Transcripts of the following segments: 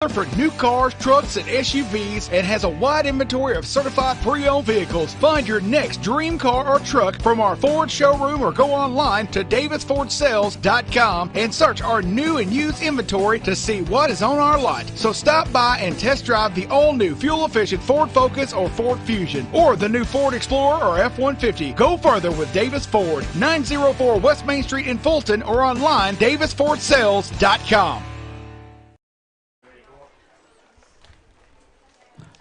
dealer for new cars, trucks, and SUVs and has a wide inventory of certified pre-owned vehicles. Find your next dream car or truck from our Ford showroom or go online to davisfordsales.com and search our new and used inventory to see what is on our lot. So stop by and test drive the all-new fuel-efficient Ford Focus or Ford Fusion or the new Ford Explorer or F-150. Go further with Davis Ford, 904 West Main Street in Fulton or online davisfordsales.com.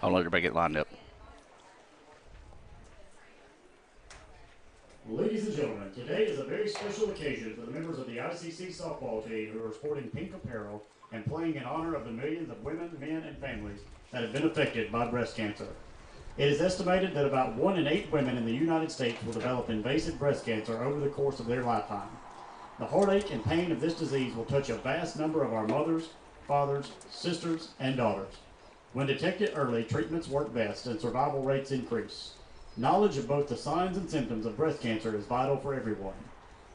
I'll let everybody get lined up. Ladies and gentlemen, today is a very special occasion for the members of the ICC softball team who are sporting pink apparel and playing in honor of the millions of women, men, and families that have been affected by breast cancer. It is estimated that about 1 in 8 women in the United States will develop invasive breast cancer over the course of their lifetime. The heartache and pain of this disease will touch a vast number of our mothers, fathers, sisters, and daughters. When detected early, treatments work best and survival rates increase. Knowledge of both the signs and symptoms of breast cancer is vital for everyone.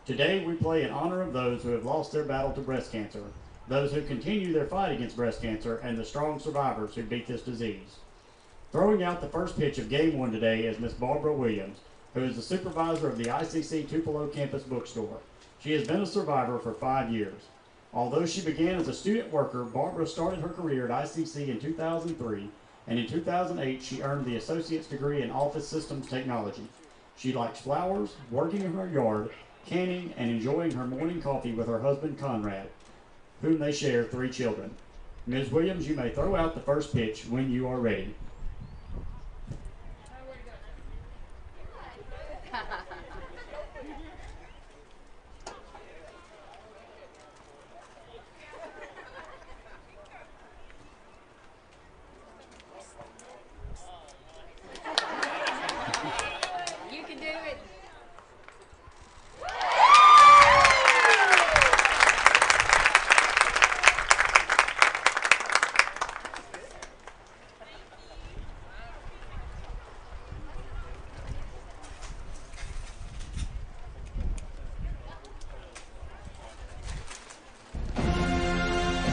Today, we play in honor of those who have lost their battle to breast cancer, those who continue their fight against breast cancer, and the strong survivors who beat this disease. Throwing out the first pitch of Game 1 today is Miss Barbara Williams, who is the supervisor of the ICC Tupelo campus bookstore. She has been a survivor for 5 years. Although she began as a student worker, Barbara started her career at ICC in 2003, and in 2008 she earned the associate's degree in office systems technology. She likes flowers, working in her yard, canning, and enjoying her morning coffee with her husband Conrad, whom they share 3 children. Ms. Williams, you may throw out the first pitch when you are ready.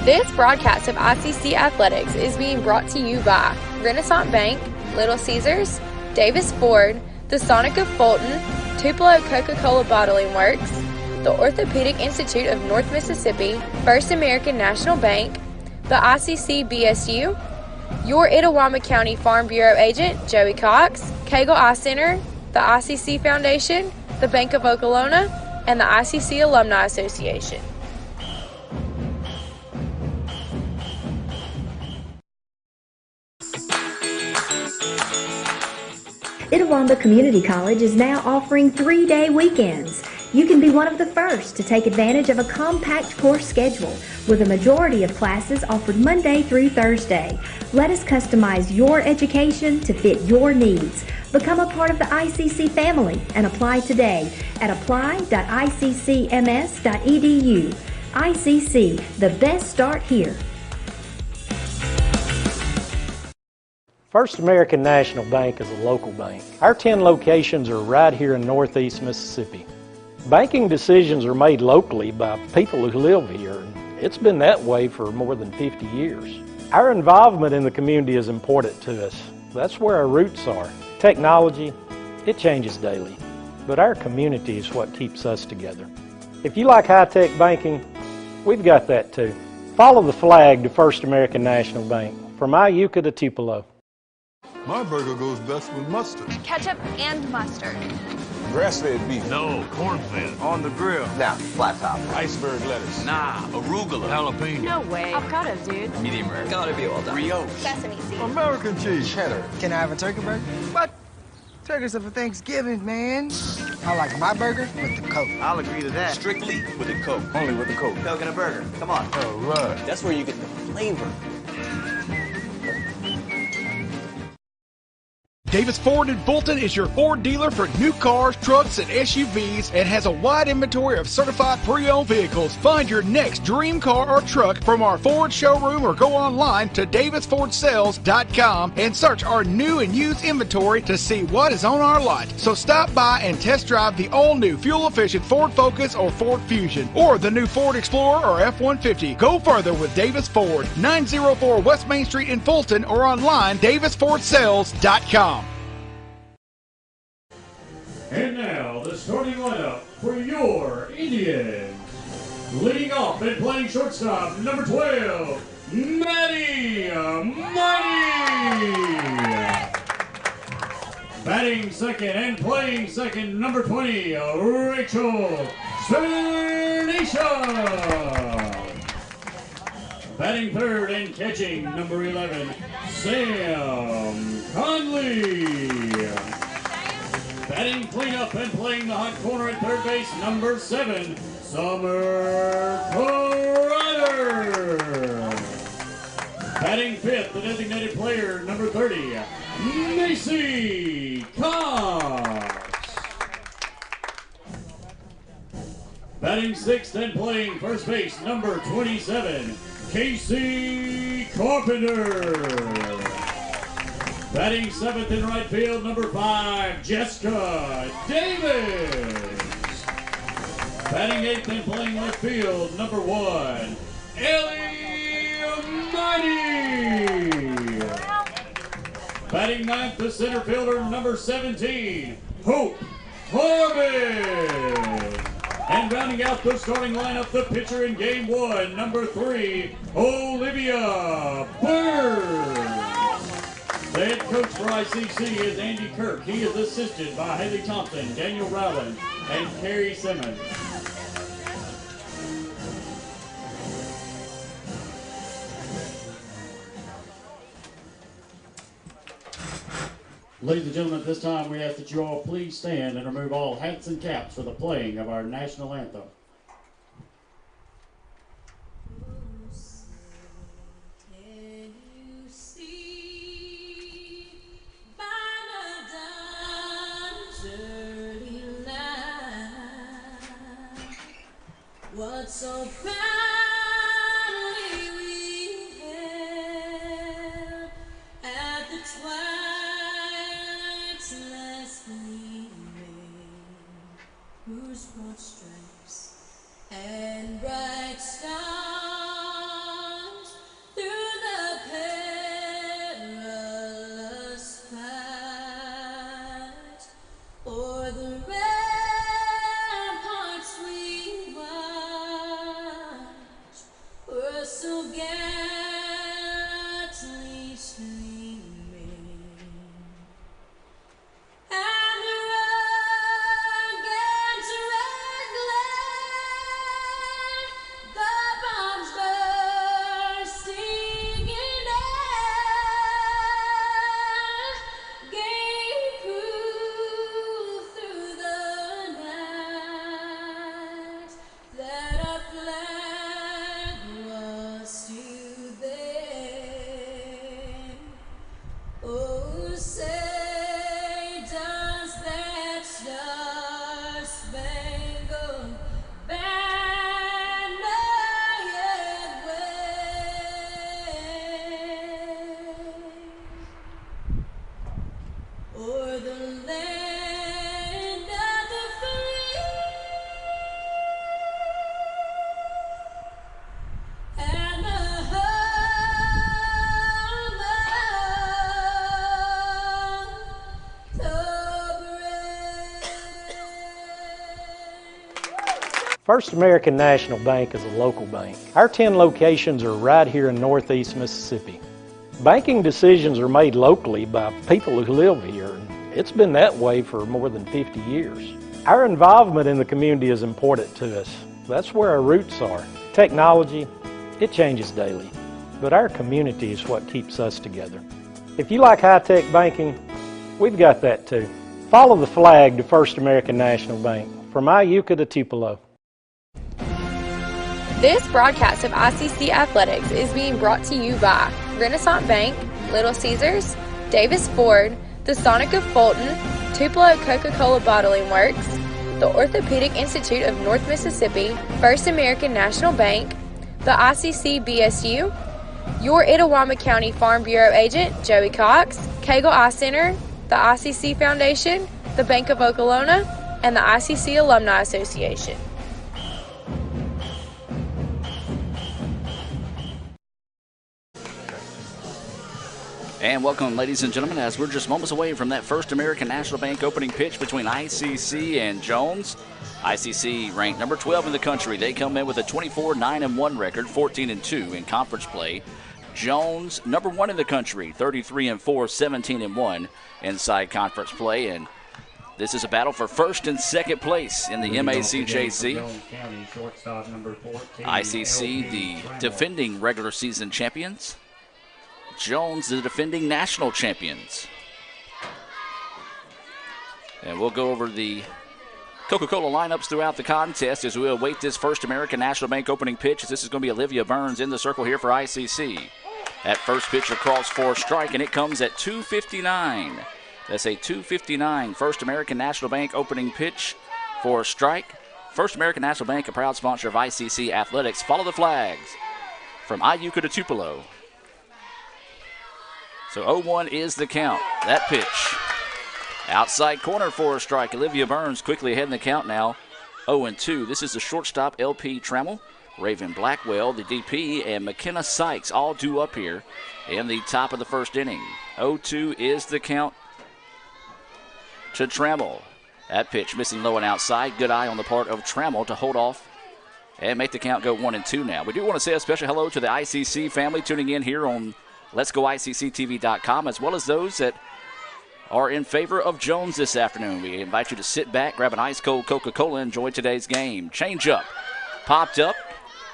This broadcast of ICC Athletics is being brought to you by Renaissance Bank, Little Caesars, Davis Ford, the Sonic of Fulton, Tupelo Coca-Cola Bottling Works, the Orthopedic Institute of North Mississippi, First American National Bank, the ICC BSU, your Itawamba County Farm Bureau agent, Joey Cox, Cagle Eye Center, the ICC Foundation, the Bank of Okolona, and the ICC Alumni Association. Itawamba Community College is now offering 3-day weekends. You can be one of the first to take advantage of a compact course schedule with a majority of classes offered Monday through Thursday. Let us customize your education to fit your needs. Become a part of the ICC family and apply today at apply.iccms.edu. ICC, the best start here. First American National Bank is a local bank. Our 10 locations are right here in Northeast Mississippi. Banking decisions are made locally by people who live here, and it's been that way for more than 50 years. Our involvement in the community is important to us. That's where our roots are. Technology, it changes daily, but our community is what keeps us together. If you like high-tech banking, we've got that too. Follow the flag to First American National Bank, from Iuka to Tupelo. My burger goes best with mustard. Ketchup and mustard. Grass-fed beef. No, corn-fed. On the grill. Now, flat top. Iceberg lettuce. Nah, arugula. Jalapeno. No way. Avocado, dude. Medium rare. Gotta be well done. Brioche. Sesame seeds. American cheese. Cheddar. Can I have a turkey burger? What? Turkeys are for Thanksgiving, man. I like my burger with the Coke. I'll agree to that. Strictly with the Coke. Only with the Coke. Coke and a burger. Come on. All right. That's where you get the flavor. Davis Ford in Fulton is your Ford dealer for new cars, trucks, and SUVs and has a wide inventory of certified pre-owned vehicles. Find your next dream car or truck from our Ford showroom or go online to davisfordsales.com and search our new and used inventory to see what is on our lot. So stop by and test drive the all-new fuel-efficient Ford Focus or Ford Fusion or the new Ford Explorer or F-150. Go further with Davis Ford, 904 West Main Street in Fulton or online davisfordsales.com. And now, the starting lineup for your Indians. Leading off and playing shortstop, number 12, Maddie Mighty. Batting second and playing second, number 20, Rachel Cernisha. Batting third and catching, number 11, Sam Conley. Batting cleanup and playing the hot corner at third base, number 7, Summer Carruthers. Batting fifth, the designated player, number 30, Macy Cox. Batting sixth and playing first base, number 27, Casey Carpenter. Batting seventh in right field, number 5, Jessica Davis. Batting eighth and playing left field, number 1, Ellie Mighty. Batting ninth, the center fielder, number 17, Hope Harvin. And rounding out the starting lineup, the pitcher in game 1, number 3, Olivia Bird. The head coach for ICC is Andy Kirk. He is assisted by Haley Thompson, Daniel Rowland, and Carrie Simmons. Ladies and gentlemen, at this time we ask that you all please stand and remove all hats and caps for the playing of our national anthem. What so proudly we hailed at the twilight's last gleaming, whose broad stripes and bright stars through the perilous fight o'er the ramparts we watched were so gallantly streaming, and against red glare the bombs bursting in air gave proof through the night that our flag was still there. Oh, say does that star-spangled banner yet wave o'er the land of the free and the home of the brave. First American National Bank is a local bank. Our 10 locations are right here in Northeast Mississippi. Banking decisions are made locally by people who live here, and it's been that way for more than 50 years. Our involvement in the community is important to us. That's where our roots are. Technology, it changes daily, but our community is what keeps us together. If you like high-tech banking, we've got that too. Follow the flag to First American National Bank, from Iuka to Tupelo. This broadcast of ICC Athletics is being brought to you by Renaissance Bank, Little Caesars, Davis Ford, the Sonic of Fulton, Tupelo Coca-Cola Bottling Works, the Orthopedic Institute of North Mississippi, First American National Bank, the ICC BSU, your Itawamba County Farm Bureau agent, Joey Cox, Cagle Eye Center, the ICC Foundation, the Bank of Okolona, and the ICC Alumni Association. And welcome, ladies and gentlemen, as we're just moments away from that First American National Bank opening pitch between ICC and Jones. ICC ranked number 12 in the country. They come in with a 24-9-1 record, 14-2 in conference play. Jones, number 1 in the country, 33-4, 17-1 inside conference play. And this is a battle for first and second place in the MACJC. ICC, the defending regular season champions. Jones, the defending national champions. And we'll go over the Coca-Cola lineups throughout the contest as we await this First American National Bank opening pitch. This is going to be Olivia Burns in the circle here for ICC. That first pitch across for a strike, and it comes at 2:59. That's a 2:59 First American National Bank opening pitch for a strike. First American National Bank, a proud sponsor of ICC Athletics. Follow the flags from Iuka to Tupelo. So 0-1 is the count. That pitch. Outside corner for a strike. Olivia Burns quickly ahead in the count now. 0-2. This is the shortstop, LP Trammell, Raven Blackwell, the DP, and McKenna Sykes all due up here in the top of the first inning. 0-2 is the count to Trammell. That pitch missing low and outside. Good eye on the part of Trammell to hold off and make the count go 1-2 now. We do want to say a special hello to the ICC family tuning in here on Let'sGoICCTV.com, as well as those that are in favor of Jones this afternoon. We invite you to sit back, grab an ice-cold Coca-Cola, enjoy today's game. Change up. Popped up.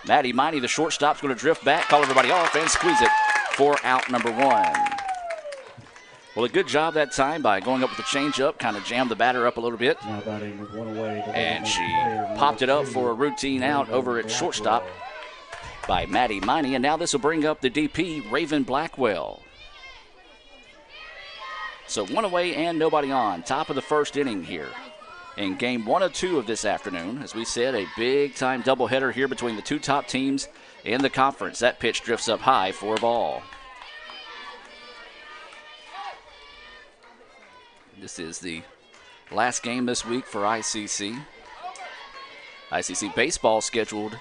Maddie Miney, the shortstop's going to drift back, call everybody off, and squeeze it for out number 1. Well, a good job that time by going up with the change-up, kind of jammed the batter up a little bit. And she popped it up for a routine out over at shortstop by Maddie Miney, and now this will bring up the DP, Raven Blackwell. So 1 away and nobody on. Top of the first inning here in game 1 of 2 of this afternoon. As we said, a big-time doubleheader here between the two top teams in the conference. That pitch drifts up high for a ball. This is the last game this week for ICC. ICC baseball scheduled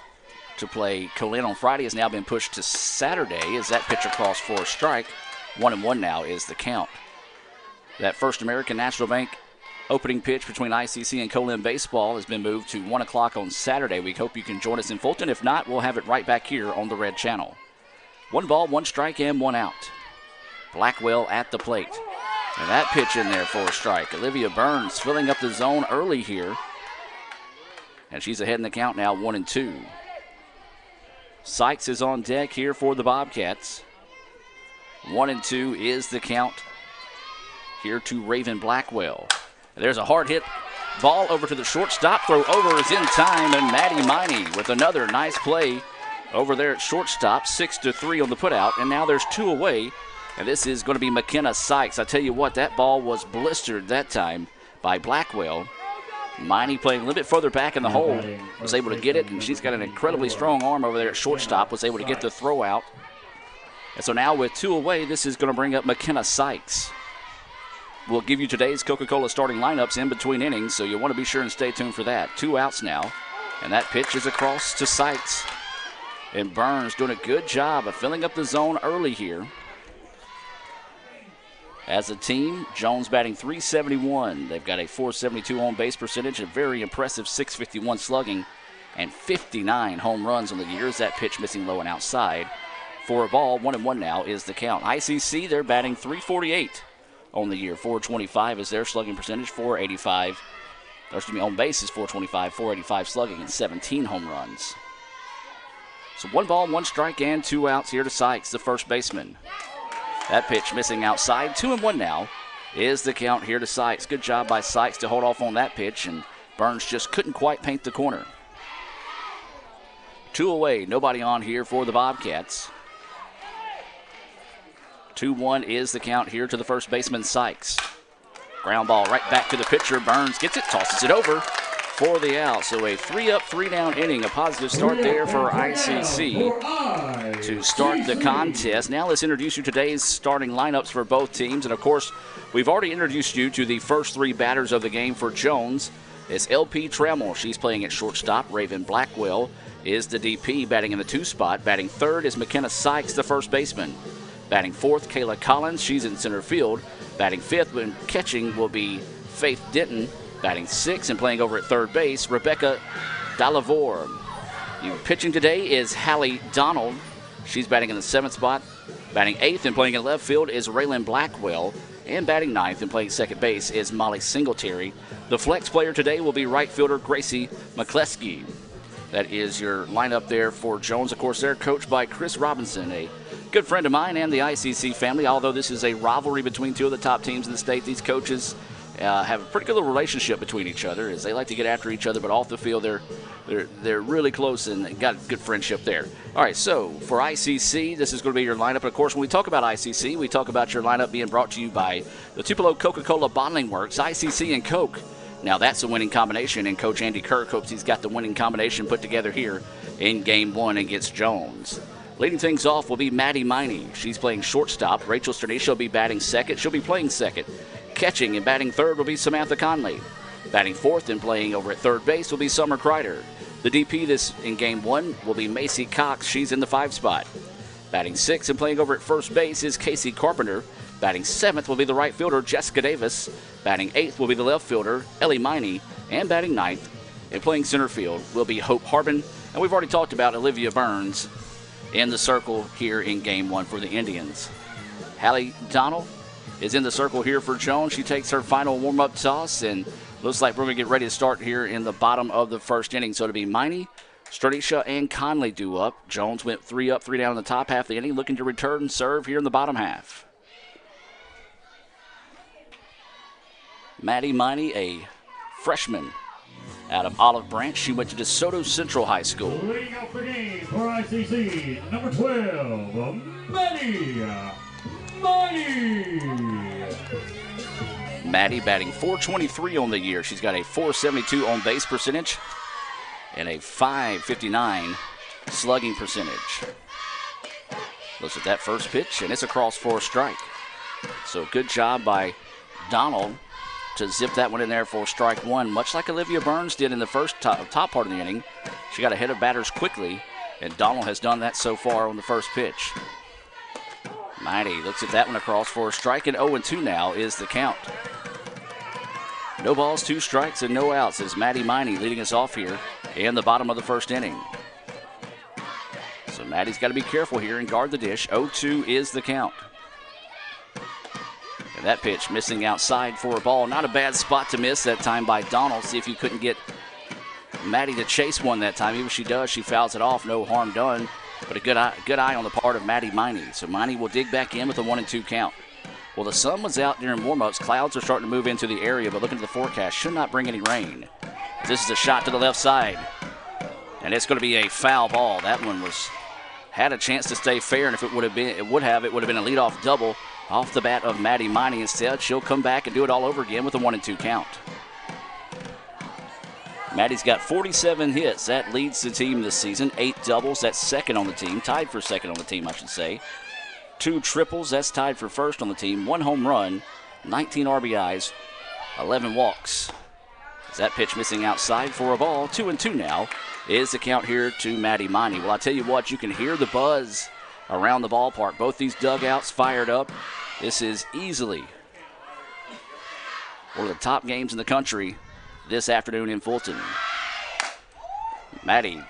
to play Colin on Friday has now been pushed to Saturday as that pitch across for a strike. 1-1 now is the count. That First American National Bank opening pitch between ICC and Colin baseball has been moved to 1 o'clock on Saturday. We hope you can join us in Fulton. If not, we'll have it right back here on the Red Channel. 1 ball, 1 strike, and 1 out. Blackwell at the plate. And that pitch in there for a strike. Olivia Burns filling up the zone early here. And she's ahead in the count now, 1-2. Sykes is on deck here for the Bobcats. 1-2 is the count here to Raven Blackwell. There's a hard hit ball over to the shortstop. Throw over is in time, and Maddie Miney with another nice play over there at shortstop. 6-3 on the putout, and now there's 2 away, and this is going to be McKenna Sykes. I tell you what, that ball was blistered that time by Blackwell. Miney playing a little bit further back in the hole, was able to get it, and she's got an incredibly strong arm over there at shortstop, was able to get the throw out. And so now with 2 away, this is going to bring up McKenna Sykes. We'll give you today's Coca-Cola starting lineups in between innings, so you'll want to be sure and stay tuned for that. 2 outs now, and that pitch is across to Sykes. And Burns doing a good job of filling up the zone early here. As a team, Jones batting .371. They've got a .472 on base percentage, a very impressive .651 slugging, and 59 home runs on the year. As that pitch missing low and outside. For a ball, 1-1 now is the count. ICC, they're batting .348 on the year. .425 is their slugging percentage, .485. On base is .425, .485 slugging, and 17 home runs. So 1 ball, 1 strike, and 2 outs here to Sykes, the first baseman. That pitch missing outside. 2-1 now is the count here to Sykes. Good job by Sykes to hold off on that pitch, and Burns just couldn't quite paint the corner. 2 away, nobody on here for the Bobcats. 2-1 is the count here to the first baseman, Sykes. Ground ball right back to the pitcher. Burns gets it, tosses it over for the out. So a 3-up, 3-down inning. A positive start there for ICC to start the contest. Now let's introduce you today's starting lineups for both teams. And, of course, we've already introduced you to the first 3 batters of the game for Jones. It's LP Trammell. She's playing at shortstop. Raven Blackwell is the DP, batting in the 2 spot. Batting third is McKenna Sykes, the first baseman. Batting fourth, Kayla Collins. She's in center field. Batting fifth when catching will be Faith Denton. Batting sixth and playing over at third base, Rebecca Dalavore. Pitching today is Hallie Donald. She's batting in the 7th spot. Batting 8th and playing in left field is Raylan Blackwell. And batting 9th and playing second base is Molly Singletary. The flex player today will be right fielder Gracie McCleskey. That is your lineup there for Jones. Of course, they're coached by Chris Robinson, a good friend of mine and the ICC family. Although this is a rivalry between 2 of the top teams in the state, these coaches have a pretty good little relationship between each other as they like to get after each other, but off the field they're really close and got a good friendship there. All right, so for ICC, this is going to be your lineup. And of course, when we talk about ICC, we talk about your lineup being brought to you by the Tupelo Coca-Cola Bottling Works, ICC and Coke. Now that's a winning combination, and Coach Andy Kirk hopes he's got the winning combination put together here in Game 1 against Jones. Leading things off will be Maddie Miney. She's playing shortstop. Rachel Sternisha will be batting second. She'll be playing second. Catching and batting third will be Samantha Conley. Batting fourth and playing over at third base will be Summer Kreider. The DP this in Game 1 will be Macy Cox. She's in the 5 spot. Batting sixth and playing over at first base is Casey Carpenter. Batting 7th will be the right fielder, Jessica Davis. Batting 8th will be the left fielder, Ellie Miney. And batting 9th and playing center field will be Hope Harbin. And we've already talked about Olivia Burns in the circle here in Game 1 for the Indians. Hallie Donald is in the circle here for Jones. She takes her final warm-up toss, and looks like we're going to get ready to start here in the bottom of the first inning. So it'll be Miney, Sternisha, and Conley due up. Jones went 3 up, 3 down in the top half of the inning, looking to return and serve here in the bottom half. Maddie Miney, a freshman out of Olive Branch. She went to DeSoto Central High School. Leading off the game for ICC, number 12, Maddie Miney. Maddie batting .423 on the year. She's got a .472 on base percentage and a .559 slugging percentage. Looks at that first pitch, and it's a cross for a strike. So good job by Donald to zip that one in there for strike 1, much like Olivia Burns did in the first top part of the inning. She got ahead of batters quickly, and Donald has done that so far on the first pitch. Mighty looks at that one across for a strike, and 0-2 now is the count. No balls, 2 strikes, and no outs as Maddie Miney leading us off here in the bottom of the first inning. So Maddie's got to be careful here and guard the dish. 0-2 is the count. And that pitch missing outside for a ball. Not a bad spot to miss that time by Donald. See if you couldn't get Maddie to chase one that time. Even if she does, she fouls it off. No harm done. But a good eye on the part of Maddie Miney. So Miney will dig back in with a 1-2 count. Well, the sun was out during warm-ups. Clouds are starting to move into the area, but looking at the forecast, should not bring any rain. This is a shot to the left side. And it's going to be a foul ball. That one had a chance to stay fair, and if it would have been a leadoff double off the bat of Maddie Miney. Instead, she'll come back and do it all over again with a 1-2 count. Maddie's got 47 hits. That leads the team this season. 8 doubles. That's second on the team. Tied for second on the team, I should say. 2 triples. That's tied for first on the team. 1 home run. 19 RBIs. 11 walks. Is that pitch missing outside for a ball? 2-2 now is the count here to Maddie Miney. Well, I tell you what, you can hear the buzz around the ballpark. Both these dugouts fired up. This is easily one of the top games in the country this afternoon in Fulton. Maddie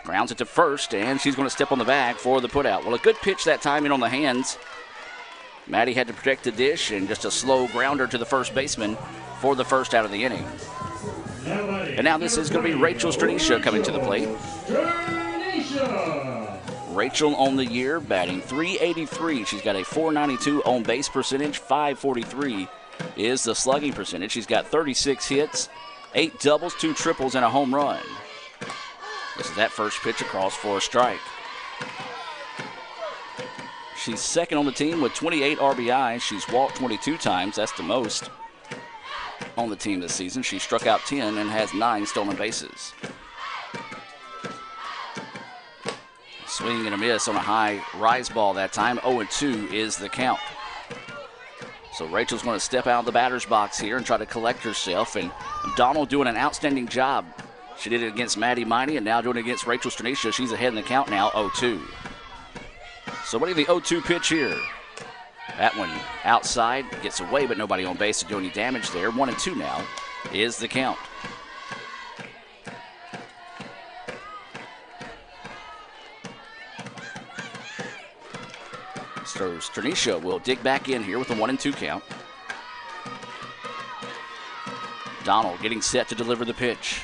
grounds it to first, and she's going to step on the bag for the putout. Well, a good pitch that time in on the hands. Maddie had to protect the dish, and just a slow grounder to the first baseman for the first out of the inning. And now this is going to be Rachel Sternisha coming to the plate. Rachel on the year batting .383. She's got a .492 on base percentage. .543 is the slugging percentage. She's got 36 hits, 8 doubles, 2 triples, and a home run. This is that first pitch across for a strike. She's second on the team with 28 RBIs. She's walked 22 times. That's the most. on the team this season. She struck out 10 and has 9 stolen bases. Swing and a miss on a high rise ball that time. 0-2 is the count. So Rachel's going to step out of the batter's box here and try to collect herself. And Donald doing an outstanding job. She did it against Maddie Miney and now doing it against Rachel Stranisha. She's ahead in the count now, 0-2. So what is the 0-2 pitch here? That one outside, gets away, but nobody on base to do any damage there. 1-2 now is the count. So Stranisha will dig back in here with a 1-2 count. Donald getting set to deliver the pitch.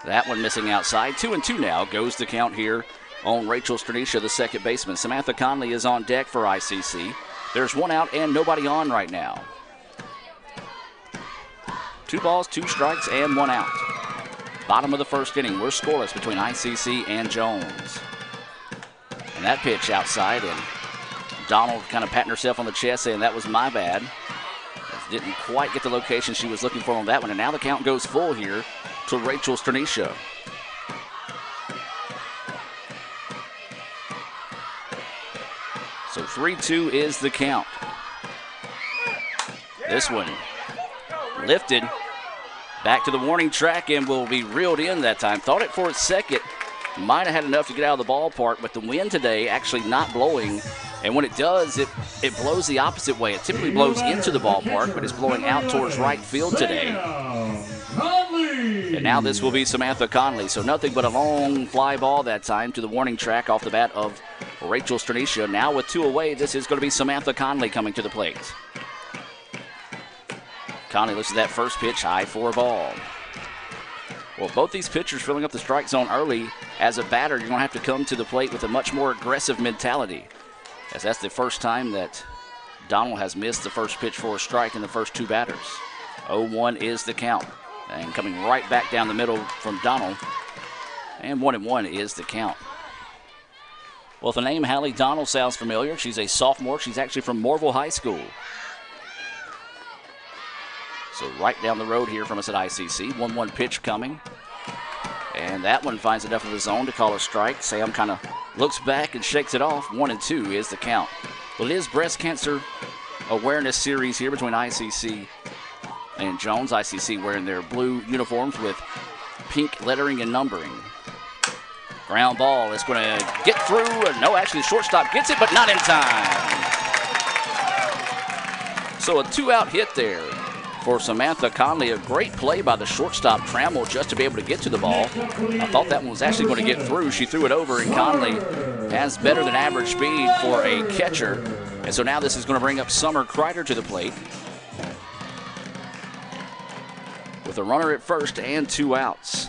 That one missing outside. 2-2 now goes the count here on Rachel Stranisha, the second baseman. Samantha Conley is on deck for ICC. There's one out and nobody on right now. 2 balls, 2 strikes, and 1 out. Bottom of the first inning. We're scoreless between ICC and Jones. And that pitch outside, and Donald kind of patting herself on the chest saying that was my bad. Didn't quite get the location she was looking for on that one. And now the count goes full here to Rachel Stranisha. So 3-2 is the count. This one lifted back to the warning track and will be reeled in that time. Thought it for a second. Might have had enough to get out of the ballpark, but the wind today actually not blowing. And when it does, it blows the opposite way. It typically blows into the ballpark, but it's blowing out towards right field today. And now this will be Samantha Conley. So nothing but a long fly ball that time to the warning track off the bat of Rachel Stranisha. Now with 2 away, this is going to be Samantha Conley coming to the plate. Conley looks at that first pitch, high for a ball. Well, both these pitchers filling up the strike zone early. As a batter, you're going to have to come to the plate with a much more aggressive mentality, as that's the first time that Donald has missed the first pitch for a strike in the first 2 batters. 0-1 is the count. And coming right back down the middle from Donald. And 1-1 is the count. Well, if the name Hallie Donald sounds familiar, she's a sophomore. She's actually from Morville High School. So right down the road here from us at ICC. 1-1 pitch coming. And that one finds enough of the zone to call a strike. Sam kind of looks back and shakes it off. 1-2 is the count. Well, it is Breast Cancer Awareness Series here between ICC and Jones. ICC wearing their blue uniforms with pink lettering and numbering. Ground ball is going to get through. No, actually the shortstop gets it, but not in time. So a 2-out hit there for Samantha Conley. A great play by the shortstop Trammell just to be able to get to the ball. I thought that one was actually going to get through. She threw it over, and Conley has better than average speed for a catcher. And so now this is going to bring up Summer Kreider to the plate with a runner at first and 2 outs.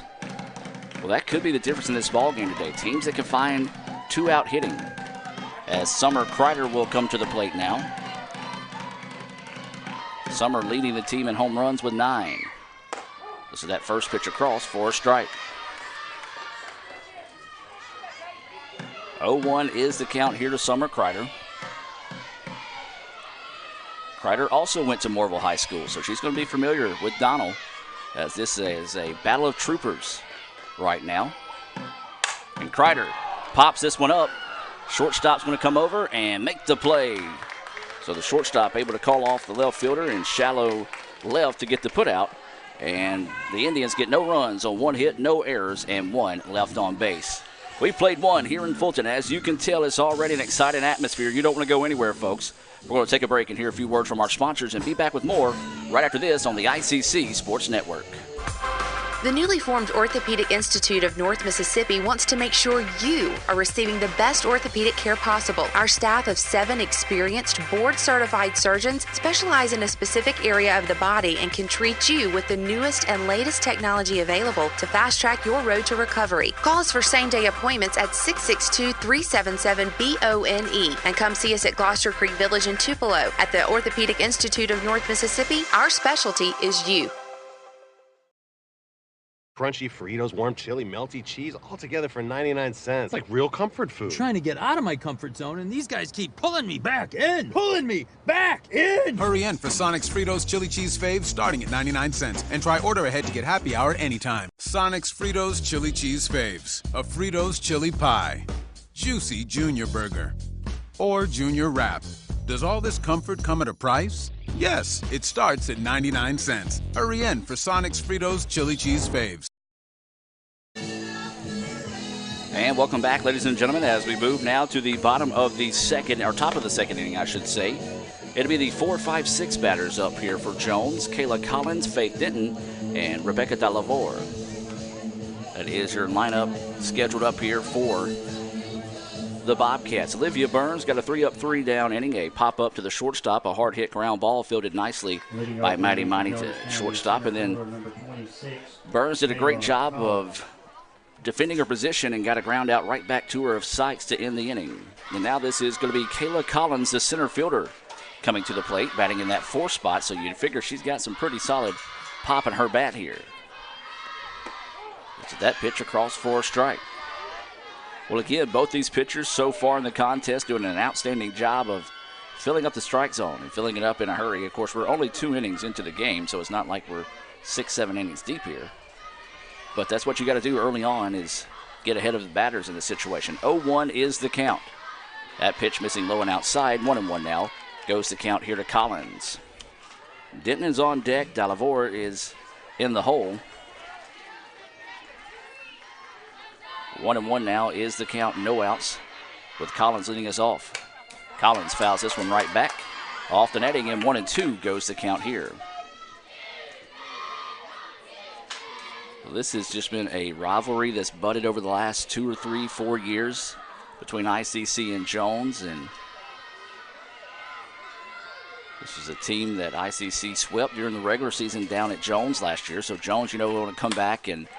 Well, that could be the difference in this ball game today. Teams that can find 2-out hitting, as Summer Kreider will come to the plate now. Summer leading the team in home runs with 9. This is that first pitch across for a strike. 0-1 is the count here to Summer Kreider. Kreider also went to Morville High School, so she's going to be familiar with Donald, as this is a battle of troopers right now. And Kreider pops this one up. Shortstop's going to come over and make the play. So the shortstop able to call off the left fielder in shallow left to get the put out. And the Indians get no runs on 1 hit, no errors, and 1 left on base. We played 1 here in Fulton. As you can tell, it's already an exciting atmosphere. You don't want to go anywhere, folks. We're going to take a break and hear a few words from our sponsors and be back with more right after this on the ICC Sports Network. The newly formed Orthopedic Institute of North Mississippi wants to make sure you are receiving the best orthopedic care possible. Our staff of 7 experienced, board-certified surgeons specialize in a specific area of the body and can treat you with the newest and latest technology available to fast-track your road to recovery. Call us for same-day appointments at 662-377-BONE and come see us at Gloucester Creek Village in Tupelo. At the Orthopedic Institute of North Mississippi, our specialty is you. Crunchy Fritos, warm chili, melty cheese, all together for 99 cents. It's like real comfort food. I'm trying to get out of my comfort zone, and these guys keep pulling me back in. Pulling me back in! Hurry in for Sonic's Fritos Chili Cheese Faves starting at 99 cents. And try order ahead to get happy hour at any time. Sonic's Fritos Chili Cheese Faves. A Fritos chili pie. Juicy Junior Burger. Or Junior Wrap. Does all this comfort come at a price? Yes, it starts at 99 cents. Hurry in for Sonic's Fritos Chili Cheese Faves. And welcome back, ladies and gentlemen, as we move now to the bottom of the second, or top of the second inning, I should say. It'll be the 4, 5, 6 batters up here for Jones. Kayla Collins, Faith Denton, and Rebecca Delavore. That is your lineup scheduled up here for the Bobcats. Olivia Burns got a 3-up, 3-down inning, a pop-up to the shortstop, a hard-hit ground ball fielded nicely by Maddie Miney to shortstop. And then Burns did a great job of defending her position and got a ground out right back to her of Sykes to end the inning. And now this is going to be Kayla Collins, the center fielder, coming to the plate, batting in that 4th spot, so you'd figure she's got some pretty solid pop in her bat here. So that pitch across for a strike. Well, again, both these pitchers so far in the contest doing an outstanding job of filling up the strike zone and filling it up in a hurry. Of course, we're only 2 innings into the game, so it's not like we're 6, 7 innings deep here. But that's what you got to do early on, is get ahead of the batters in the situation. 0-1 is the count. That pitch missing low and outside. 1-1 now. Goes the count here to Collins. Denton is on deck. Delavore is in the hole. 1-1 now is the count. No outs, with Collins leading us off. Collins fouls this one right back off the netting, and 1-2 goes the count here. Well, this has just been a rivalry that's budded over the last 2 or 3, 4 years between ICC and Jones, and this is a team that ICC swept during the regular season down at Jones last year. So Jones, will want to come back and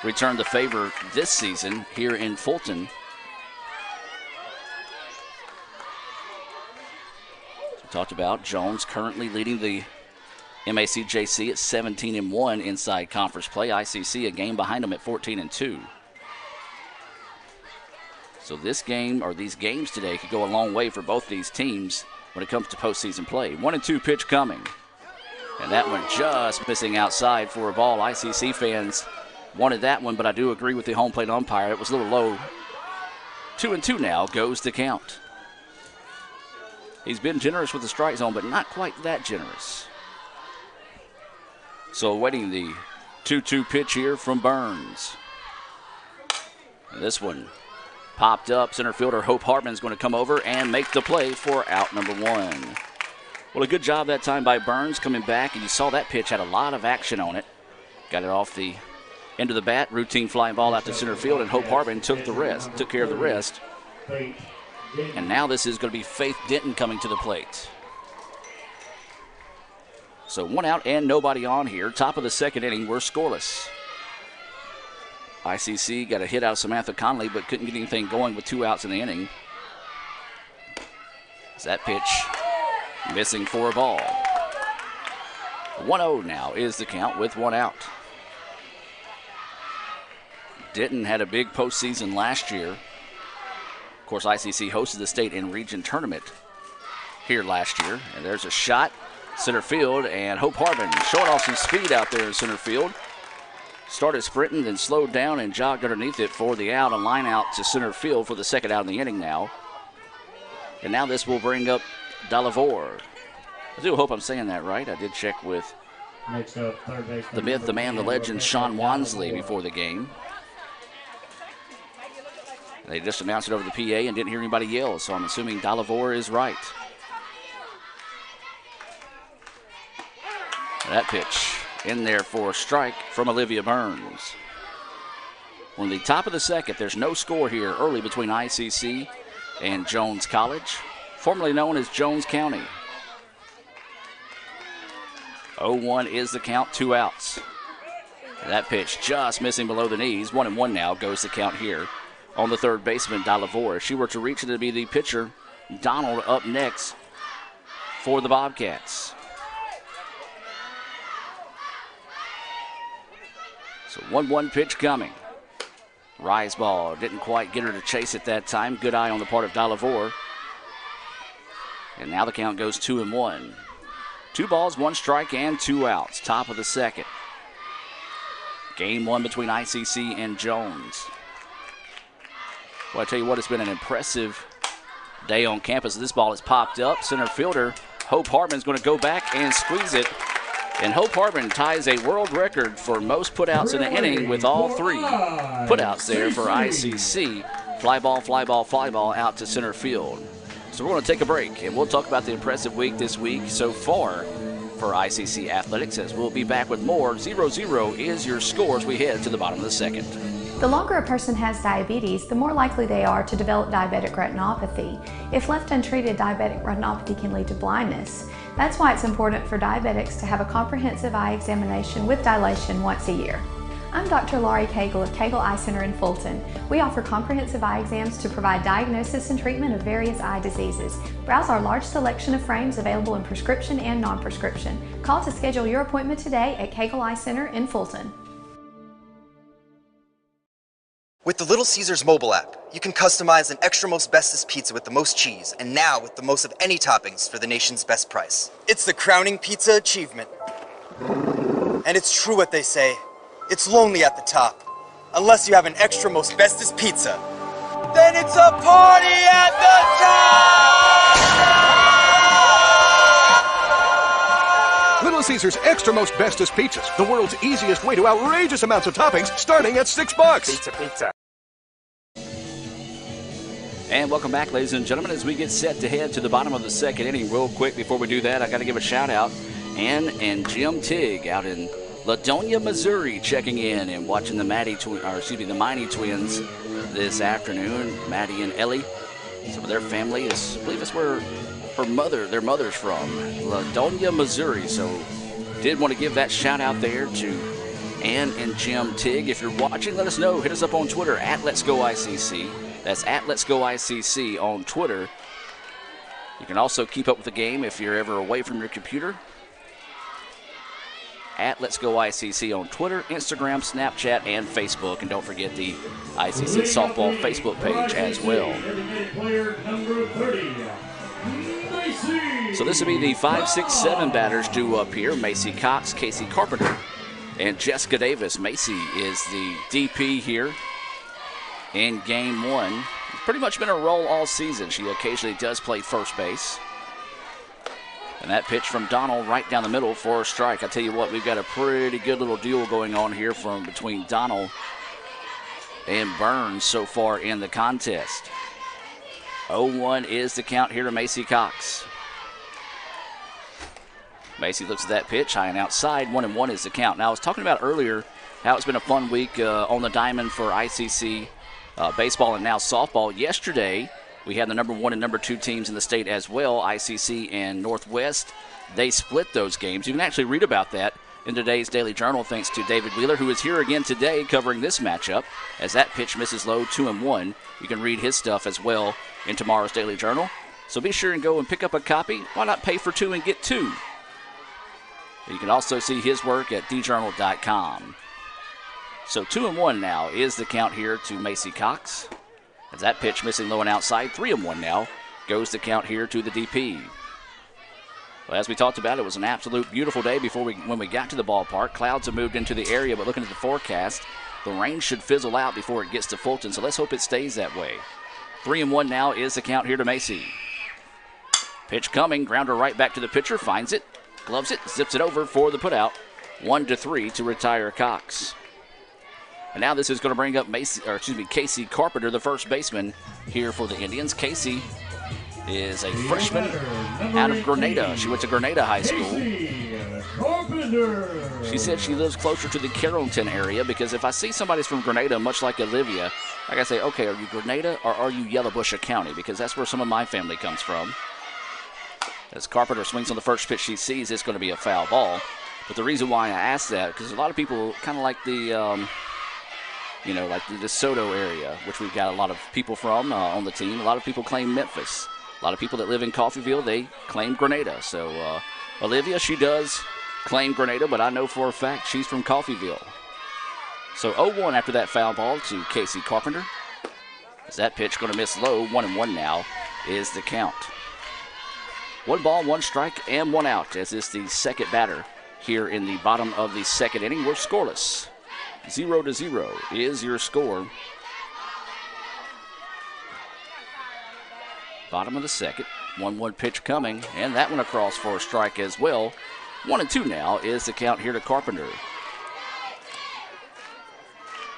return the favor this season here in Fulton. So we talked about Jones currently leading the MACJC at 17-1 inside conference play. ICC a game behind them at 14-2. So this game, or these games today, could go a long way for both these teams when it comes to postseason play. 1-2 pitch coming. And that one just missing outside for a ball. ICC fans wanted that one, but I do agree with the home plate umpire. It was a little low. 2-2 now goes the count. He's been generous with the strike zone, but not quite that generous. So awaiting the 2-2 pitch here from Burns. And this one popped up. Center fielder Hope Hartman's going to come over and make the play for out number 1. Well, a good job that time by Burns coming back, and you saw that pitch had a lot of action on it. Got it off the end of the bat, routine flying ball out to center field, and Hope Hartman took care of the rest. And now this is going to be Faith Denton coming to the plate. So 1 out and nobody on here. Top of the second inning, we're scoreless. ICC got a hit out of Samantha Conley, but couldn't get anything going with 2 outs in the inning. As that pitch missing for a ball. 1-0 now is the count with 1 out. Denton had a big postseason last year. Of course, ICC hosted the state and region tournament here last year. And there's a shot, center field, and Hope Hartman showing off some speed out there in center field. Started sprinting, then slowed down and jogged underneath it for the out, and line out to center field for the second out in the inning now. And now this will bring up Delavore. I do hope I'm saying that right. I did check with Next up, third base. the myth, the man, the legend, Sean Wansley before the game. They just announced it over the PA and didn't hear anybody yell, so I'm assuming Delavore is right. That pitch in there for a strike from Olivia Burns. We're in the top of the second. There's no score here early between ICC and Jones College, formerly known as Jones County. 0-1 is the count, 2 outs. That pitch just missing below the knees. 1-1 now goes the count here on the third baseman, Delavore. If she were to reach it, it'd be the pitcher, Donald, up next for the Bobcats. So 1-1 pitch coming. Rise ball didn't quite get her to chase at that time. Good eye on the part of Dalavore. And now the count goes 2-1. 2 balls, 1 strike, and 2 outs. Top of the second. Game 1 between ICC and Jones. Well, I tell you what, it's been an impressive day on campus. This ball has popped up. Center fielder Hope Hartman's going to go back and squeeze it. And Hope Hartman ties a world record for most putouts in an inning with all 3 putouts there for ICC. Fly ball, fly ball, fly ball out to center field. So we're going to take a break, and we'll talk about the impressive week this week so far for ICC Athletics, as we'll be back with more. 0-0 is your score as we head to the bottom of the second. The longer a person has diabetes, the more likely they are to develop diabetic retinopathy. If left untreated, diabetic retinopathy can lead to blindness. That's why it's important for diabetics to have a comprehensive eye examination with dilation once a year. I'm Dr. Laurie Cagle of Cagle Eye Center in Fulton. We offer comprehensive eye exams to provide diagnosis and treatment of various eye diseases. Browse our large selection of frames available in prescription and non-prescription. Call to schedule your appointment today at Cagle Eye Center in Fulton. With the Little Caesars mobile app, you can customize an extra most bestest pizza with the most cheese, and now with the most of any toppings for the nation's best price. It's the crowning pizza achievement. And it's true what they say. It's lonely at the top. Unless you have an extra most bestest pizza. Then it's a party at the top! Little Caesars Extra Most Bestest Pizzas. The world's easiest way to outrageous amounts of toppings, starting at $6. Pizza. And welcome back, ladies and gentlemen, as we get set to head to the bottom of the second inning. Real quick, before we do that, I got to give a shout out. Ann and Jim Tigg out in Ladonia, Missouri, checking in and watching the Mighty Twins this afternoon. Maddie and Ellie, some of their family is, I believe that's where their mother's from, Ladonia, Missouri. So did want to give that shout out there to Ann and Jim Tigg. If you're watching, let us know. Hit us up on Twitter at Let's Go ICC. That's at Let's Go ICC on Twitter. You can also keep up with the game if you're ever away from your computer. At Let's Go ICC on Twitter, Instagram, Snapchat, and Facebook. And don't forget the ICC Softball Facebook page as well. So this will be the 5, 6, 7 batters due up here. Macy Cox, Casey Carpenter, and Jessica Davis. Macy is the DP here in Game 1. It's pretty much been a role all season. She occasionally does play first base. And that pitch from Donald right down the middle for a strike. I tell you what, we've got a pretty good little duel going on here from between Donald and Burns so far in the contest. 0-1 is the count here to Macy Cox. Macy looks at that pitch, high and outside. 1-1 is the count. Now, I was talking about earlier how it's been a fun week on the diamond for ICC baseball and now softball. Yesterday, we had the number 1 and number 2 teams in the state as well, ICC and Northwest. They split those games. You can actually read about that in today's Daily Journal, thanks to David Wheeler, who is here again today covering this matchup. As that pitch misses low, 2-1. You can read his stuff as well in tomorrow's Daily Journal. So be sure and go and pick up a copy. Why not pay for 2 and get 2? You can also see his work at djournal.com. So 2-1 now is the count here to Macy Cox. As that pitch missing low and outside, 3-1 now goes the count here to the DP. Well, as we talked about, it was an absolute beautiful day when we got to the ballpark. Clouds have moved into the area, but looking at the forecast, the rain should fizzle out before it gets to Fulton, so let's hope it stays that way. 3-1 now is the count here to Macy. Pitch coming, grounder right back to the pitcher, finds it, gloves it, zips it over for the putout. 1-3 to retire Cox. And now this is going to bring up Casey Carpenter, the first baseman here for the Indians. Casey is a freshman out of Grenada. She went to Grenada High School. She said she lives closer to the Carrollton area because if I see somebody's from Grenada, much like Olivia, I got to say, okay, are you Grenada or are you Yellowbush County? Because that's where some of my family comes from. As Carpenter swings on the first pitch she sees, it's going to be a foul ball. But the reason why I asked that, because a lot of people kind of like the, like the DeSoto area, which we've got a lot of people from on the team. A lot of people claim Memphis. A lot of people that live in Coffeyville, they claim Grenada. So Olivia, she does claim Grenada, but I know for a fact she's from Coffeyville. So 0-1 after that foul ball to Casey Carpenter. Is that pitch going to miss low? 1-1 now is the count. 1 ball, 1 strike, and 1 out, as is the second batter here in the bottom of the second inning. We're scoreless. 0-0 is your score. Bottom of the second. 1-1 pitch coming, and that one across for a strike as well. 1-2 now is the count here to Carpenter.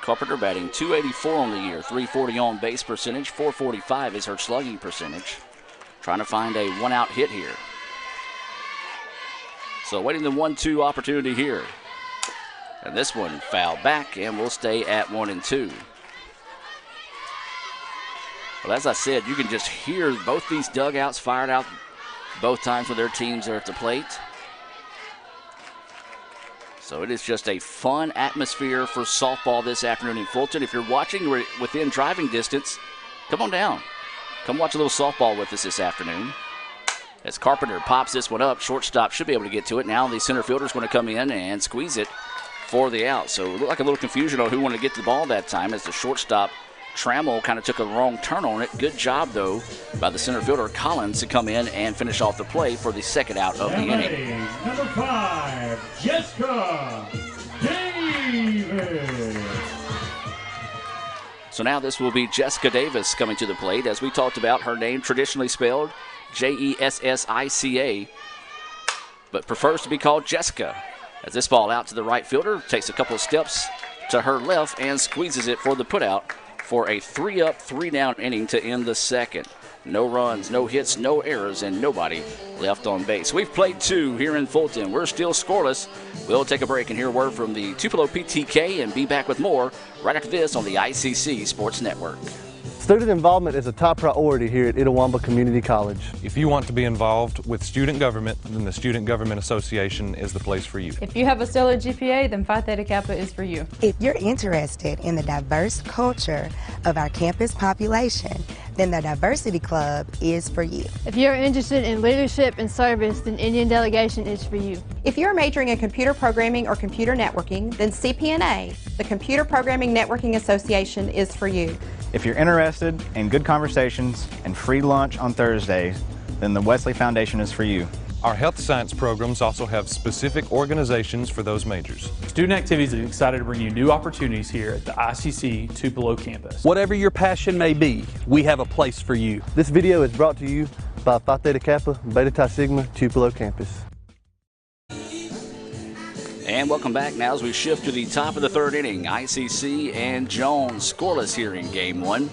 Carpenter batting .284 on the year, .340 on base percentage, .445 is her slugging percentage. Trying to find a 1-out hit here. So waiting the 1-2 opportunity here. And this one fouled back, and we'll stay at 1-2. Well, as I said, you can just hear both these dugouts fired out both times when their teams are at the plate. So it is just a fun atmosphere for softball this afternoon in Fulton. If you're watching within driving distance, come on down. Come watch a little softball with us this afternoon. As Carpenter pops this one up, shortstop should be able to get to it. Now the center fielder is going to come in and squeeze it for the out. So it looked like a little confusion on who wanted to get to the ball that time as the shortstop, Trammell, kind of took a wrong turn on it. Good job, though, by the center fielder, Collins, to come in and finish off the play for the second out of the inning. Number 5, Jessica Davis. So now this will be Jessica Davis coming to the plate. As we talked about, her name traditionally spelled Jessica, but prefers to be called Jessica. As this ball out to the right fielder, takes a couple of steps to her left and squeezes it for the putout for a 3-up, 3-down inning to end the second. No runs, no hits, no errors, and nobody left on base. We've played 2 here in Fulton. We're still scoreless. We'll take a break and hear a word from the Tupelo PTK and be back with more right after this on the ICC Sports Network. Student involvement is a top priority here at Itawamba Community College. If you want to be involved with student government, then the Student Government Association is the place for you. If you have a stellar GPA, then Phi Theta Kappa is for you. If you're interested in the diverse culture of our campus population, then the Diversity Club is for you. If you're interested in leadership and service, then Indian Delegation is for you. If you're majoring in computer programming or computer networking, then CPNA, the Computer Programming Networking Association, is for you. If you're interested in good conversations and free lunch on Thursdays, then the Wesley Foundation is for you. Our health science programs also have specific organizations for those majors. Student Activities is excited to bring you new opportunities here at the ICC Tupelo campus. Whatever your passion may be, we have a place for you. This video is brought to you by Phi Theta Kappa, Beta Chi Sigma, Tupelo campus. And welcome back now as we shift to the top of the third inning. ICC and Jones scoreless here in game 1.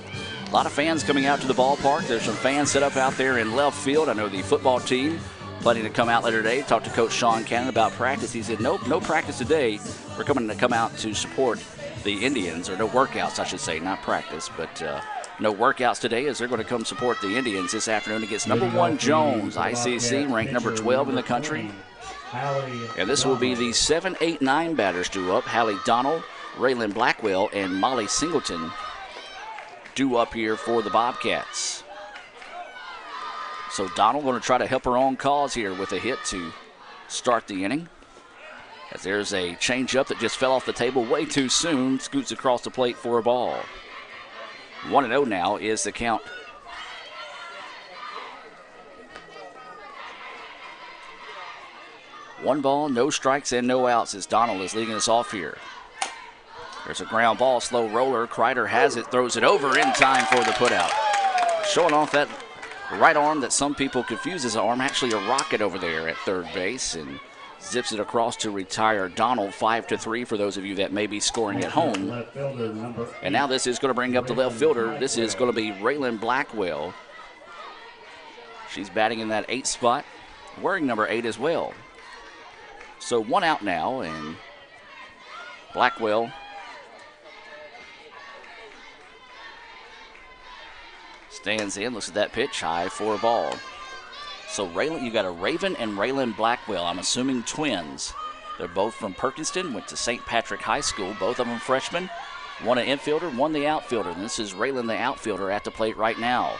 A lot of fans coming out to the ballpark. There's some fans set up out there in left field. I know the football team planning to come out later today. Talked to Coach Sean Cannon about practice. He said, nope, no practice today. We're coming to come out to support the Indians, or no workouts, I should say, not practice, but no workouts today as they're going to come support the Indians this afternoon against number 1 Jones, ICC, ranked number 12 in the country. And this will be the 7, 8, 9 batters due up. Hallie Donald, Raylan Blackwell, and Molly Singleton due up here for the Bobcats. So Donald going to try to help her own cause here with a hit to start the inning. As there's a changeup that just fell off the table way too soon. Scoots across the plate for a ball. 1-0 now is the count. One ball, no strikes, and no outs as Donald is leading us off here. There's a ground ball, slow roller. Kreider has it, throws it over in time for the putout. Showing off that right arm that some people confuse as an arm, actually a rocket over there at third base, and zips it across to retire Donald 5-3 for those of you that may be scoring at home. And now this is going to bring up the left fielder. This is going to be Raylan Blackwell. She's batting in that 8th spot, wearing number 8 as well. So 1 out now, and Blackwell stands in, looks at that pitch, high for a ball. So Raylan, you got a Raven and Raylan Blackwell, I'm assuming twins. They're both from Perkinston, went to St. Patrick High School, both of them freshmen. One an infielder, one the outfielder. And this is Raylan, the outfielder, at the plate right now.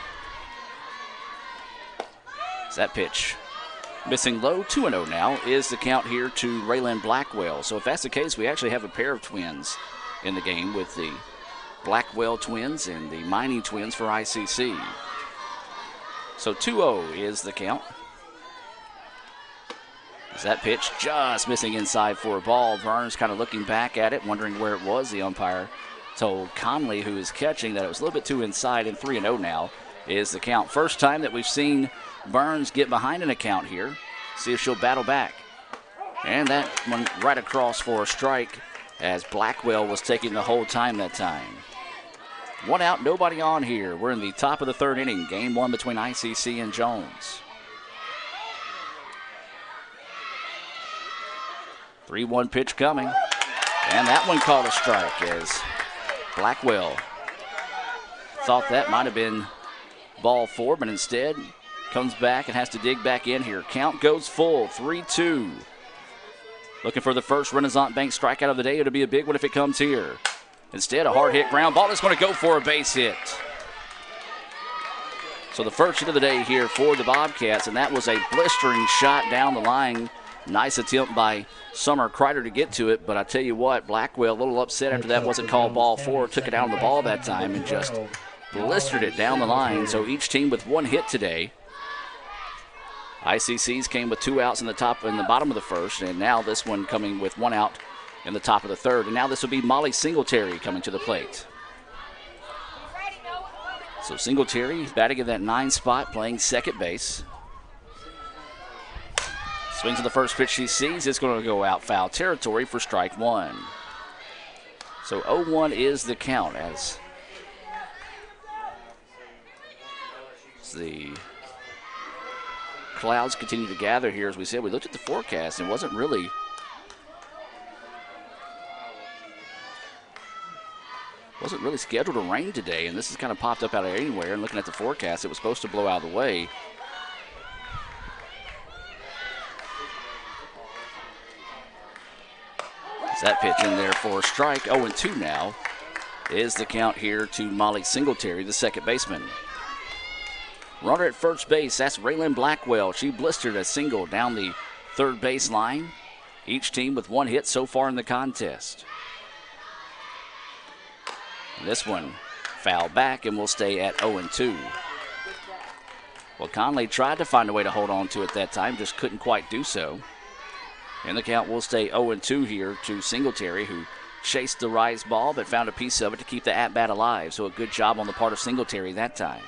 Is that pitch missing low? 2-0 now is the count here to Raylan Blackwell. So if that's the case, we actually have a pair of twins in the game with the Blackwell twins and the Mining twins for ICC. So 2-0 is the count. As that pitch just missing inside for a ball. Burns kind of looking back at it, wondering where it was. The umpire told Conley, who is catching, that it was a little bit too inside, and 3-0 now is the count. First time that we've seen Burns get behind an account here. See if she'll battle back. And that one right across for a strike as Blackwell was taking the whole time that time. 1 out, nobody on here. We're in the top of the third inning. Game 1 between ICC and Jones. 3-1 pitch coming. And that one called a strike as Blackwell thought that might have been ball 4, but instead comes back and has to dig back in here. Count goes full, 3-2. Looking for the first Renaissance Bank strikeout of the day. It'll be a big one if it comes here. Instead, a hard hit ground ball that's going to go for a base hit. So the first hit of the day here for the Bobcats, and that was a blistering shot down the line. Nice attempt by Summer Kreider to get to it, but I tell you what, Blackwell a little upset after that wasn't called ball 4, took it out on the ball that time and just blistered it down the line. So each team with 1 hit today. ICC's came with 2 outs in the bottom of the first, and now this one coming with 1 out in the top of the third. And now this will be Molly Singletary coming to the plate. So Singletary batting in that 9 spot, playing second base. Swings to the first pitch she sees. It's going to go out foul territory for strike 1. So 0-1 is the count as the clouds continue to gather here. As we said, we looked at the forecast and wasn't really scheduled to rain today, and this has kind of popped up out of anywhere. And looking at the forecast, it was supposed to blow out of the way. That pitch in there for a strike. 0-2 now is the count here to Molly Singletary, the second baseman. Runner at first base, that's Raylan Blackwell. She blistered a single down the third base line. Each team with 1 hit so far in the contest. This one foul back and will stay at 0-2. Well, Conley tried to find a way to hold on to it that time, just couldn't quite do so. And the count will stay 0-2 here to Singletary, who chased the rise ball but found a piece of it to keep the at-bat alive. So a good job on the part of Singletary that time.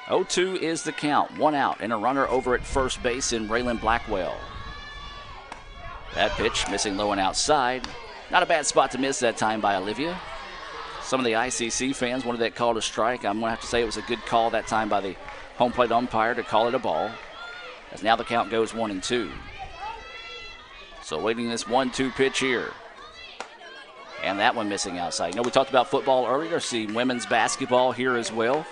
0-2 is the count. 1 out and a runner over at first base in Raylan Blackwell. That pitch missing low and outside. Not a bad spot to miss that time by Olivia. Some of the ICC fans wanted that call to strike. I'm going to have to say it was a good call that time by the home plate umpire to call it a ball. As now the count goes 1-2. So waiting this 1-2 pitch here. And that one missing outside. You know, we talked about football earlier. See women's basketball here as well.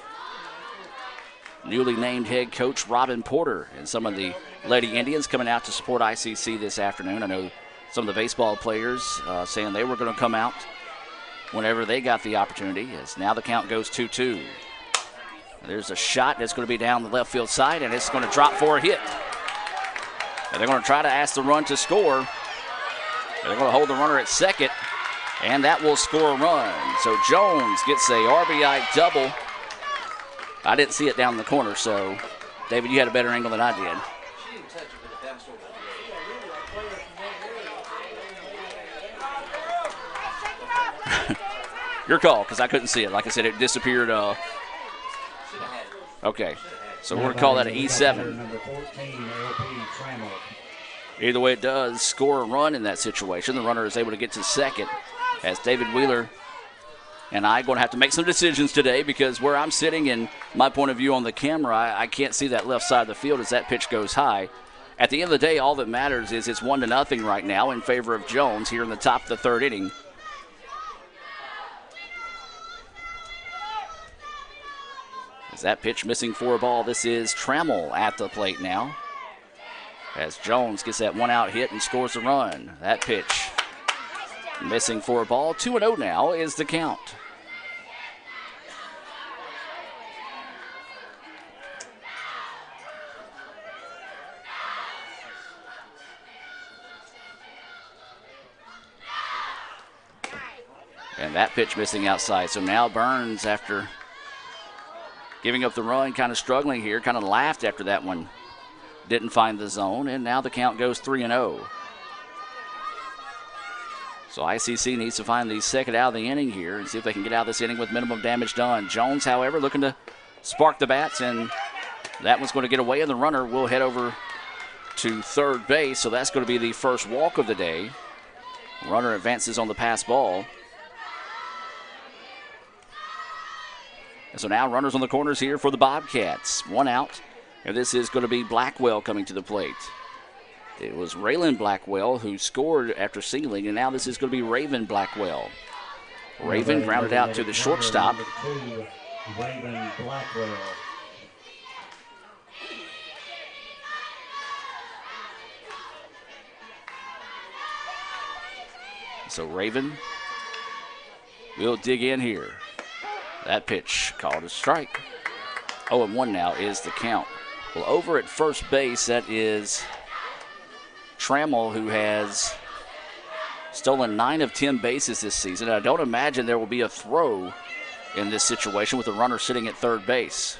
Newly named head coach Robin Porter and some of the Lady Indians coming out to support ICC this afternoon. I know some of the baseball players saying they were going to come out whenever they got the opportunity, as now the count goes 2-2. There's a shot that's going to be down the left field side, and it's going to drop for a hit. And they're going to try to ask the run to score. And they're going to hold the runner at second, and that will score a run. So Jones gets a RBI double. I didn't see it down in the corner, so David, you had a better angle than I did. Your call, because I couldn't see it. Like I said, it disappeared. Okay, so we're going to call that an E7. Either way it does, score a run in that situation. The runner is able to get to second as David Wheeler and I going to have to make some decisions today, because where I'm sitting and my point of view on the camera, I can't see that left side of the field as that pitch goes high. At the end of the day, all that matters is it's 1-0 right now in favor of Jones here in the top of the third inning. As that pitch missing for a ball, this is Trammell at the plate now. As Jones gets that 1-out hit and scores a run. That pitch missing for a ball. 2-0 now is the count. And that pitch missing outside. So now Burns, after giving up the run, kind of struggling here, kind of laughed after that one didn't find the zone, and now the count goes 3-0. So ICC needs to find the second out of the inning here and see if they can get out of this inning with minimum damage done. Jones, however, looking to spark the bats, and that one's going to get away, and the runner will head over to third base, so that's going to be the first walk of the day. Runner advances on the pass ball. And so now runners on the corners here for the Bobcats. One out, and this is going to be Blackwell coming to the plate. It was Raylan Blackwell who scored after singling, and now this is going to be Raven Blackwell. Raven grounded out to the shortstop. Raven Blackwell. So Raven will dig in here. That pitch called a strike. 0-1 now is the count. Well, over at first base, that is Trammell, who has stolen 9 of 10 bases this season. I don't imagine there will be a throw in this situation with the runner sitting at third base.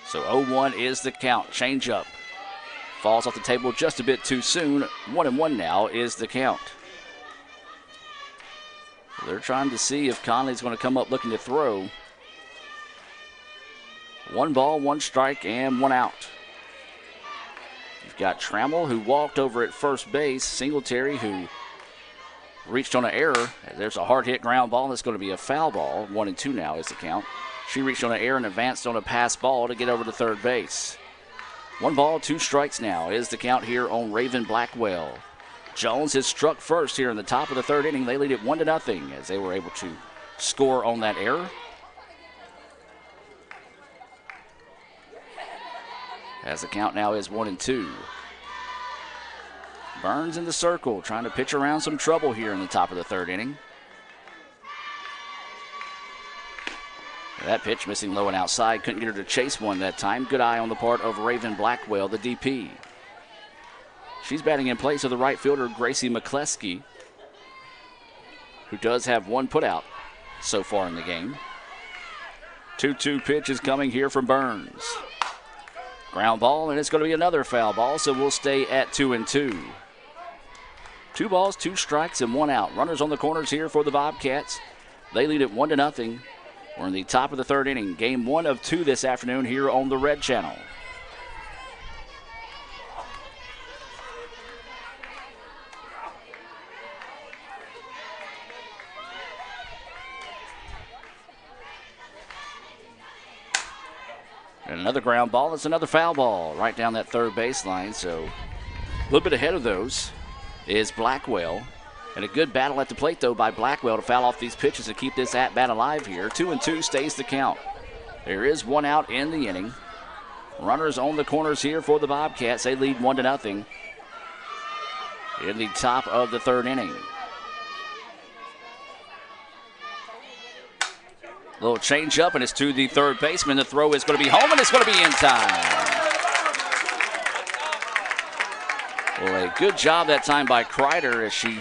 So 0-1 is the count. Change up. Falls off the table just a bit too soon. 1-1 now is the count. They're trying to see if Conley's going to come up looking to throw. 1 ball, 1 strike, and 1 out. You've got Trammell, who walked over at first base. Singletary, who reached on an error. There's a hard hit ground ball. That's going to be a foul ball. 1-2 now is the count. She reached on an error and advanced on a pass ball to get over to third base. 1 ball, 2 strikes now is the count here on Raven Blackwell. Jones has struck first here in the top of the third inning. They lead it 1-0 as they were able to score on that error. As the count now is 1-2. Burns in the circle, trying to pitch around some trouble here in the top of the third inning. That pitch missing low and outside. Couldn't get her to chase one that time. Good eye on the part of Raven Blackwell, the DP. She's batting in place of the right fielder, Gracie McCleskey, who does have 1 putout so far in the game. 2-2 pitch is coming here from Burns. Ground ball, and it's going to be another foul ball, so we'll stay at 2-2. 2 balls, 2 strikes, and 1 out. Runners on the corners here for the Bobcats. They lead it 1-0. We're in the top of the third inning. Game 1 of 2 this afternoon here on the Red Channel. And another ground ball. It's another foul ball right down that third baseline. So a little bit ahead of those is Blackwell. And a good battle at the plate, though, by Blackwell to foul off these pitches and keep this at-bat alive here. 2-2 stays the count. There is 1 out in the inning. Runners on the corners here for the Bobcats. They lead 1-0 in the top of the third inning. Little change up, and it's to the third baseman. The throw is going to be home, and it's going to be in time. Well, a good job that time by Kreider as she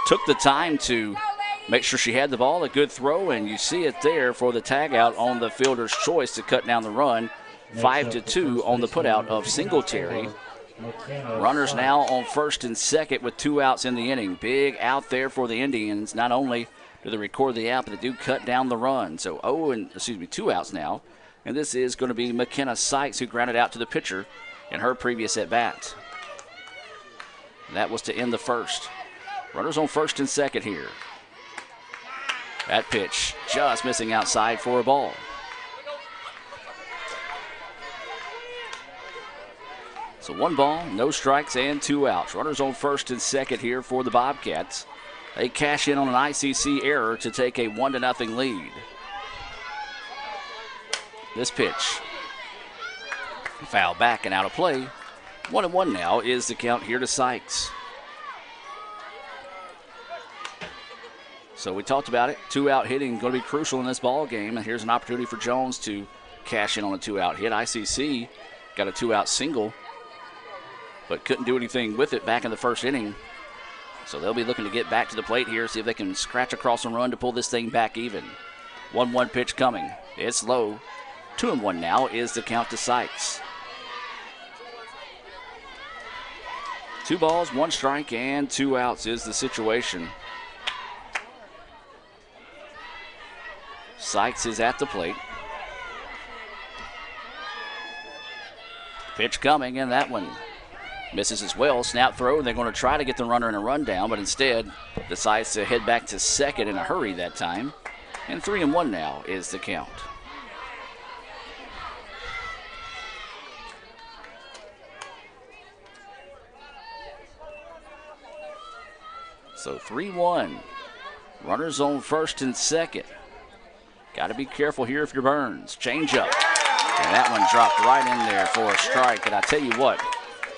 took the time to make sure she had the ball. A good throw, and you see it there for the tagout on the fielder's choice to cut down the run. 5-2 on the putout of Singletary. Runners now on first and second with 2 outs in the inning. Big out there for the Indians. Not only do they record the out, but they do cut down the run. So 2 outs now. And this is going to be McKenna Sykes, who grounded out to the pitcher in her previous at-bat. That was to end the first. Runners on first and second here. That pitch just missing outside for a ball. So 1 ball, no strikes, and 2 outs. Runners on first and second here for the Bobcats. They cash in on an ICC error to take a 1-0 lead. This pitch. Foul back and out of play. 1-1 now is the count here to Sykes. So we talked about it. 2-out hitting going to be crucial in this ball game. And here's an opportunity for Jones to cash in on a 2-out hit. ICC got a 2-out single, but couldn't do anything with it back in the first inning. So they'll be looking to get back to the plate here, see if they can scratch across and run to pull this thing back even. 1-1 pitch coming. It's low. 2-1 now is the count to Sykes. 2 balls, 1 strike, and 2 outs is the situation. Sykes is at the plate. Pitch coming, and that one misses as well. Snap throw, and they're going to try to get the runner in a rundown, but instead decides to head back to second in a hurry that time. And 3-1 now is the count. So 3-1. Runners on first and second. Got to be careful here if you're Burns. Change up. And that one dropped right in there for a strike. And I tell you what,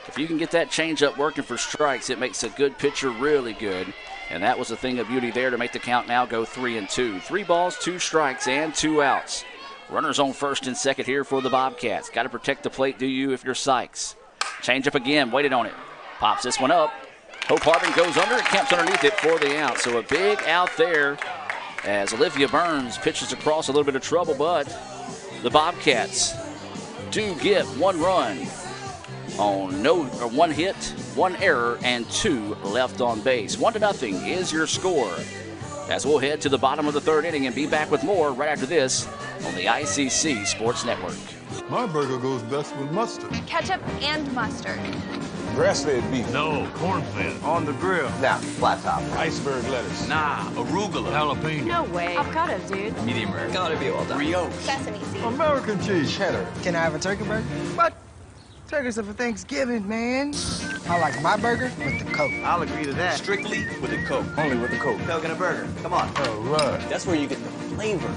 if you can get that changeup working for strikes, it makes a good pitcher really good. And that was a thing of beauty there to make the count now go 3-2. 3 balls, 2 strikes, and 2 outs. Runners on first and second here for the Bobcats. Got to protect the plate, do you, if you're Sykes. Changeup again, waited on it. Pops this one up. Hope Harbin goes under and camps underneath it for the out. So a big out there as Olivia Burns pitches across a little bit of trouble, but the Bobcats do get 1 run on 1 hit, 1 error, and 2 left on base. 1-0 is your score. As we'll head to the bottom of the 3rd inning and be back with more right after this on the ICC Sports Network. My burger goes best with mustard. Ketchup and mustard. Grass-fed beef. No, corn-fed. On the grill. Nah, flat top. Iceberg lettuce. Nah, arugula. Jalapeno. No way. Avocados, dude. Medium rare. Gotta be well done. Brioche. Sesame seeds. American cheese. Cheddar. Can I have a turkey burger? What? Turkey's for Thanksgiving, man. I like my burger with the Coke. I'll agree to that. Strictly with the Coke. Only with the Coke. Coke and a burger. Come on. All right. That's where you get the flavor.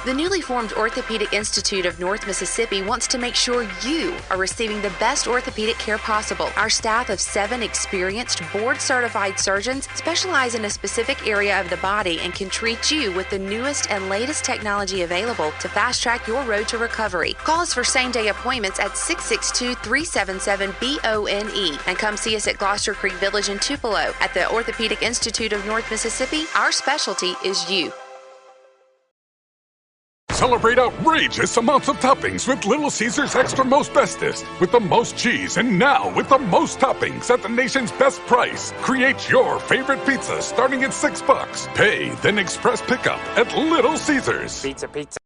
The newly formed Orthopedic Institute of North Mississippi wants to make sure you are receiving the best orthopedic care possible. Our staff of 7 experienced, board-certified surgeons specialize in a specific area of the body and can treat you with the newest and latest technology available to fast-track your road to recovery. Call us for same-day appointments at 662-377-BONE and come see us at Gloucester Creek Village in Tupelo. At the Orthopedic Institute of North Mississippi, our specialty is you. Celebrate outrageous amounts of toppings with Little Caesars Extra Most Bestest. With the most cheese and now with the most toppings at the nation's best price. Create your favorite pizza starting at $6. Pay, then express pickup at Little Caesars. Pizza, pizza.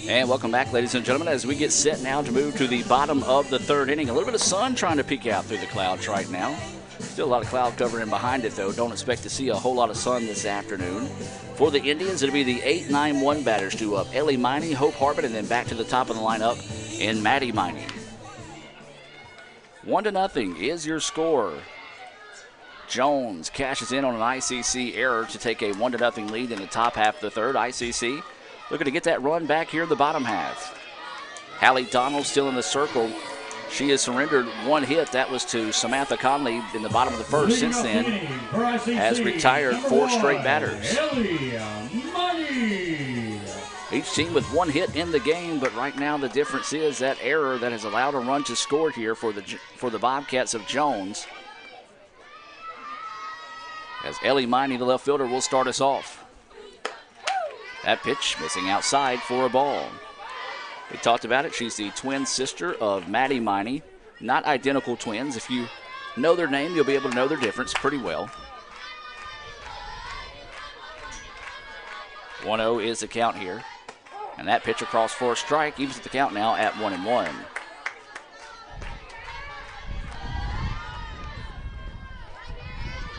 And welcome back, ladies and gentlemen, as we get set now to move to the bottom of the 3rd inning. A little bit of sun trying to peek out through the clouds right now. Still a lot of cloud cover in behind it, though. Don't expect to see a whole lot of sun this afternoon. For the Indians, it'll be the 8-9-1 batters due up. Ellie Miney, Hope Harbin, and then back to the top of the lineup in Maddie Miney. 1-0 is your score. Jones cashes in on an ICC error to take a 1-0 lead in the top half of the 3rd. ICC looking to get that run back here in the bottom half. Hallie Donald still in the circle. She has surrendered 1 hit. That was to Samantha Conley in the bottom of the 1st. Since then, has retired 4 straight batters. Each team with 1 hit in the game, but right now the difference is that error that has allowed a run to score here for the Bobcats of Jones. As Ellie Miney, the left fielder, will start us off. That pitch missing outside for a ball. We talked about it. She's the twin sister of Maddie Miney. Not identical twins. If you know their name, you'll be able to know their difference pretty well. 1-0 is the count here. And that pitch across for a strike evens the count now at 1-1.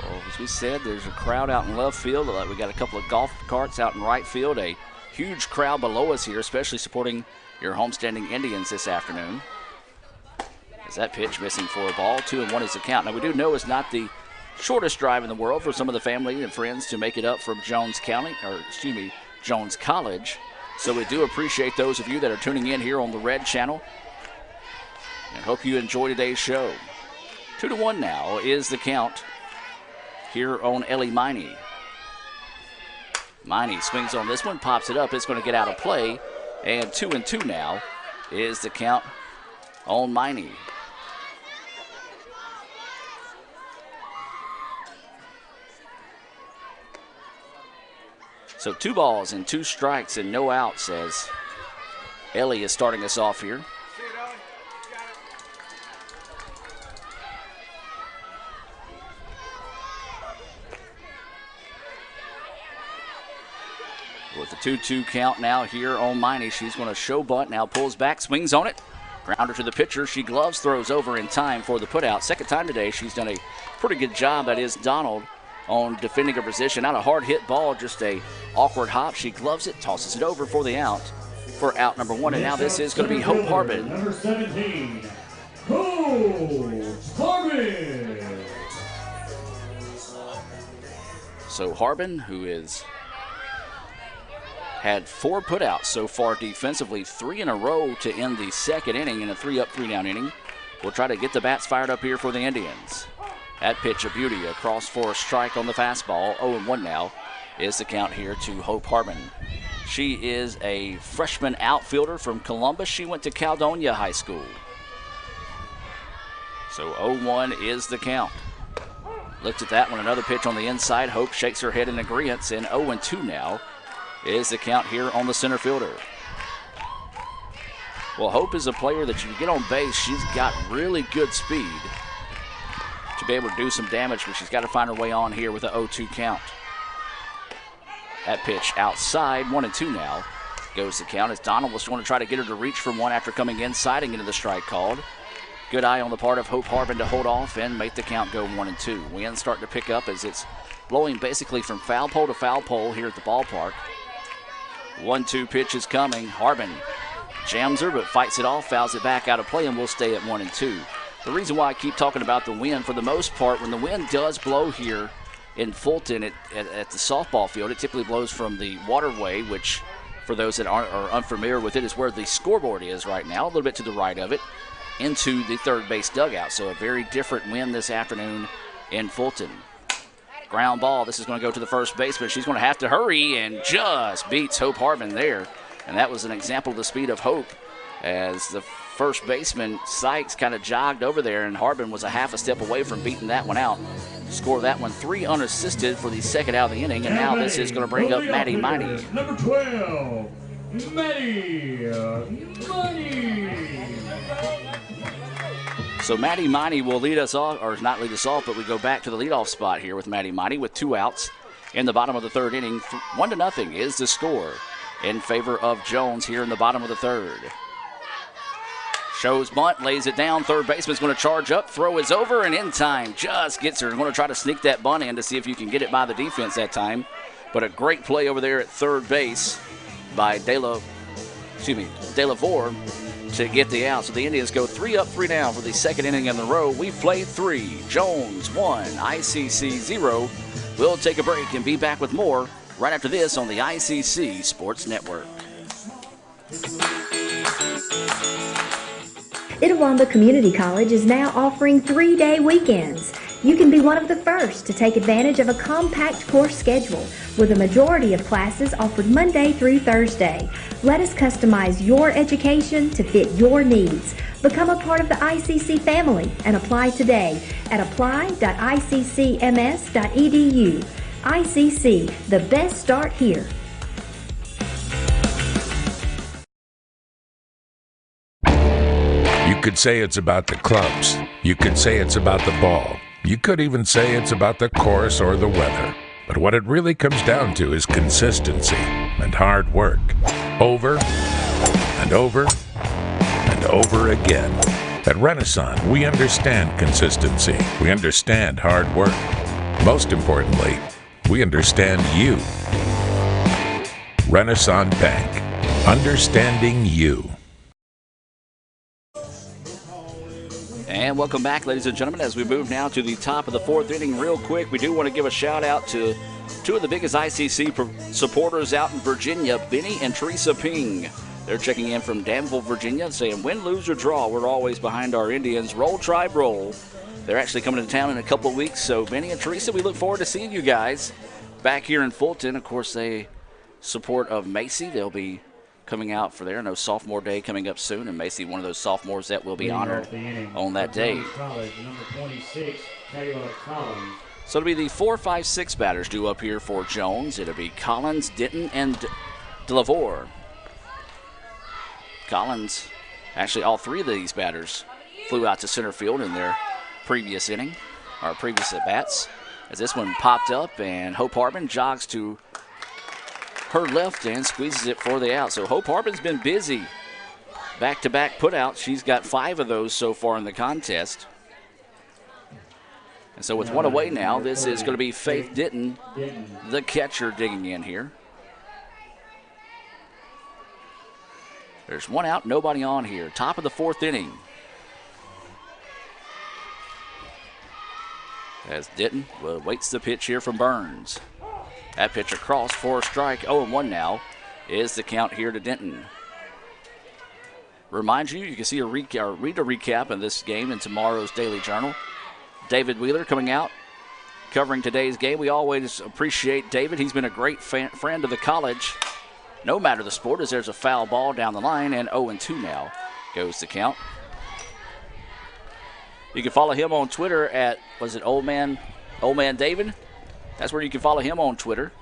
Well, as we said, there's a crowd out in left field. We got a couple of golf carts out in right field. A huge crowd below us here, especially supporting your homestanding Indians this afternoon. As that pitch missing for a ball, 2-1 is the count. Now we do know it's not the shortest drive in the world for some of the family and friends to make it up from Jones College. So we do appreciate those of you that are tuning in here on the Red Channel, and hope you enjoy today's show. 2-1 now is the count here on Ellie Miney. Miney swings on this one, pops it up. It's going to get out of play. And 2-2 now is the count on Miney. So 2 balls and 2 strikes and no outs as Ellie is starting us off here. With the 2-2 count now here on Miney, she's going to show bunt, now pulls back, swings on it. Grounder to the pitcher, she gloves, throws over in time for the putout. Second time today, she's done a pretty good job, that is Donald, on defending her position. Not a hard hit ball, just a awkward hop. She gloves it, tosses it over for the out, for out number 1. And now this is going to be Hope Harbin. Number 17, Hope Harbin. So Harbin, who is had 4 putouts so far defensively, 3 in a row to end the second inning in a 3-up, 3-down inning. We'll try to get the bats fired up here for the Indians. That pitch, a beauty, across for a strike on the fastball. 0-1 now is the count here to Hope Harbin. She is a freshman outfielder from Columbus. She went to Caledonia High School. So 0-1 is the count. Looks at that one, another pitch on the inside. Hope shakes her head in agreement, and 0-2 now is the count here on the center fielder. Well, Hope is a player that you can get on base. She's got really good speed to be able to do some damage, but she's got to find her way on here with a 0-2 count. That pitch outside, 1-2 now goes the count as Donald was going to try to get her to reach from one after coming inside and into the strike called. Good eye on the part of Hope Harbin to hold off and make the count go 1-2. Wind starting to pick up as it's blowing basically from foul pole to foul pole here at the ballpark. 1-2 pitch is coming. Harbin jams her but fights it off, fouls it back out of play, and we'll stay at 1-2. The reason why I keep talking about the wind, for the most part, when the wind does blow here in Fulton at the softball field, it typically blows from the waterway, which for those that are unfamiliar with it is where the scoreboard is right now, a little bit to the right of it, into the third base dugout. So a very different wind this afternoon in Fulton. Ground ball. This is going to go to the first baseman. She's going to have to hurry and just beats Hope Harbin there. And that was an example of the speed of Hope as the first baseman, Sykes, kind of jogged over there, and Harbin was a half a step away from beating that one out. Score that one 3 unassisted for the second out of the inning, and now this is going to bring up Maddie Miney. Number 12, Maddie Miney. So Maddie Miney will lead us off, or not lead us off, but we go back to the leadoff spot here with Maddie Miney with 2 outs in the bottom of the third inning. 1-0 is the score in favor of Jones here in the bottom of the third. Shows bunt, lays it down. Third baseman's going to charge up. Throw is over, and in time just gets her. Going to try to sneak that bunt in to see if you can get it by the defense that time. But a great play over there at third base by De La Vore to get the out. So the Indians go 3-up, 3-down for the second inning in a row. We've played 3. Jones 1, ICC 0. We'll take a break and be back with more right after this on the ICC Sports Network. Itawamba Community College is now offering 3-day weekends. You can be one of the first to take advantage of a compact course schedule with a majority of classes offered Monday through Thursday. Let us customize your education to fit your needs. Become a part of the ICC family and apply today at apply.iccms.edu. ICC, the best start here. You could say it's about the clubs. You could say it's about the ball. You could even say it's about the course or the weather. But what it really comes down to is consistency and hard work. Over and over and over again. At Renaissance, we understand consistency. We understand hard work. Most importantly, we understand you. Renaissance Bank. Understanding you. And welcome back, ladies and gentlemen, as we move now to the top of the fourth inning. Real quick, we do want to give a shout out to 2 of the biggest ICC supporters out in Virginia, Benny and Teresa Ping. They're checking in from Danville, Virginia, saying, win, lose, or draw, we're always behind our Indians. Roll, Tribe, roll. They're actually coming to town in a couple of weeks, so Benny and Teresa, we look forward to seeing you guys back here in Fulton. Of course, they support of Macy. They'll be coming out for there. No sophomore day coming up soon, and may see one of those sophomores that will be honored on that day. College, number 26, Kayla Collins. So it'll be the 4, 5, 6 batters due up here for Jones. It'll be Collins, Denton, and DeLavore. Collins, actually all three of these batters flew out to center field in their previous inning, or previous at-bats. As this one popped up, and Hope Harbin jogs to her left and squeezes it for the out. So Hope Harbin's been busy. Back-to-back putouts. She's got 5 of those so far in the contest. And so with one away now, this is going to be Faith Denton, the catcher, digging in here. There's one out, nobody on here. Top of the 4th inning. As Denton waits the pitch here from Burns. That pitch across for a strike. 0-1 now is the count here to Denton. Remind you, you can see read a recap of this game in tomorrow's Daily Journal. David Wheeler coming out, covering today's game. We always appreciate David. He's been a great friend of the college, no matter the sport, as there's a foul ball down the line, and 0-2 now goes the count. You can follow him on Twitter at, was it Old Man David? That's where you can follow him on Twitter.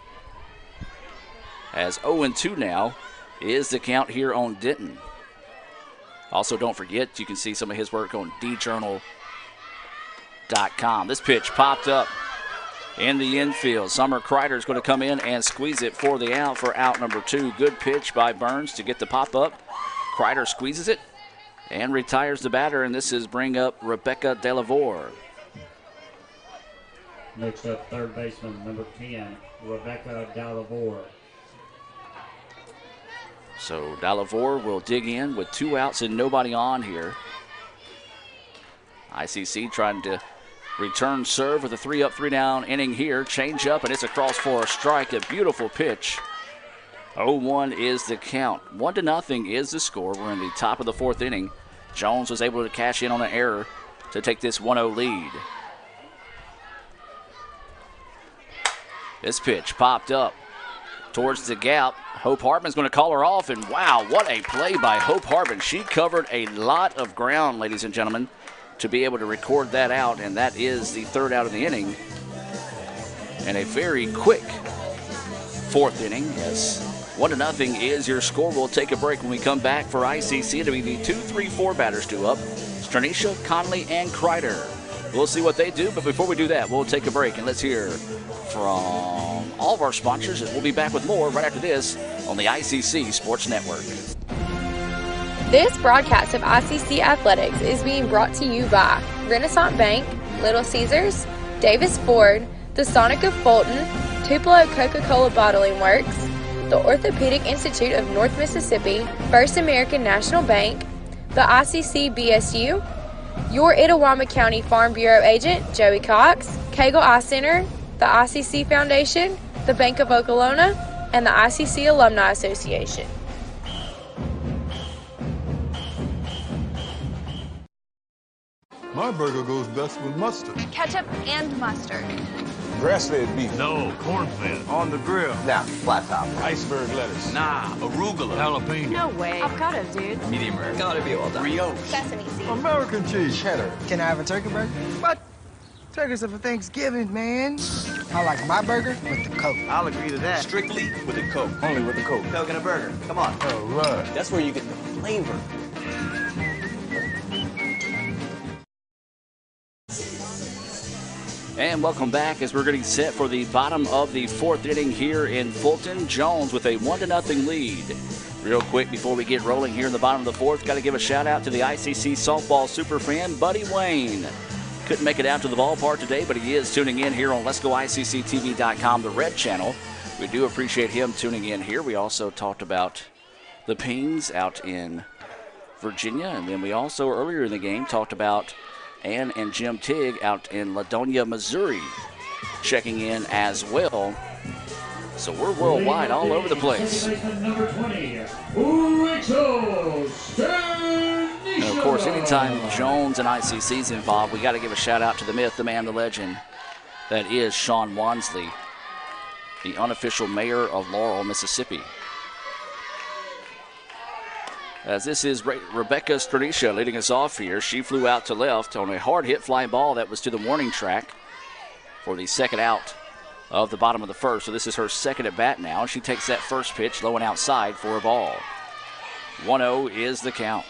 As 0-2 now is the count here on Denton. Also, don't forget, you can see some of his work on djournal.com. This pitch popped up in the infield. Summer Kreider is going to come in and squeeze it for the out for out number 2. Good pitch by Burns to get the pop up. Kreider squeezes it and retires the batter, and this is bring up Rebecca DeLavore. Next up, third baseman, number 10, Rebecca DeLavore. So DeLavore will dig in with 2 outs and nobody on here. ICC trying to return serve with a 3-up, 3-down inning here. Change up, and it's across for a strike. A beautiful pitch. 0-1 is the count. 1-0 is the score. We're in the top of the 4th inning. Jones was able to cash in on an error to take this 1-0 lead. This pitch popped up towards the gap. Hope Harbin's going to call her off, and wow, what a play by Hope Harbin. She covered a lot of ground, ladies and gentlemen, to be able to record that out, and that is the 3rd out of the inning. And a very quick 4th inning, as 1-0 is your score. We'll take a break when we come back for ICC. It'll be the 2, 3, 4 batters due up. Stranisha, Conley, and Kreider. We'll see what they do, but before we do that, we'll take a break, and let's hear from all of our sponsors, and we'll be back with more right after this on the ICC Sports Network. This broadcast of ICC Athletics is being brought to you by Renaissance Bank, Little Caesars, Davis Ford, the Sonic of Fulton, Tupelo Coca-Cola Bottling Works, the Orthopedic Institute of North Mississippi, First American National Bank, the ICC BSU, your Itawamba County Farm Bureau agent, Joey Cox, Cagle Eye Center, the ICC Foundation, the Bank of Okolona, and the ICC Alumni Association. My burger goes best with mustard. Ketchup and mustard. Grass-fed beef. No, corn-fed. On the grill. Now, flat top. Iceberg lettuce. Nah, arugula. Jalapeno. No way. Avocado, dude. Medium rare. Gotta be well done. Brioche. Sesame seeds. American cheese. Cheddar. Can I have a turkey burger? What? Turkey's for Thanksgiving, man. I like my burger with the Coke. I'll agree to that. Strictly with a Coke. Only with the Coke. Coke and a burger. Come on. All right. That's where you get the flavor. And welcome back as we're getting set for the bottom of the 4th inning here in Fulton. Jones with a 1-0 lead. Real quick before we get rolling here in the bottom of the 4th, got to give a shout out to the ICC softball superfan, Buddy Wayne. Couldn't make it out to the ballpark today, but he is tuning in here on Let'sGoICCTV.com, the Red Channel. We do appreciate him tuning in here. We also talked about the Pings out in Virginia, and then we also earlier in the game talked about Ann and Jim Tigg out in Ladonia, Missouri, checking in as well. So we're worldwide all over the place. Number 20, and of course, anytime Jones and ICC's involved, we got to give a shout out to the myth, the man, the legend. That is Sean Wansley, the unofficial mayor of Laurel, Mississippi. as this is Rebecca Stranisha leading us off here. She flew out to left on a hard hit fly ball that was to the warning track for the second out of the bottom of the first. So this is her second at bat now. She takes that first pitch low and outside for a ball. 1-0 is the count.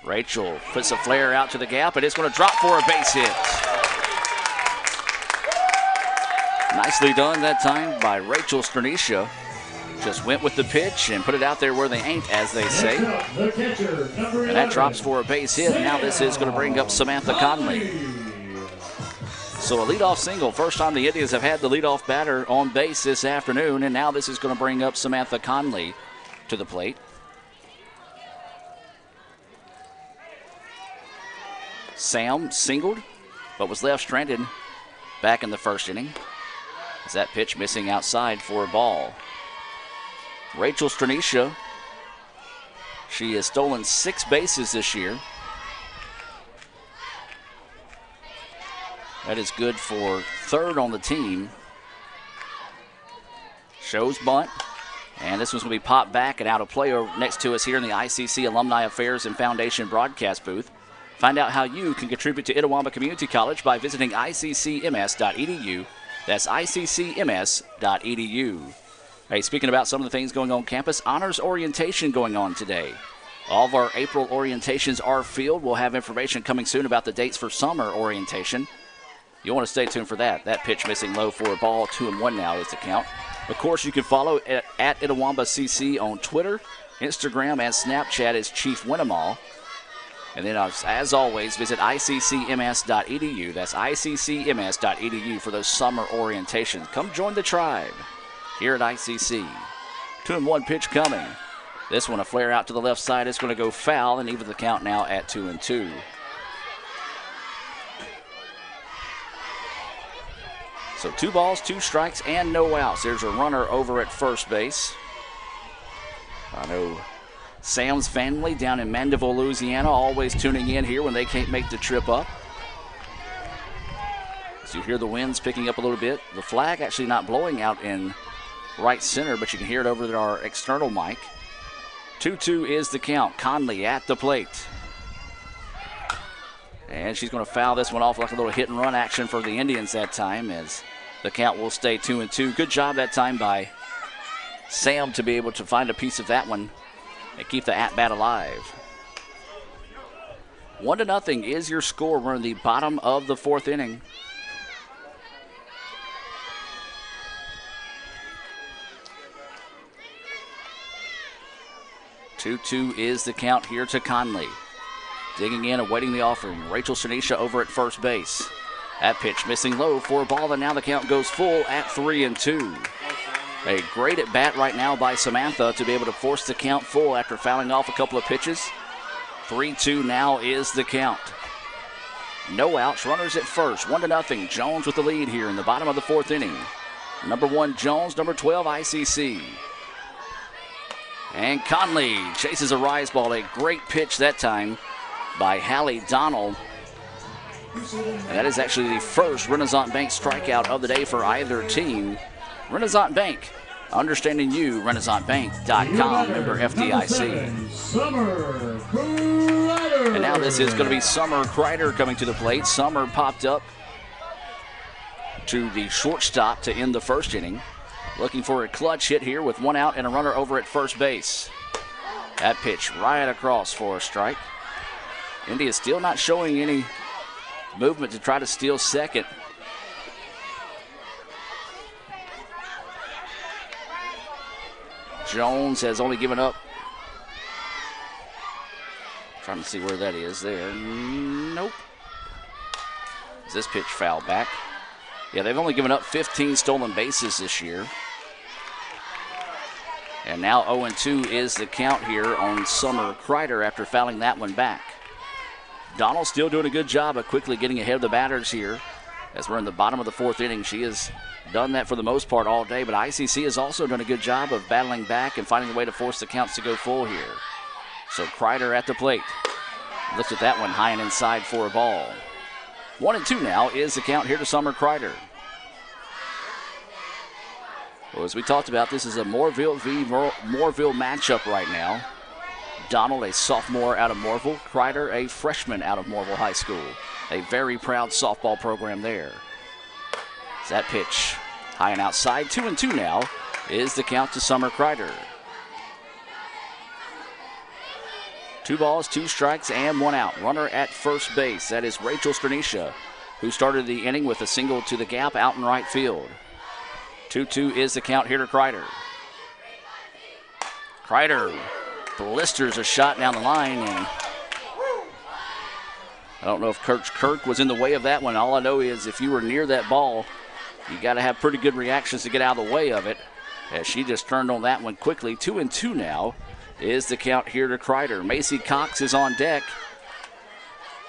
Rachel puts a flare out to the gap, and it's going to drop for a base hit. Nicely done that time by Rachel Stranisha. Just went with the pitch and put it out there where they ain't, as they say. And that drops for a base hit. Now this is going to bring up Samantha Conley. So a leadoff single. First time the Indians have had the leadoff batter on base this afternoon, and now this is going to bring up Samantha Conley to the plate. Sam singled, but was left stranded back in the first inning. As that pitch missing outside for a ball. Rachel Stranisha, she has stolen 6 bases this year. That is good for third on the team. Shows bunt. And this one's going to be popped back and out of play next to us here in the ICC Alumni Affairs and Foundation broadcast booth. Find out how you can contribute to Itawamba Community College by visiting iccms.edu. That's iccms.edu. Hey, speaking about some of the things going on campus, honors orientation going on today. All of our April orientations are filled. We'll have information coming soon about the dates for summer orientation. You'll want to stay tuned for that. That pitch missing low for a ball. 2-1 now is the count. Of course, you can follow at Itawamba CC on Twitter, Instagram, and Snapchat as Chief Winnemall. And then, as always, visit iccms.edu. That's iccms.edu for those summer orientations. Come join the tribe here at ICC. 2-1 pitch coming. This one a flare out to the left side. It's going to go foul and even the count now at 2-2. So 2 balls, 2 strikes, and no outs. There's a runner over at first base. I know Sam's family down in Mandeville, Louisiana, always tuning in here when they can't make the trip up. So you hear the winds picking up a little bit. The flag actually not blowing out in right center, but you can hear it over our external mic. 2-2 is the count. Conley at the plate. And she's going to foul this one off like a little hit and run action for the Indians that time, as the count will stay 2-2. Good job that time by Sam to be able to find a piece of that one and keep the at-bat alive. 1-0 is your score. We're in the bottom of the 4th inning. Two is the count here to Conley. Digging in, awaiting the offering. Rachel Stranisha over at first base. That pitch missing low for a ball, and now the count goes full at 3-2. A great at bat right now by Samantha to be able to force the count full after fouling off a couple of pitches. 3-2 now is the count. No outs, runners at first. 1-0. Jones with the lead here in the bottom of the 4th inning. Number 1 Jones, number 12 ICC. And Conley chases a rise ball. A great pitch that time by Hallie Donald. And that is actually the first Renaissance Bank strikeout of the day for either team. Renaissance Bank, understanding you, renaissancebank.com, member FDIC. And now this is going to be Summer Kreider coming to the plate. Summer popped up to the shortstop to end the first inning. Looking for a clutch hit here with 1 out and a runner over at first base. That pitch right across for a strike. India still not showing any movement to try to steal second. Jones has only given up. Trying to see where that is there. Nope. Is this pitch foul back? Yeah, they've only given up 15 stolen bases this year. And now 0-2 is the count here on Summer Kreider after fouling that one back. Donald still doing a good job of quickly getting ahead of the batters here as we're in the bottom of the 4th inning. She has done that for the most part all day, but ICC has also done a good job of battling back and finding a way to force the counts to go full here. So Kreider at the plate. Looks at that one high and inside for a ball. 1-2 now is the count here to Summer Kreider. Well, as we talked about, this is a Moorville v. Moorville matchup right now. Donald, a sophomore out of Moorville. Kreider, a freshman out of Moorville High School. A very proud softball program there. That pitch high and outside. 2-2 now is the count to Summer Kreider. 2 balls, 2 strikes, and 1 out. Runner at first base. That is Rachel Stranisha, who started the inning with a single to the gap out in right field. 2-2 is the count here to Kreider. Kreider blisters a shot down the line, and I don't know if Coach Kirk was in the way of that one. All I know is if you were near that ball, you got to have pretty good reactions to get out of the way of it, as she just turned on that one quickly. 2-2 now is the count here to Kreider. Macy Cox is on deck.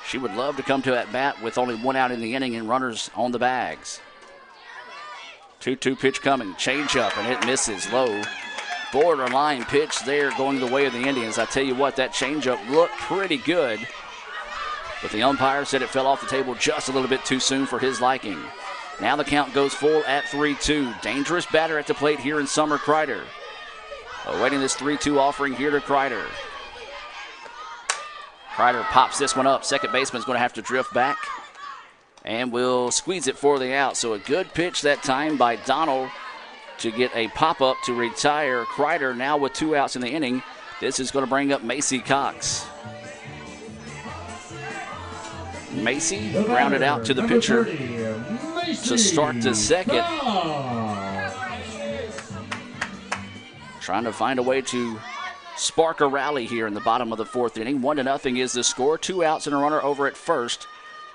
She would love to come to at bat with only 1 out in the inning and runners on the bags. 2-2 pitch coming. Change up, and it misses low. Borderline pitch there going the way of the Indians. I tell you what, that changeup looked pretty good, but the umpire said it fell off the table just a little bit too soon for his liking. Now the count goes full at 3-2. Dangerous batter at the plate here in Summer Kreider. Awaiting this 3-2 offering here to Kreider. Kreider pops this one up. Second baseman's going to have to drift back and will squeeze it for the out. So a good pitch that time by Donald to get a pop-up to retire Kreider. Now with 2 outs in the inning, this is going to bring up Macy Cox. Macy grounded out to the pitcher to start the second. Trying to find a way to spark a rally here in the bottom of the 4th inning. 1-0 is the score. 2 outs and a runner over at first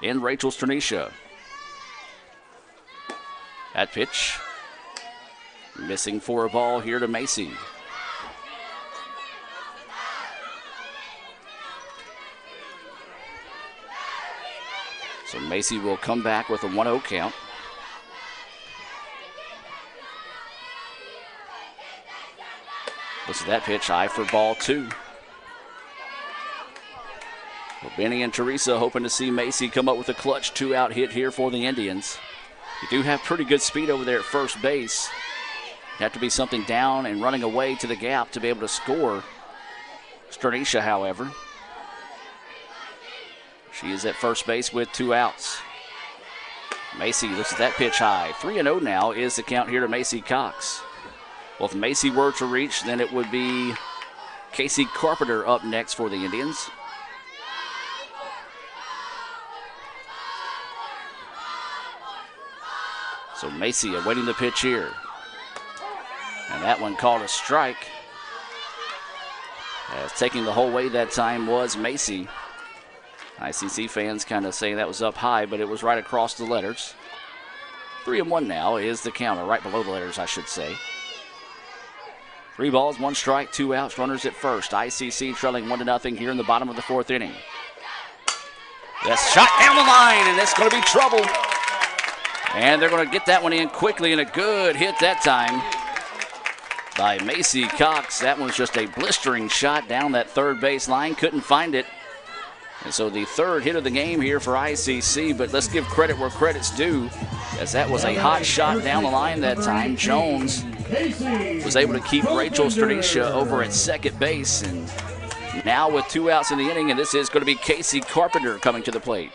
in Rachel Stranisha. That pitch missing for a ball here to Macy. So Macy will come back with a 1-0 count. Listen to that pitch, high for ball 2. Well, Benny and Teresa hoping to see Macy come up with a clutch 2-out hit here for the Indians. You do have pretty good speed over there at first base. Have to be something down and running away to the gap to be able to score. Stranisha, however, she is at first base with 2 outs. Macy looks at that pitch high. 3-0 now is the count here to Macy Cox. Well, if Macy were to reach, then it would be Casey Carpenter up next for the Indians. So Macy awaiting the pitch here. And that one called a strike. As taking the whole way that time was Macy. ICC fans kind of saying that was up high, but it was right across the letters. 3-1 now is the counter, right below the letters, I should say. 3 balls, 1 strike, 2 outs, runners at first. ICC trailing 1-0 here in the bottom of the 4th inning. That's shot down the line, and it's going to be trouble. And they're going to get that one in quickly, and a good hit that time by Macy Cox. That one's just a blistering shot down that third base line. Couldn't find it. And so the 3rd hit of the game here for ICC, but let's give credit where credit's due, as that was a hot shot down the line that time. Jones was able to keep Rachel Stranisha over at second base, and now with 2 outs in the inning, and this is going to be Casey Carpenter coming to the plate.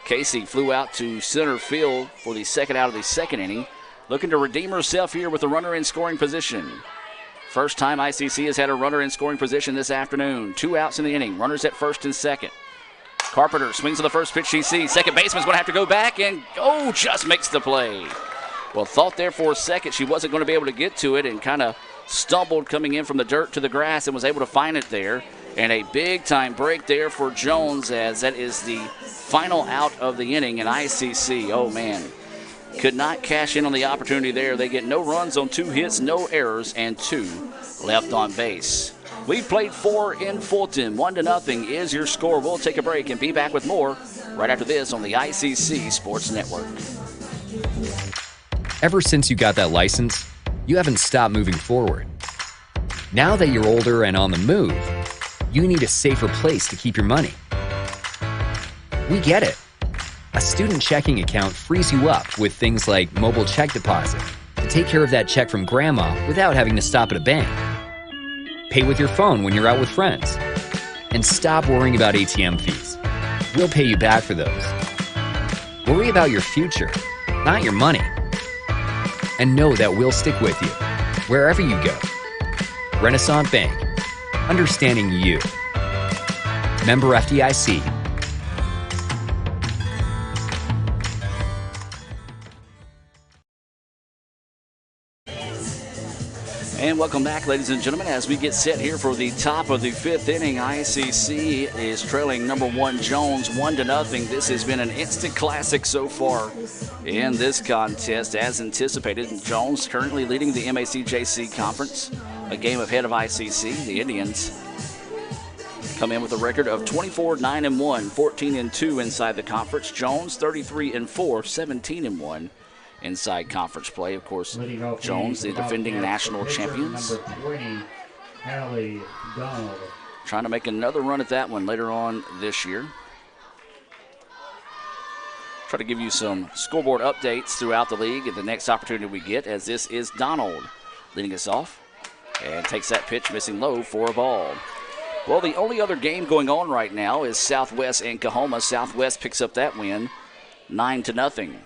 Casey flew out to center field for the 2nd out of the 2nd inning, looking to redeem herself here with a runner in scoring position. First time ICC has had a runner in scoring position this afternoon. 2 outs in the inning, runners at first and second. Carpenter swings on the first pitch she sees. Second baseman's going to have to go back and, just makes the play. Well, thought there for a second she wasn't going to be able to get to it and kind of stumbled coming in from the dirt to the grass and was able to find it there. And a big-time break there for Jones, as that is the final out of the inning. And ICC, oh, man, could not cash in on the opportunity there. They get no runs on 2 hits, no errors, and 2 left on base. We've played 4 in Fulton. 1-0 is your score. We'll take a break and be back with more right after this on the ICC Sports Network. Ever since you got that license, you haven't stopped moving forward. Now that you're older and on the move, you need a safer place to keep your money. We get it. A student checking account frees you up with things like mobile check deposit, to take care of that check from Grandma without having to stop at a bank. Pay with your phone when you're out with friends. And stop worrying about ATM fees. We'll pay you back for those. Worry about your future, not your money. And know that we'll stick with you, wherever you go. Renaissance Bank, understanding you. Member FDIC. And welcome back, ladies and gentlemen, as we get set here for the top of the 5th inning. ICC is trailing number 1 Jones 1-0. This has been an instant classic so far in this contest. As anticipated, Jones currently leading the MACJC Conference, a game ahead of ICC. The Indians come in with a record of 24-9-1, 14-2 inside the conference. Jones 33-4, 17-1. Inside conference play. Of course, Jones, the defending national champions. Number 20, Hallie Donald. Trying to make another run at that one later on this year. Try to give you some scoreboard updates throughout the league at the next opportunity we get, as this is Donald leading us off and takes that pitch, missing low for a ball. Well, the only other game going on right now is Southwest and Coahoma. Southwest picks up that win 9-0.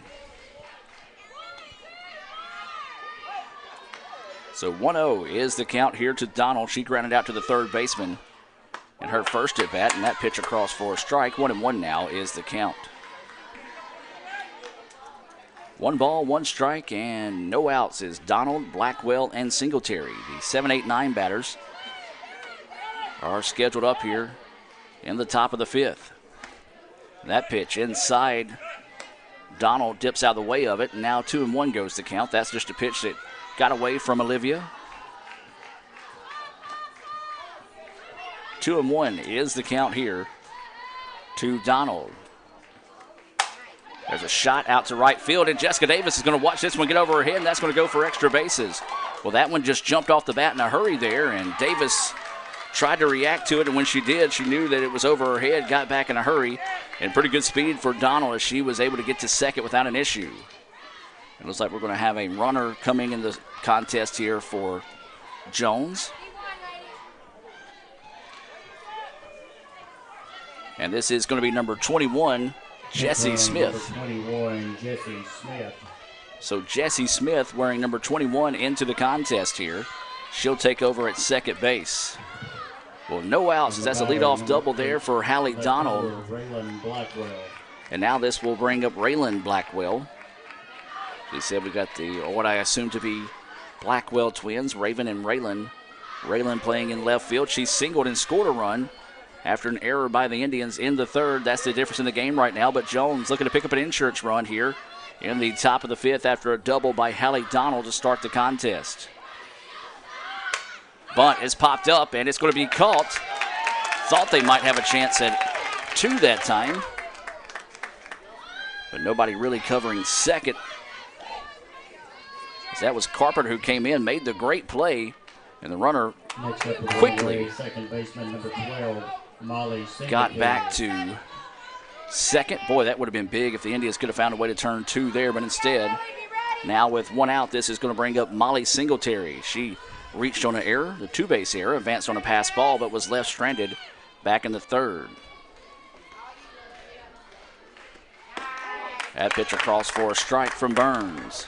So 1-0 is the count here to Donald. She grounded out to the third baseman in her first at bat, and that pitch across for a strike. 1-1 now is the count. 1 ball, 1 strike, and no outs is Donald, Blackwell, and Singletary. The 7, 8, 9 batters are scheduled up here in the top of the 5th. That pitch inside. Donald dips out of the way of it, and now 2-1 goes the count. That's just a pitch that got away from Olivia. 2-1 is the count here to Donald. There's a shot out to right field, and Jessica Davis is going to watch this one get over her head, and that's going to go for extra bases. Well, that one just jumped off the bat in a hurry there, and Davis tried to react to it, and when she did, she knew that it was over her head, got back in a hurry, and pretty good speed for Donald as she was able to get to second without an issue. It looks like we're going to have a runner coming in the contest here for Jones. And this is going to be number 21, Jessie Smith. Number 21, Jessie Smith. So Jessie Smith wearing number 21 into the contest here. She'll take over at second base. Well, no outs, as that's a leadoff double there for Hallie Donald. And now this will bring up Raylan Blackwell. He said we got what I assume to be Blackwell twins, Raven and Raylan. Raylan playing in left field. She singled and scored a run after an error by the Indians in the third. That's the difference in the game right now. But Jones looking to pick up an insurance run here in the top of the 5th after a double by Hallie Donald to start the contest. Bunt is popped up, and it's going to be caught. Thought they might have a chance at 2 that time, but nobody really covering second. That was Carpenter who came in, made the great play, and the runner quickly second baseman, number 12, Molly got back to second. Boy, that would have been big if the Indians could have found a way to turn 2 there, but instead, now with 1 out, this is going to bring up Molly Singletary. She reached on an error, the 2-base error, advanced on a pass ball, but was left stranded back in the third. That pitch across for a strike from Burns.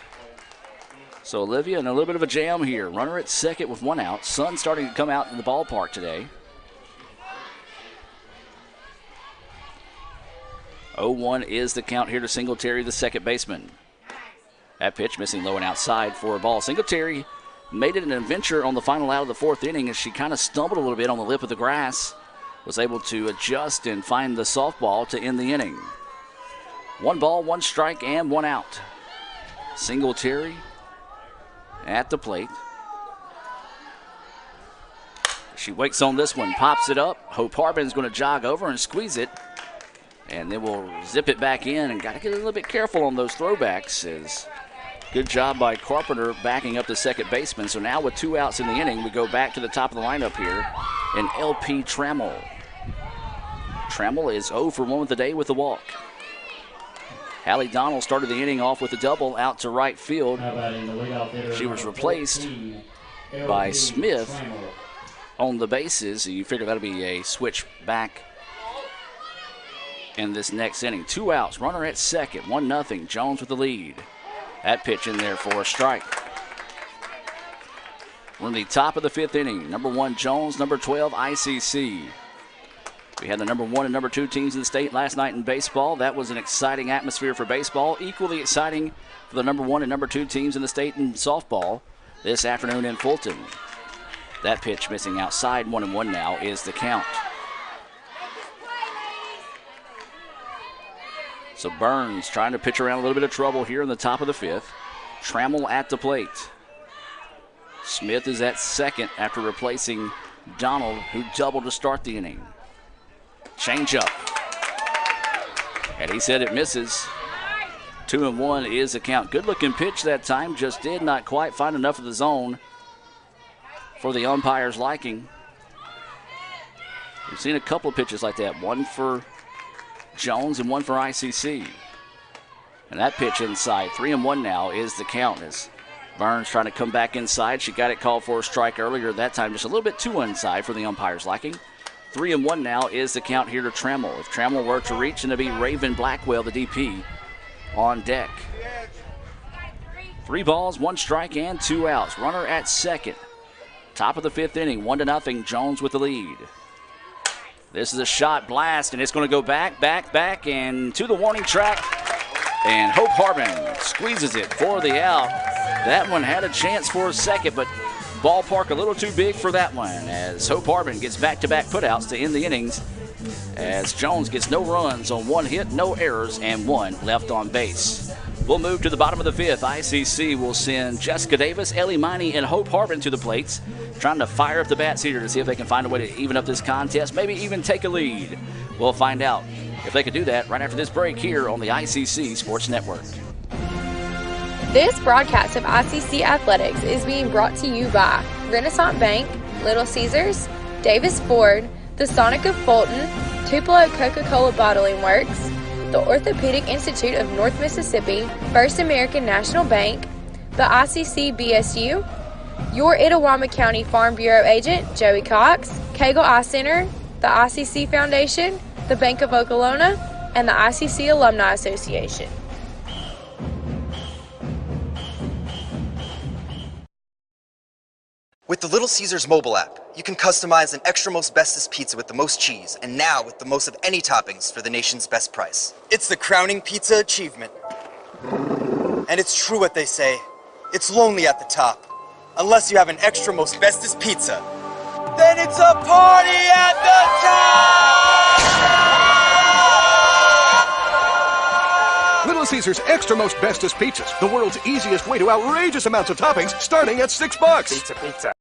So Olivia in a little bit of a jam here. Runner at second with 1 out. Sun starting to come out in the ballpark today. 0-1 is the count here to Singletary, the second baseman. That pitch missing low and outside for a ball. Singletary made it an adventure on the final out of the 4th inning as she kind of stumbled a little bit on the lip of the grass. Was able to adjust and find the softball to end the inning. 1 ball, 1 strike, and 1 out. Singletary at the plate. She waits on this one, pops it up. Hope Harbin's going to jog over and squeeze it. And then we'll zip it back in, and got to get a little bit careful on those throwbacks. As good job by Carpenter backing up the second baseman. So now with 2 outs in the inning, we go back to the top of the lineup here in LP Trammell. Trammell is 0 for 1 with the day with the walk. Hallie Donald started the inning off with a double out to right field. She was replaced by Smith on the bases. You figure that'll be a switch back in this next inning. 2 outs, runner at second, 1-0. Jones with the lead. That pitch in there for a strike. We're in the top of the 5th inning. Number 1 Jones, number 12 ICC. We had the number 1 and number 2 teams in the state last night in baseball. That was an exciting atmosphere for baseball. Equally exciting for the number 1 and number 2 teams in the state in softball this afternoon in Fulton. That pitch missing outside, 1-1 now is the count. So Burns trying to pitch around a little bit of trouble here in the top of the 5th. Trammell at the plate. Smith is at second after replacing Donald, who doubled to start the inning. Change up. And he said it misses. 2-1 is the count. Good looking pitch that time, just did not quite find enough of the zone for the umpire's liking. We've seen a couple of pitches like that, one for Jones and one for ICC. And that pitch inside, 3-1 now is the count as Burns trying to come back inside. She got it called for a strike earlier that time, just a little bit too inside for the umpire's liking. 3-1 now is the count here to Trammell. If Trammell were to reach, and it'll be Raven Blackwell, the DP, on deck. 3 balls, 1 strike, and 2 outs. Runner at second. Top of the 5th inning, 1-0. Jones with the lead. This is a shot blast, and it's going to go back, and to the warning track. And Hope Harbin squeezes it for the out. That one had a chance for a second, but ballpark a little too big for that one as Hope Harbin gets back-to-back putouts to end the innings as Jones gets no runs on 1 hit, no errors, and 1 left on base. We'll move to the bottom of the 5th. ICC will send Jessica Davis, Ellie Miney, and Hope Harbin to the plates, trying to fire up the bats here to see if they can find a way to even up this contest, maybe even take a lead. We'll find out if they can do that right after this break here on the ICC Sports Network. This broadcast of ICC Athletics is being brought to you by Renaissance Bank, Little Caesars, Davis Ford, the Sonic of Fulton, Tupelo Coca-Cola Bottling Works, the Orthopedic Institute of North Mississippi, First American National Bank, the ICC BSU, your Itawamba County Farm Bureau agent, Joey Cox, Cagle Eye Center, the ICC Foundation, the Bank of Okolona, and the ICC Alumni Association. With the Little Caesars mobile app, you can customize an extra most bestest pizza with the most cheese, and now with the most of any toppings for the nation's best price. It's the crowning pizza achievement. And it's true what they say, it's lonely at the top. Unless you have an extra most bestest pizza, then it's a party at the top! Little Caesars Extra Most Bestest Pizzas, the world's easiest way to outrageous amounts of toppings, starting at $6. Pizza.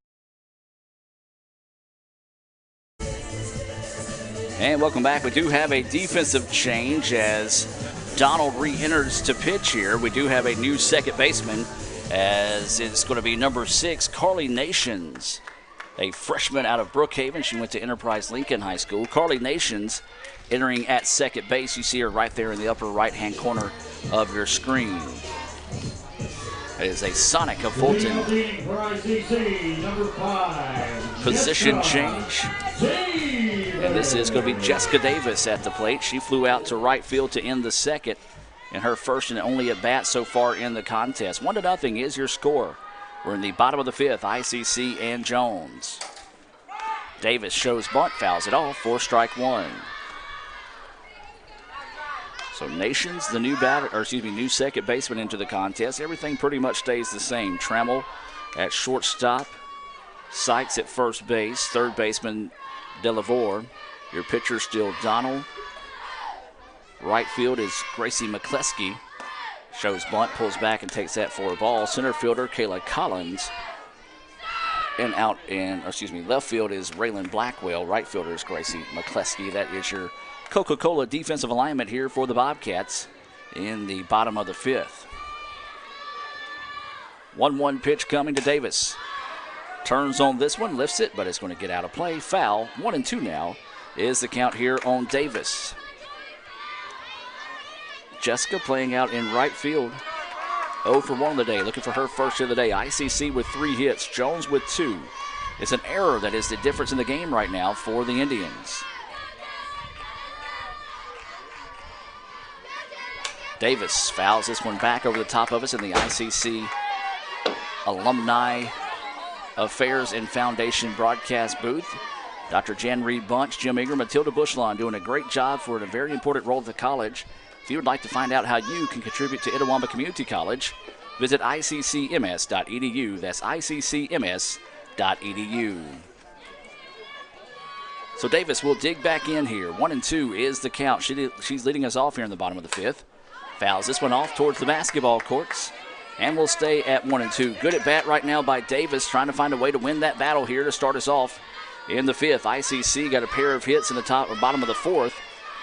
And welcome back. We do have a defensive change as Donald re-enters to pitch here. We do have a new second baseman as it's going to be number 6, Carly Nations, a freshman out of Brookhaven. She went to Enterprise Lincoln High School. Carly Nations entering at second base. You see her right there in the upper right-hand corner of your screen. It is a Sonic of Fulton position change. And this is going to be Jessica Davis at the plate. She flew out to right field to end the second in her first and only at bat so far in the contest. 1-0 is your score. We're in the bottom of the 5th, ICC and Jones. Davis shows bunt, fouls it off for strike 1. So Nations, the new new second baseman into the contest. Everything pretty much stays the same. Trammell at shortstop, Sykes at first base, third baseman Delavore. Your pitcher still Donald. Right field is Gracie McCleskey. Shows bunt, pulls back and takes that for a ball. Center fielder Kayla Collins. And left field is Raylan Blackwell. Right fielder is Gracie McCleskey. That is your Coca-Cola defensive alignment here for the Bobcats in the bottom of the 5th. 1-1 pitch coming to Davis. Turns on this one, lifts it, but it's going to get out of play. Foul. 1-2 now is the count here on Davis. Jessica playing out in right field. 0 for 1 of the day, looking for her first hit of the day. ICC with 3 hits, Jones with 2. It's an error that is the difference in the game right now for the Indians. Davis fouls this one back over the top of us in the ICC Alumni Affairs and Foundation broadcast booth. Dr. Jan Reed Bunch, Jim Ingram, Matilda Bushlawn doing a great job for a very important role at the college. If you would like to find out how you can contribute to Itawamba Community College, visit iccms.edu. That's iccms.edu. So Davis will dig back in here. 1-2 is the count. She's leading us off here in the bottom of the 5th. Fouls this one off towards the basketball courts. And we'll stay at 1-2. Good at bat right now by Davis, trying to find a way to win that battle here to start us off in the 5th. ICC got a pair of hits in the top or bottom of the 4th.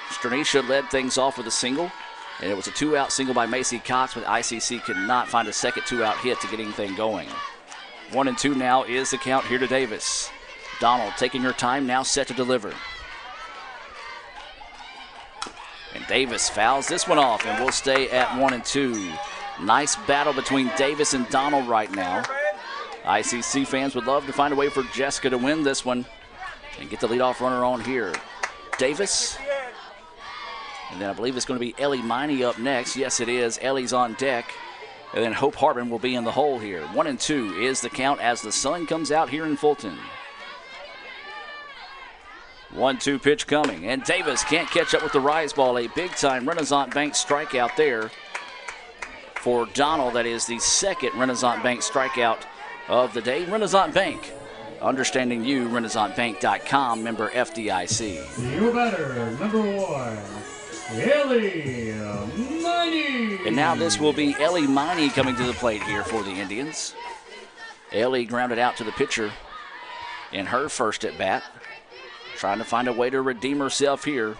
Stranisha led things off with a single, and it was a 2-out single by Macy Cox, but ICC could not find a second 2-out hit to get anything going. 1-2 now is the count here to Davis. Donald taking her time, now set to deliver. And Davis fouls this one off, and we'll stay at 1-2. Nice battle between Davis and Donald right now. ICC fans would love to find a way for Jessica to win this one and get the leadoff runner on here. Davis. And then I believe it's going to be Ellie Miney up next. Yes, it is. Ellie's on deck. And then Hope Harbin will be in the hole here. 1-2 is the count as the sun comes out here in Fulton. 1-2 pitch coming. And Davis can't catch up with the rise ball. A big-time Renaissance Bank strikeout there for Donald. That is the second Renaissance Bank strikeout of the day. Renaissance Bank, understanding you, RenaissanceBank.com, member FDIC. Your batter, number 1, Ellie Miney. And now this will be Ellie Miney coming to the plate here for the Indians. Ellie grounded out to the pitcher in her first at bat, trying to find a way to redeem herself here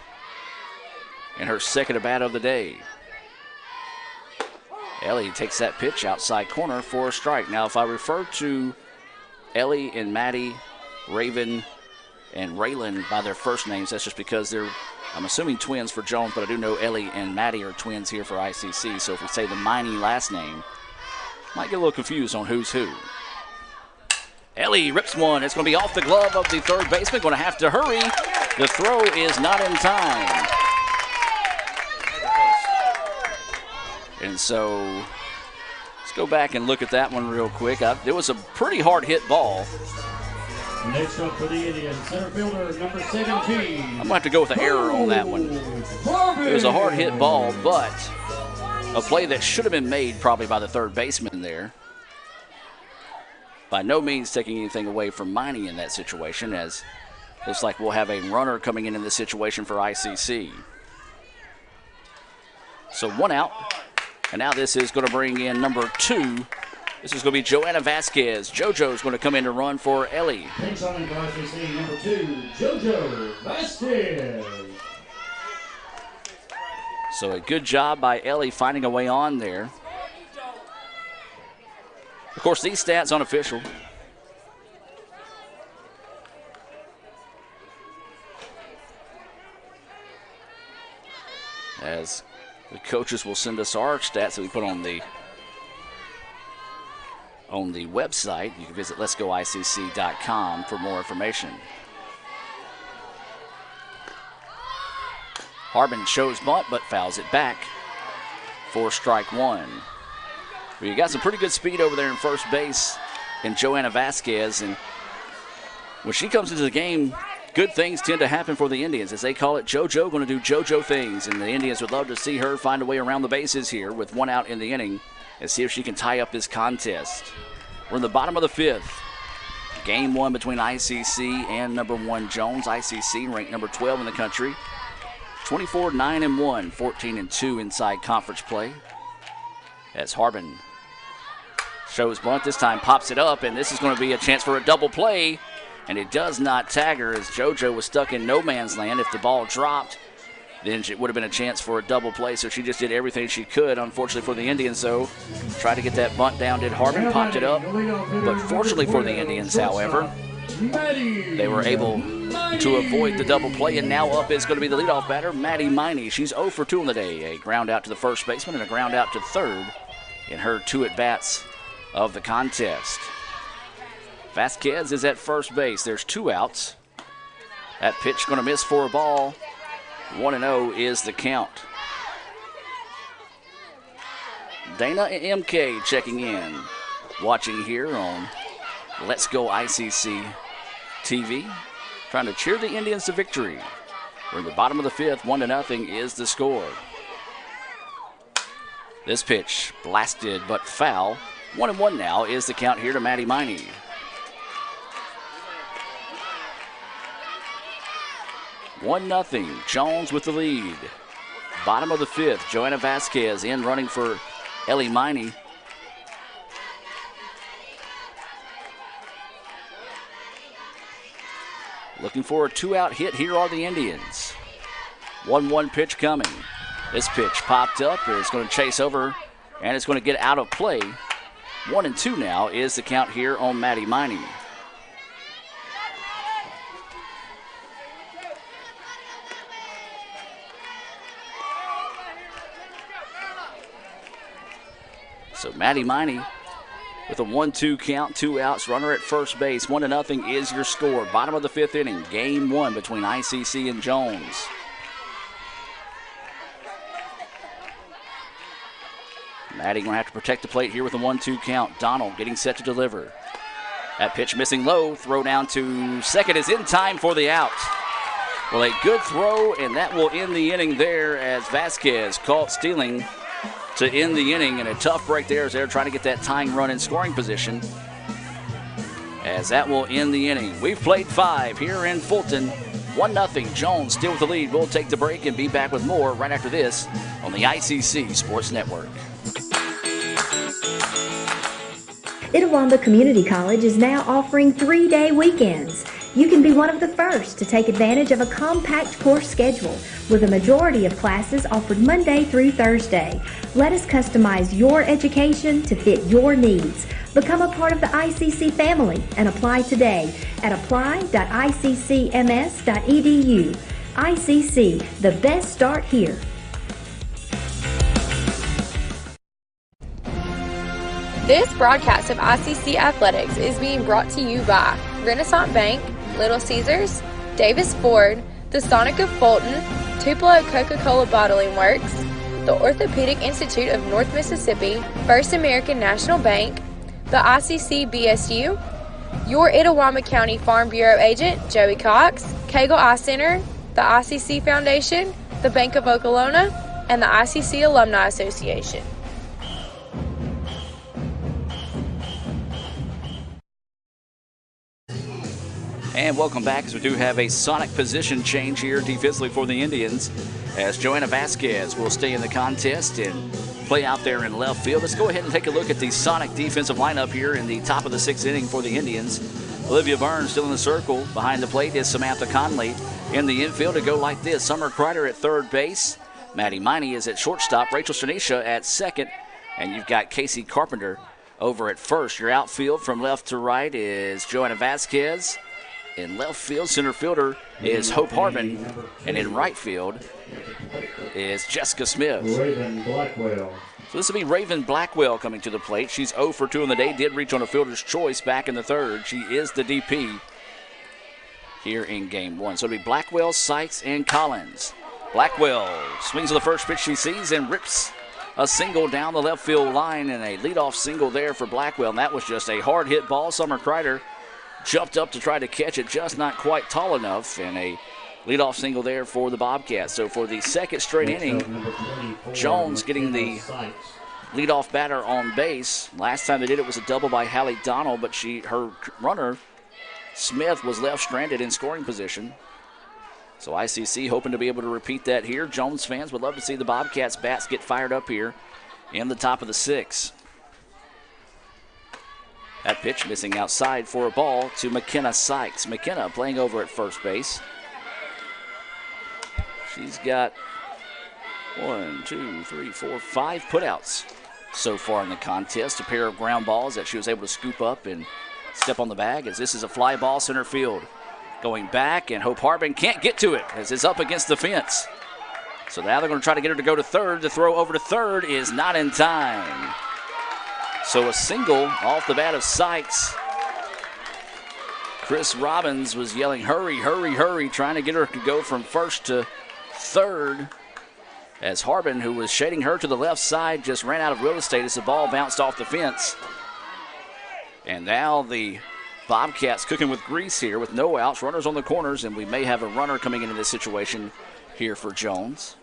in her second at bat of the day. Ellie takes that pitch outside corner for a strike. Now, if I refer to Ellie and Maddie, Raven, and Raylan by their first names, that's just because they're, I'm assuming, twins for Jones, but I do know Ellie and Maddie are twins here for ICC. So if we say the Miney last name, might get a little confused on who's who. Ellie rips one. It's going to be off the glove of the third baseman. Going to have to hurry. The throw is not in time. And so let's go back and look at that one real quick. It was a pretty hard hit ball. Next up for the Indians, center fielder number 17. I'm going to have to go with an error on that one. It was a hard hit ball, but a play that should have been made probably by the third baseman there. By no means taking anything away from Miney in that situation, as looks like we'll have a runner coming in this situation for ICC. So 1 out. And now this is going to bring in number 2. This is going to be Joanna Vasquez. JoJo's going to come in to run for Ellie. Thanks on for ICC number 2, JoJo Vasquez. So a good job by Ellie finding a way on there. Of course, these stats unofficial. As the coaches will send us our stats that we put on the website. You can visit letsgoicc.com for more information. Harbin shows bunt, but fouls it back for strike 1. Well, you got some pretty good speed over there in first base in Joanna Vasquez, and when she comes into the game, good things tend to happen for the Indians. As they call it, JoJo going to do JoJo things, and the Indians would love to see her find a way around the bases here with 1 out in the inning and see if she can tie up this contest. We're in the bottom of the 5th. Game 1 between ICC and number 1 Jones. ICC ranked number 12 in the country. 24-9-1, 14-2 inside conference play. As Harbin shows bunt, this time pops it up, and this is going to be a chance for a double play. And it does not tag her, as JoJo was stuck in no man's land. If the ball dropped, then it would have been a chance for a double play. So she just did everything she could, unfortunately for the Indians, though. Tried to get that bunt down, did Harbin, popped it up. But fortunately for the Indians, however, They were able to avoid the double play, and now up is going to be the leadoff batter, Maddie Miney. She's 0 for 2 on the day. A ground out to the first baseman and a ground out to third in her 2 at-bats of the contest. Vasquez is at first base. There's 2 outs. That pitch going to miss for a ball. 1-0 is the count. Dana MK checking in, watching here on Let's Go ICC TV, trying to cheer the Indians to victory. We're in the bottom of the 5th, 1-0 is the score. This pitch blasted but foul. 1-1 now is the count here to Maddie Miney. One nothing. Jones with the lead. Bottom of the 5th. Joanna Vasquez in running for Ellie Miney. Looking for a 2-out hit. Here are the Indians. 1-1 pitch coming. This pitch popped up. It's going to chase over, and it's going to get out of play. 1-2 now is the count here on Maddie Miney. So Maddie Miney with a 1-2 count, 2 outs, runner at first base. 1-0 is your score. Bottom of the 5th inning, game 1 between ICC and Jones. Maddie going to have to protect the plate here with a 1-2 count. Donald getting set to deliver. That pitch missing low. Throw down to second is in time for the out. Well, a good throw, and that will end the inning there as Vasquez caught stealing to end the inning, and a tough break there as they're trying to get that tying run in scoring position. As that will end the inning. We've played 5 here in Fulton. 1-0. Jones still with the lead. We'll take the break and be back with more right after this on the ICC Sports Network. Itawamba Community College is now offering 3-day weekends. You can be one of the first to take advantage of a compact course schedule with a majority of classes offered Monday through Thursday. Let us customize your education to fit your needs. Become a part of the ICC family and apply today at apply.iccms.edu. ICC, the best start here. This broadcast of ICC Athletics is being brought to you by Renaissance Bank, Little Caesars, Davis Ford, the Sonic of Fulton, Tupelo Coca-Cola Bottling Works, the Orthopedic Institute of North Mississippi, First American National Bank, the ICC BSU, your Itawamba County Farm Bureau agent, Joey Cox, Cagle Eye Center, the ICC Foundation, the Bank of Okolona, and the ICC Alumni Association. And welcome back, as we do have a sonic position change here defensively for the Indians, as Joanna Vasquez will stay in the contest and play out there in left field. Let's go ahead and take a look at the sonic defensive lineup here in the top of the 6th inning for the Indians. Olivia Burns still in the circle. Behind the plate is Samantha Conley. In the infield to go like this: Summer Kreider at third base. Maddie Miney is at shortstop. Rachel Stanisha at second. And you've got Casey Carpenter over at first. Your outfield from left to right is Joanna Vasquez. In left field, center fielder is Hope Harmon. And in right field is Jessica Smith. Raven Blackwell. So this will be Raven Blackwell coming to the plate. She's 0 for 2 in the day. Did reach on a fielder's choice back in the 3rd. She is the DP here in game 1. So it'll be Blackwell, Sykes, and Collins. Blackwell swings on the first pitch she sees and rips a single down the left field line, and a leadoff single there for Blackwell. And that was just a hard hit ball. Summer Kreider jumped up to try to catch it, just not quite tall enough, and a leadoff single there for the Bobcats. So for the 2nd straight inning, Jones getting the leadoff batter on base. Last time they did it was a double by Hallie Donald, but her runner, Smith, was left stranded in scoring position. So ICC hoping to be able to repeat that here. Jones fans would love to see the Bobcats bats get fired up here in the top of the 6th. That pitch missing outside for a ball to McKenna Sykes. McKenna playing over at first base. She's got 5 putouts so far in the contest. A pair of ground balls that she was able to scoop up and Step on the bag as this is a fly ball center field. Going back, and Hope Harbin can't get to it as it's up against the fence. So now they're going to try to get her to go to third. The throw over to third is not in time. So a single off the bat of Sykes. Chris Robbins was yelling, hurry, hurry, hurry, trying to get her to go from first to third. As Harbin, who was shading her to the left side, just ran out of real estate as the ball bounced off the fence. And now the Bobcats cooking with grease here with no outs, runners on the corners, and we may have a runner coming into this situation here for Jones.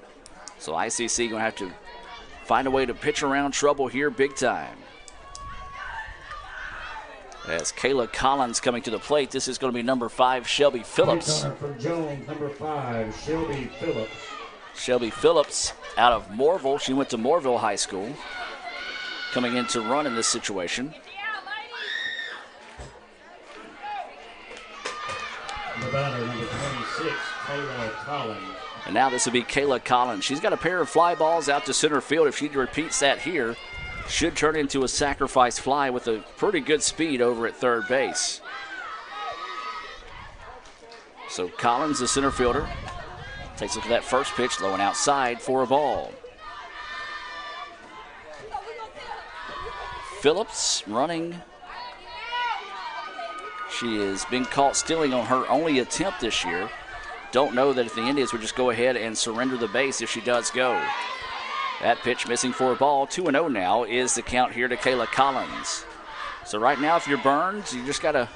So ICC going to have to find a way to pitch around trouble here big time. As Kayla Collins coming to the plate, this is going to be number 5, Shelby Phillips. For Jones, number 5, Shelby Phillips. Shelby Phillips out of Moorville. She went to Moorville High School. Coming in to run in this situation. The batter, number 26, Kayla Collins. And now this will be Kayla Collins. She's got a pair of fly balls out to center field. If she repeats that here, should turn into a sacrifice fly with a pretty good speed over at third base. So Collins, the center fielder, takes it to that first pitch, low and outside for a ball. Phillips running. She has been caught stealing on her only attempt this year. Don't know that if the Indians would just go ahead and surrender the base if she does go. That pitch missing for a ball. 2-0 now is the count here to Kayla Collins. So right now, if you're Burns, you just got to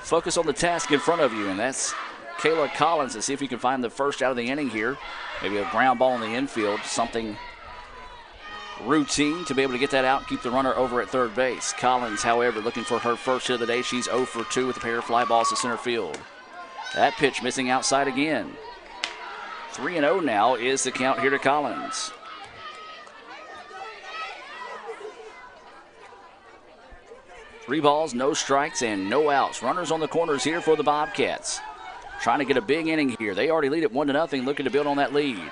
focus on the task in front of you, and that's Kayla Collins, to see if you can find the first out of the inning here. Maybe a ground ball in the infield, something routine to be able to get that out and keep the runner over at third base. Collins, however, looking for her first hit of the day. She's 0 for 2 with a pair of fly balls to center field. That pitch missing outside again. 3-0 now is the count here to Collins. Three balls, no strikes, and no outs. Runners on the corners here for the Bobcats. Trying to get a big inning here. They already lead at 1-0, looking to build on that lead.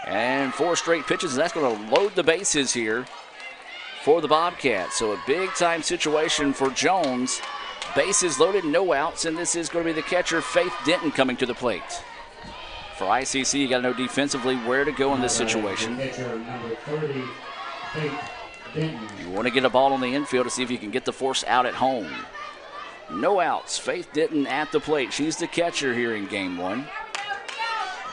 And 4 straight pitches, and that's going to load the bases here for the Bobcats. So a big-time situation for Jones. Bases loaded, no outs, and this is going to be the catcher, Faith Denton, coming to the plate. For ICC, you got to know defensively where to go in this situation. Catcher, number 30, Faith Denton. You want to get a ball on the infield to see if you can get the force out at home. No outs. Faith Denton at the plate. She's the catcher here in game 1.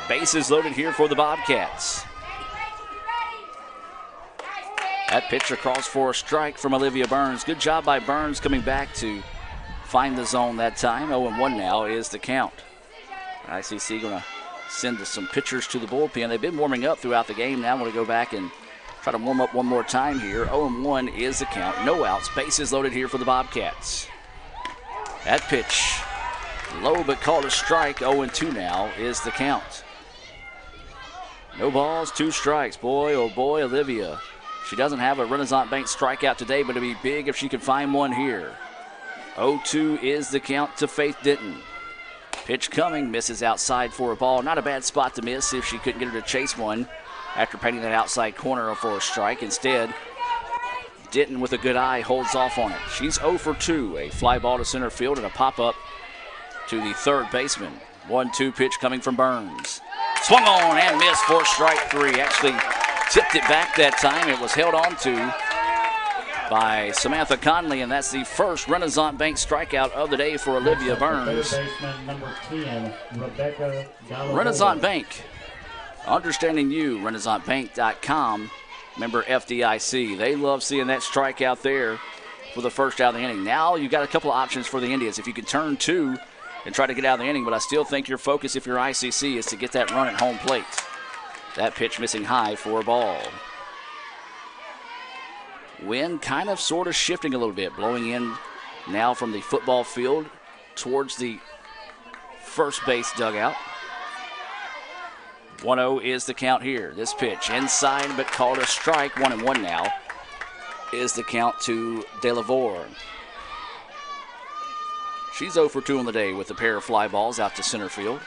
Bases loaded here for the Bobcats. That pitch across for a strike from Olivia Burns. Good job by Burns coming back to find the zone that time. 0-1 now is the count. ICC going to send some pitchers to the bullpen. They've been warming up throughout the game. Now I'm going to go back and try to warm up one more time here. 0-1 is the count. No outs. Bases loaded here for the Bobcats. That pitch low but called a strike. 0-2 now is the count. No balls, 2 strikes. Boy, oh boy, Olivia. She doesn't have a Renaissance Bank strikeout today, but it'd be big if she could find one here. 0-2 is the count to Faith Denton. Pitch coming, misses outside for a ball. Not a bad spot to miss if she couldn't get her to chase one after painting that outside corner for a strike. Instead, Denton with a good eye holds off on it. She's 0 for 2. A fly ball to center field and a pop-up to the third baseman. 1-2 pitch coming from Burns. Swung on and missed for strike 3. Actually tipped it back that time. It was held on to by Samantha Conley, and that's the first Renaissance Bank strikeout of the day for Olivia Burns. Third baseman, number 10, Rebecca Gallagher. Renaissance Bank, understanding you, RenaissanceBank.com, member FDIC. They love seeing that strikeout there for the first out of the inning. Now you've got a couple of options for the Indians. If you can turn 2 and try to get out of the inning, but I still think your focus, if you're ICC, is to get that run at home plate. That pitch missing high for a ball. Wind kind of sort of shifting a little bit, blowing in now from the football field towards the first base dugout. 1-0 is the count here. This pitch inside but called a strike. 1-1 now is the count to DeLavore. She's 0 for 2 on the day with a pair of fly balls out to center field.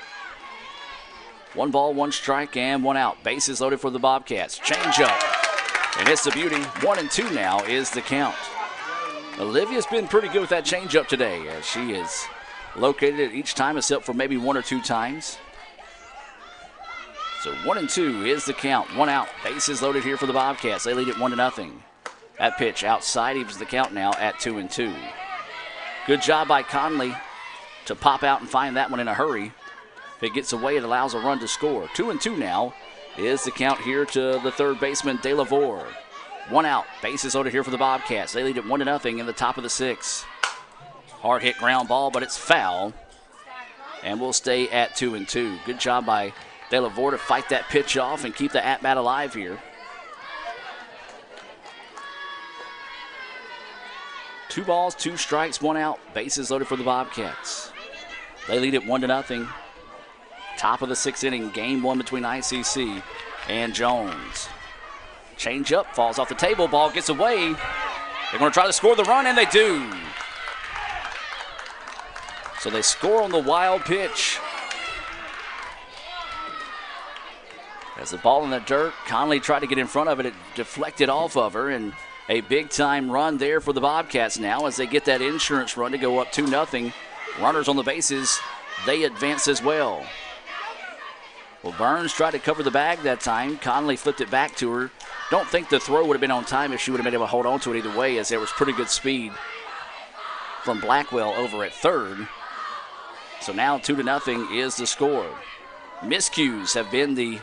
1 ball, 1 strike, and 1 out. Bases loaded for the Bobcats. Change up. And it's a beauty. 1-2 now is the count. Olivia's been pretty good with that changeup today, as she is located it each time except for maybe 1 or 2 times. So 1-2 is the count. 1 out. Bases loaded here for the Bobcats. They lead it 1-0. That pitch outside evens the count now at 2-2. Good job by Conley to pop out and find that one in a hurry. If it gets away, it allows a run to score. 2-2 now is the count here to the third baseman, De La Vore. 1 out. Bases loaded here for the Bobcats. They lead it 1-0 in the top of the 6th. Hard hit ground ball, but it's foul. And we'll stay at 2-2. Good job by De La Vore to fight that pitch off and keep the at-bat alive here. 2 balls, 2 strikes, 1 out. Bases loaded for the Bobcats. They lead it 1-0. Top of the 6th inning, game 1 between ICC and Jones. Change up, falls off the table, ball gets away. They're going to try to score the run, and they do. So they score on the wild pitch. As the ball in the dirt, Conley tried to get in front of it. It deflected off of her, and a big-time run there for the Bobcats now as they get that insurance run to go up 2-0. Runners on the bases, they advance as well. Well, Burns tried to cover the bag that time. Conley flipped it back to her. Don't think the throw would have been on time if she would have been able to hold on to it either way, as there was pretty good speed from Blackwell over at third. So now 2-0 is the score. Miscues have been the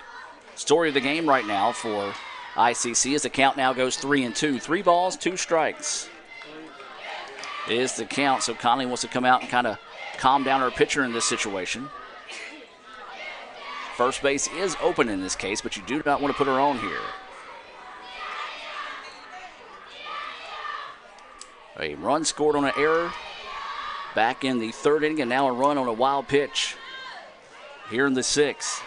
story of the game right now for ICC as the count now goes 3-2. 3 balls, 2 strikes is the count. So Conley wants to come out and kind of calm down her pitcher in this situation. First base is open in this case, but you do not want to put her on here. A run scored on an error back in the 3rd inning, and now a run on a wild pitch here in the 6th.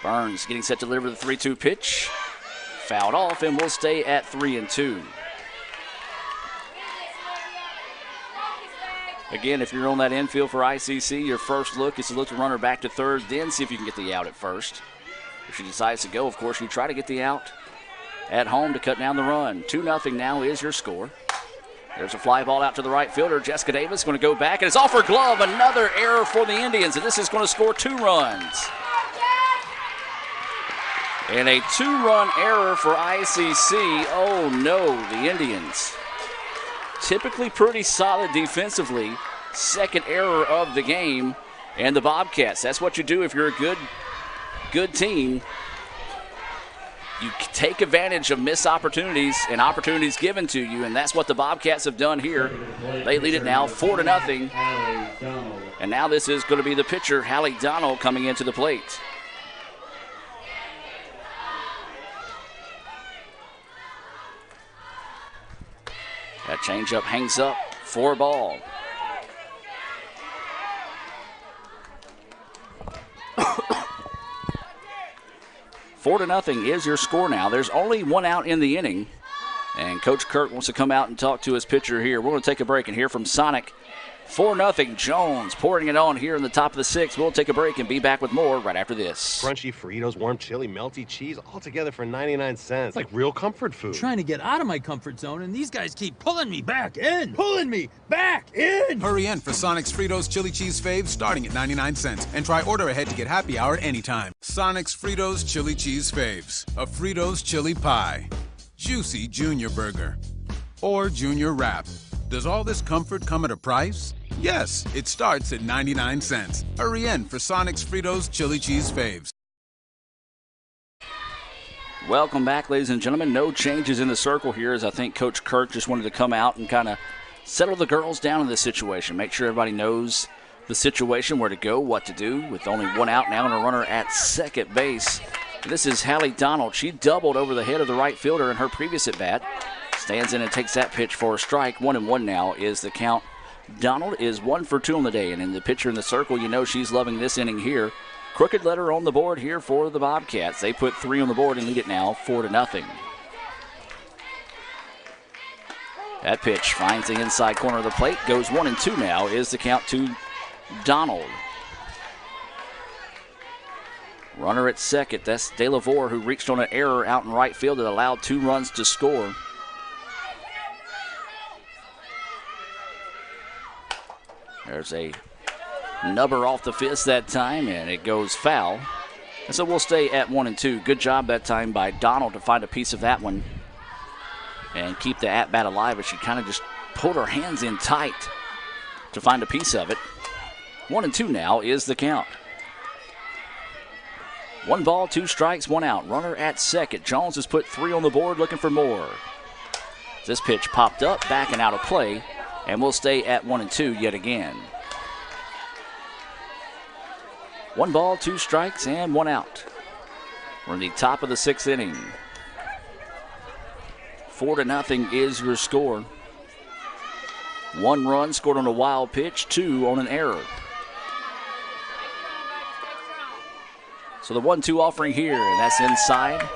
Burns getting set to deliver the 3-2 pitch. Fouled off, and we'll stay at 3-2. Again, if you're on that infield for ICC, your first look is to look the runner back to third, then see if you can get the out at first. If she decides to go, of course, you try to get the out at home to cut down the run. 2-0 now is your score. There's a fly ball out to the right fielder. Jessica Davis going to go back, and it's off her glove. Another error for the Indians, and this is going to score 2 runs. And a 2-run error for ICC. Oh, no, the Indians. Typically pretty solid defensively. Second error of the game. And the Bobcats, that's what you do if you're a good team. You take advantage of missed opportunities and opportunities given to you, and that's what the Bobcats have done here. They lead it now 4-0. And now this is going to be the pitcher, Hallie Donald, coming into the plate. That changeup hangs up for a ball. Four to nothing is your score now. There's only 1 out in the inning. And Coach Kirk wants to come out and talk to his pitcher here. We're going to take a break and hear from Sonic. 4-0. Jones pouring it on here in the top of the 6th. We'll take a break and be back with more right after this. Crunchy Fritos, warm chili, melty cheese, all together for 99 cents. It's like real comfort food. I'm trying to get out of my comfort zone, and these guys keep pulling me back in. Pulling me back in! Hurry in for Sonic's Fritos Chili Cheese Faves starting at 99 cents. And try order ahead to get happy hour at any time. Sonic's Fritos Chili Cheese Faves. A Fritos chili pie. Juicy Junior Burger. Or Junior Wrap. Does all this comfort come at a price? Yes, it starts at 99 cents. Hurry in for Sonic's Fritos Chili Cheese Faves. Welcome back, ladies and gentlemen. No changes in the circle here, as I think Coach Kirk just wanted to come out and kind of settle the girls down in this situation. Make sure everybody knows the situation, where to go, what to do, with only 1 out now and a runner at second base. This is Hallie Donald. She doubled over the head of the right fielder in her previous at-bat. Stands in and takes that pitch for a strike. 1-1 now is the count. Donald is 1 for 2 on the day, and in the pitcher in the circle, you know she's loving this inning here. Crooked letter on the board here for the Bobcats. They put 3 on the board and lead it now 4-0. That pitch finds the inside corner of the plate. Goes 1-2 now is the count to Donald. Runner at second. That's De La Vore, who reached on an error out in right field that allowed 2 runs to score. There's a nubber off the fist that time, and it goes foul. And so we'll stay at 1 and 2. Good job that time by Donald to find a piece of that one and keep the at-bat alive, but she kind of just pulled her hands in tight to find a piece of it. 1 and 2 now is the count. 1 ball, 2 strikes, 1 out. Runner at second. Jones has put 3 on the board, looking for more. This pitch popped up, back and out of play, and we'll stay at 1 and 2 yet again. 1 ball, 2 strikes, and 1 out. We're in the top of the 6th inning. 4-0 is your score. 1 run scored on a wild pitch, 2 on an error. So the 1-2 offering here, and that's inside.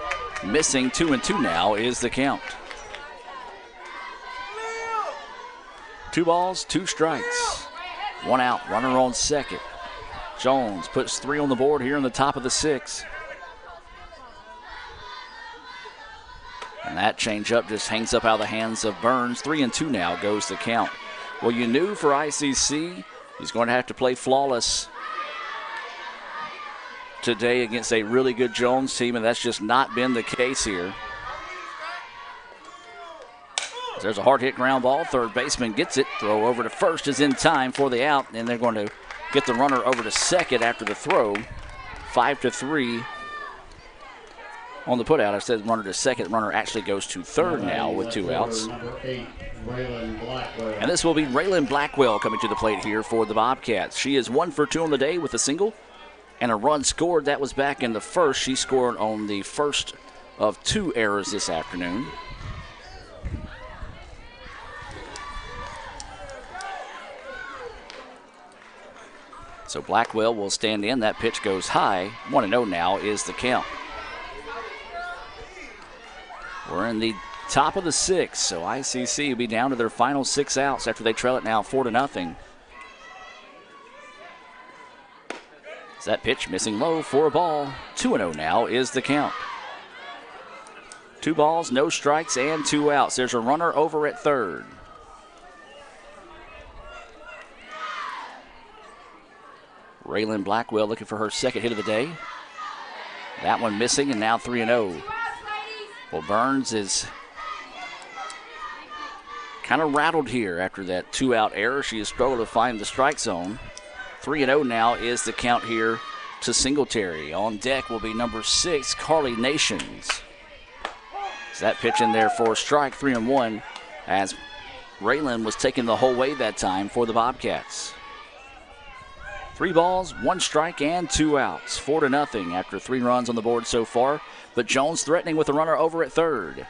Missing 2 and 2 now is the count. 2 balls, 2 strikes. 1 out, runner on second. Jones puts 3 on the board here in the top of the 6th. And that changeup just hangs up out of the hands of Burns. 3 and 2 now goes the count. Well, you knew for ICC he's going to have to play flawless today against a really good Jones team, and that's just not been the case here. There's a hard hit ground ball. Third baseman gets it. Throw over to first is in time for the out, and they're going to get the runner over to second after the throw. 5-3 on the putout. I said runner to second. Runner actually goes to third now with 2 outs. And this will be Raylan Blackwell coming to the plate here for the Bobcats. She is 1 for 2 on the day with a single and a run scored. That was back in the first. She scored on the first of 2 errors this afternoon. So Blackwell will stand in. That pitch goes high. 1-0 now is the count. We're in the top of the 6th, so ICC will be down to their final 6 outs after they trail it now 4-0. As that pitch missing low for a ball. 2-0 now is the count. 2 balls, no strikes, and 2 outs. There's a runner over at third. Raylan Blackwell looking for her second hit of the day. That one missing, and now 3-0. Well, Burns is kind of rattled here after that 2-out error. She has struggled to find the strike zone. 3-0 now is the count here to Singletary. On deck will be number 6, Carly Nations. Is that pitch in there for a strike, 3-1, as Raylan was taking the whole way that time for the Bobcats. 3 balls, 1 strike, and 2 outs. 4-0 after 3 runs on the board so far. But Jones threatening with the runner over at third.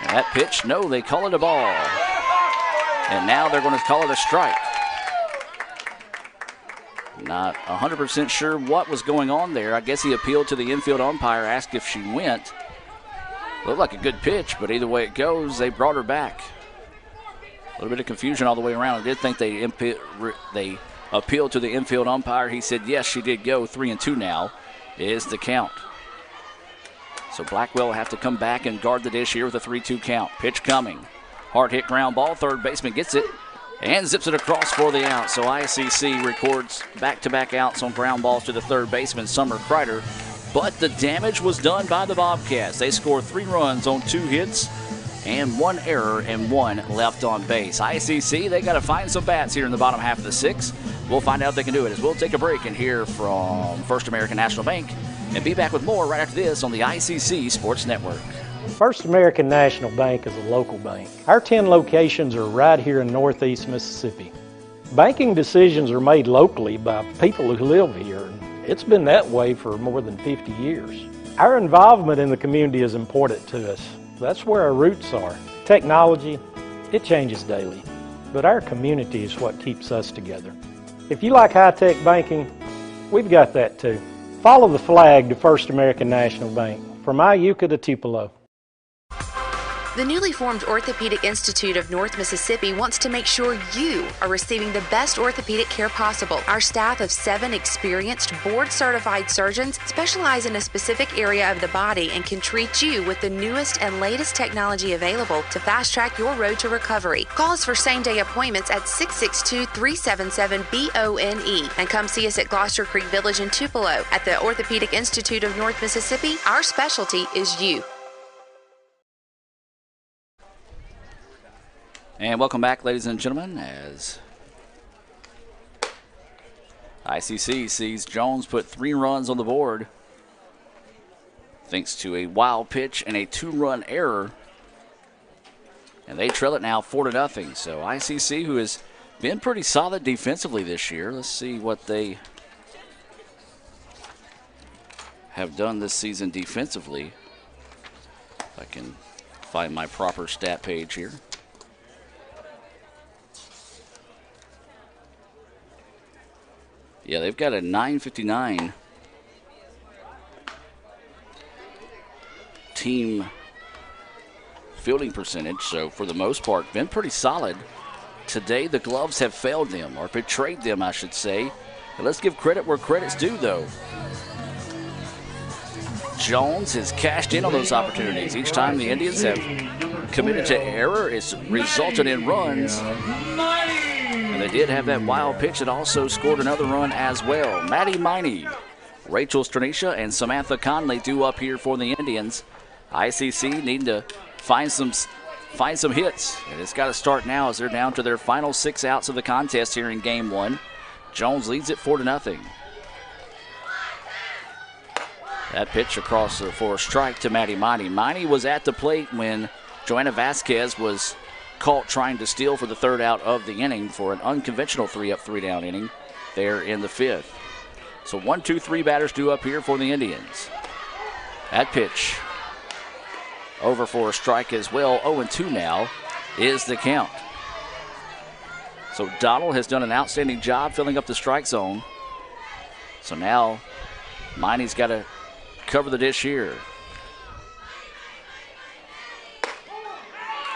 And that pitch, no, they call it a ball. And now they're going to call it a strike. Not 100% sure what was going on there. I guess he appealed to the infield umpire, asked if she went. Looked like a good pitch, but either way it goes, they brought her back. A little bit of confusion all the way around. I did think they appealed to the infield umpire. He said, yes, she did go. 3-2 now is the count. So Blackwell will have to come back and guard the dish here with a 3-2 count. Pitch coming. Hard hit ground ball. Third baseman gets it and zips it across for the out. So ICC records back-to-back outs on ground balls to the third baseman, Summer Kreider. But the damage was done by the Bobcats. They scored 3 runs on 2 hits and 1 error and 1 left on base. ICC, they got to find some bats here in the bottom half of the 6th. We'll find out if they can do it as we'll take a break and hear from First American National Bank and be back with more right after this on the ICC Sports Network. First American National Bank is a local bank. Our 10 locations are right here in Northeast Mississippi. Banking decisions are made locally by people who live here. It's been that way for more than 50 years. Our involvement in the community is important to us. That's where our roots are. Technology, it changes daily, but our community is what keeps us together. If you like high-tech banking, we've got that too. Follow the flag to First American National Bank, from Iuka to Tupelo. The newly formed Orthopedic Institute of North Mississippi wants to make sure you are receiving the best orthopedic care possible. Our staff of 7 experienced, board-certified surgeons specialize in a specific area of the body and can treat you with the newest and latest technology available to fast-track your road to recovery. Call us for same-day appointments at 662-377-BONE and come see us at Gloucester Creek Village in Tupelo. At the Orthopedic Institute of North Mississippi, our specialty is you. And welcome back, ladies and gentlemen, as ICC sees Jones put 3 runs on the board thanks to a wild pitch and a 2-run error. And they trail it now 4-0. So ICC, who has been pretty solid defensively this year, let's see what they have done this season defensively. If I can find my proper stat page here. Yeah, they've got a .959 team fielding percentage, so for the most part, been pretty solid. Today, the gloves have failed them, or betrayed them, I should say. But let's give credit where credit's due, though. Jones has cashed in on those opportunities. Each time the Indians have committed to error, it's resulted in runs. And they did have that wild pitch that also scored another run as well. Maddie Miney, Rachel Stranisha, and Samantha Conley due up here for the Indians. ICC needing to find some hits. And it's got to start now as they're down to their final 6 outs of the contest here in Game 1. Jones leads it 4-0. That pitch across for a strike to Maddie Miney. Miney was at the plate when Joanna Vasquez was caught trying to steal for the 3rd out of the inning for an unconventional 3-up, 3-down inning there in the 5th. So 1, 2, 3 batters due up here for the Indians. That pitch over for a strike as well. 0-2 now is the count. So Donald has done an outstanding job filling up the strike zone. So now Miney's got to cover the dish here.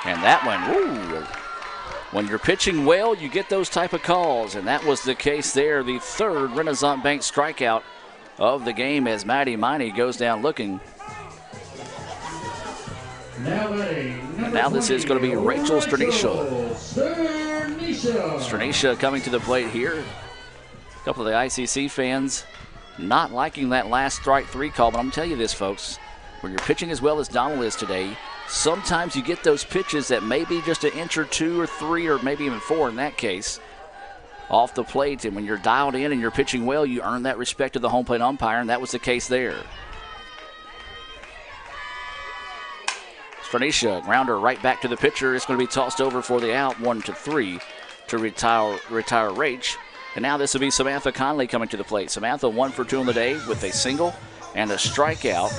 And that one, woo, when you're pitching well, you get those type of calls, and that was the case there. The 3rd Renaissance Bank strikeout of the game as Maddie Miney goes down looking. And now this is going to be Rachel Stranisha. Stranisha coming to the plate here. A couple of the ICC fans not liking that last strike 3 call, but I'm going to tell you this, folks. When you're pitching as well as Donald is today, sometimes you get those pitches that may be just an inch or 2 or 3 or maybe even 4 in that case off the plate. And when you're dialed in and you're pitching well, you earn that respect of the home plate umpire, and that was the case there. Stranisha, grounder right back to the pitcher. It's going to be tossed over for the out, 1-3 to retire Rach. And now this will be Samantha Conley coming to the plate. Samantha 1 for 2 on the day with a single and a strikeout.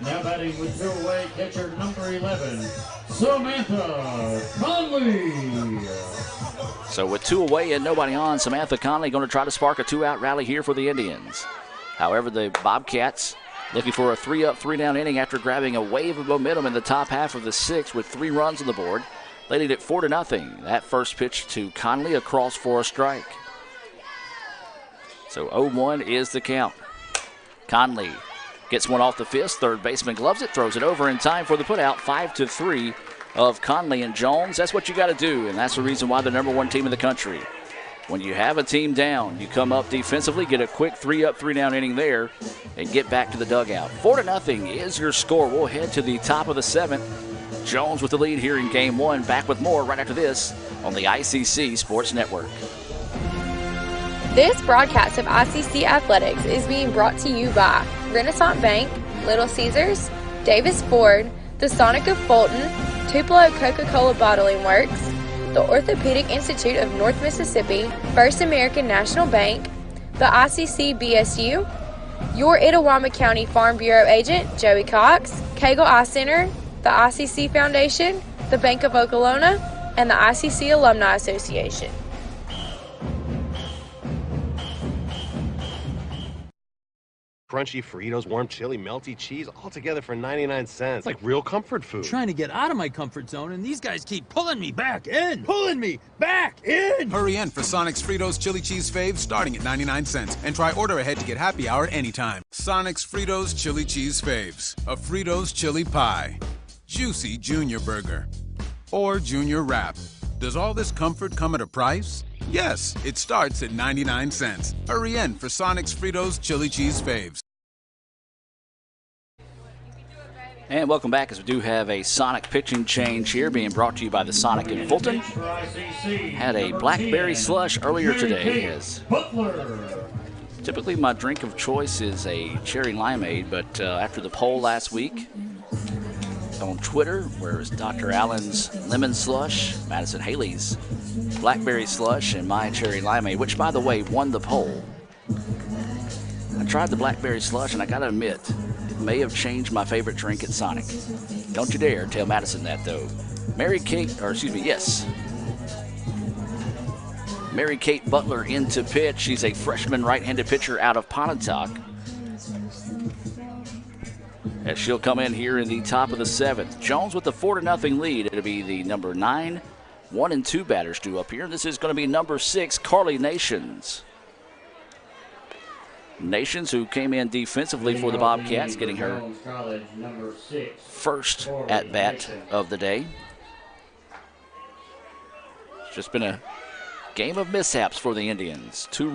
Now batting with 2 away, catcher number 11, Samantha Conley. So with 2 away and nobody on, Samantha Conley going to try to spark a 2-out rally here for the Indians. However, the Bobcats looking for a 3-up, 3-down inning after grabbing a wave of momentum in the top half of the 6th with 3 runs on the board. They lead it 4-0. That first pitch to Conley across for a strike. So 0-1 is the count. Conley gets one off the fist. Third baseman gloves it, throws it over in time for the putout. 5-3 of Conley and Jones. That's what you got to do, and that's the reason why they're #1 team in the country. When you have a team down, you come up defensively, get a quick 3-up, 3-down inning there, and get back to the dugout. 4-0 is your score. We'll head to the top of the 7th. Jones with the lead here in Game 1. Back with more right after this on the ICC Sports Network. This broadcast of ICC Athletics is being brought to you by Renaissance Bank, Little Caesars, Davis Ford, the Sonic of Fulton, Tupelo Coca-Cola Bottling Works, the Orthopedic Institute of North Mississippi, First American National Bank, the ICC BSU, your Itawamba County Farm Bureau agent, Joey Cox, Cagle Eye Center, the ICC Foundation, the Bank of Okolona, and the ICC Alumni Association. Crunchy Fritos, warm chili, melty cheese, all together for 99 cents. It's like real comfort food. Trying to get out of my comfort zone, and these guys keep pulling me back in. Pulling me back in! Hurry in for Sonic's Fritos Chili Cheese Faves starting at 99 cents. And try order ahead to get happy hour anytime. Sonic's Fritos Chili Cheese Faves. A Fritos chili pie. Juicy Junior Burger. Or Junior Wrap. Does all this comfort come at a price? Yes, it starts at 99 cents. Hurry in for Sonic's Fritos Chili Cheese Faves. And welcome back, as we do have a Sonic pitching change here being brought to you by the Sonic in Fulton. Had a blackberry slush earlier today. As typically my drink of choice is a cherry limeade, but after the poll last week on Twitter, where it's Dr. Allen's lemon slush, Madison Haley's blackberry slush, and my cherry limeade, which, by the way, won the poll. I tried the blackberry slush, and I gotta admit, it may have changed my favorite drink at Sonic. Don't you dare tell Madison that, though. Mary Kate Butler in to pitch. She's a freshman right-handed pitcher out of Pontotoc, as she'll come in here in the top of the 7th. Jones with the 4-0 lead. It'll be the number 9, 1 and 2 batters due up here. This is going to be number 6, Carly Nations. Nations, who came in defensively for the Bobcats, getting her first at-bat of the day. It's just been a game of mishaps for the Indians. 2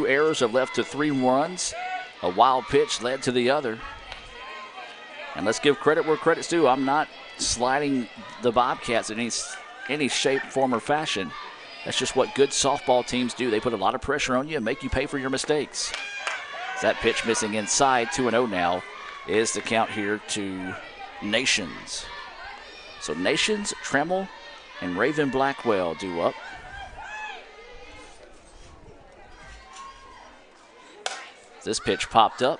errors have left to 3 runs. A wild pitch led to the other. And let's give credit where credit's due. I'm not sliding the Bobcats in any shape, form, or fashion. That's just what good softball teams do. They put a lot of pressure on you and make you pay for your mistakes. That pitch missing inside, 2-0 now, is the count here to Nations. So Nations, Trammell, and Raven Blackwell due up. This pitch popped up,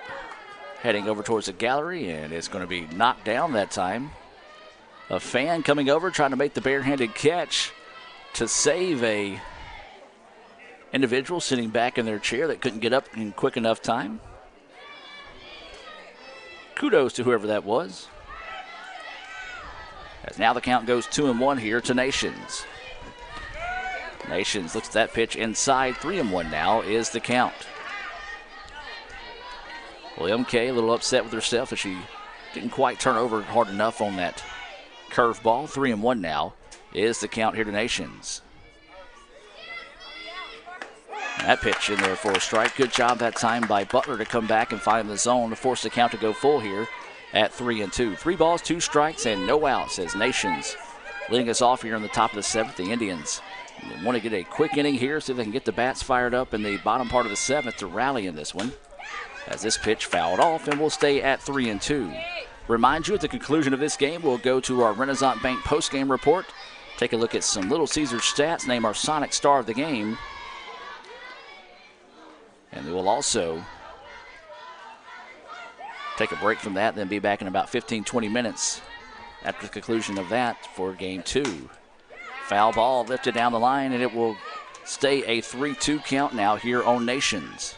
heading over towards the gallery, and it's going to be knocked down that time. A fan coming over, trying to make the barehanded catch to save a individual sitting back in their chair that couldn't get up in quick enough time. Kudos to whoever that was. As now the count goes 2-1 here to Nations. Nations looks at that pitch inside, 3-1 now is the count. Well, MK a little upset with herself as she didn't quite turn over hard enough on that curveball. 3-1 now is the count here to Nations. That pitch in there for a strike. Good job that time by Butler to come back and find the zone to force the count to go full here at 3-2. 3 balls, 2 strikes, and no outs as Nations leading us off here in the top of the 7th. The Indians want to get a quick inning here, see if they can get the bats fired up in the bottom part of the 7th to rally in this one. As this pitch fouled off, and we'll stay at 3-2. Remind you, at the conclusion of this game, we'll go to our Renaissance Bank postgame report, take a look at some Little Caesars stats, name our Sonic star of the game, and we'll also take a break from that, then be back in about 15-20 minutes after the conclusion of that for Game 2. Foul ball lifted down the line, and it will stay a 3-2 count now here on Nations.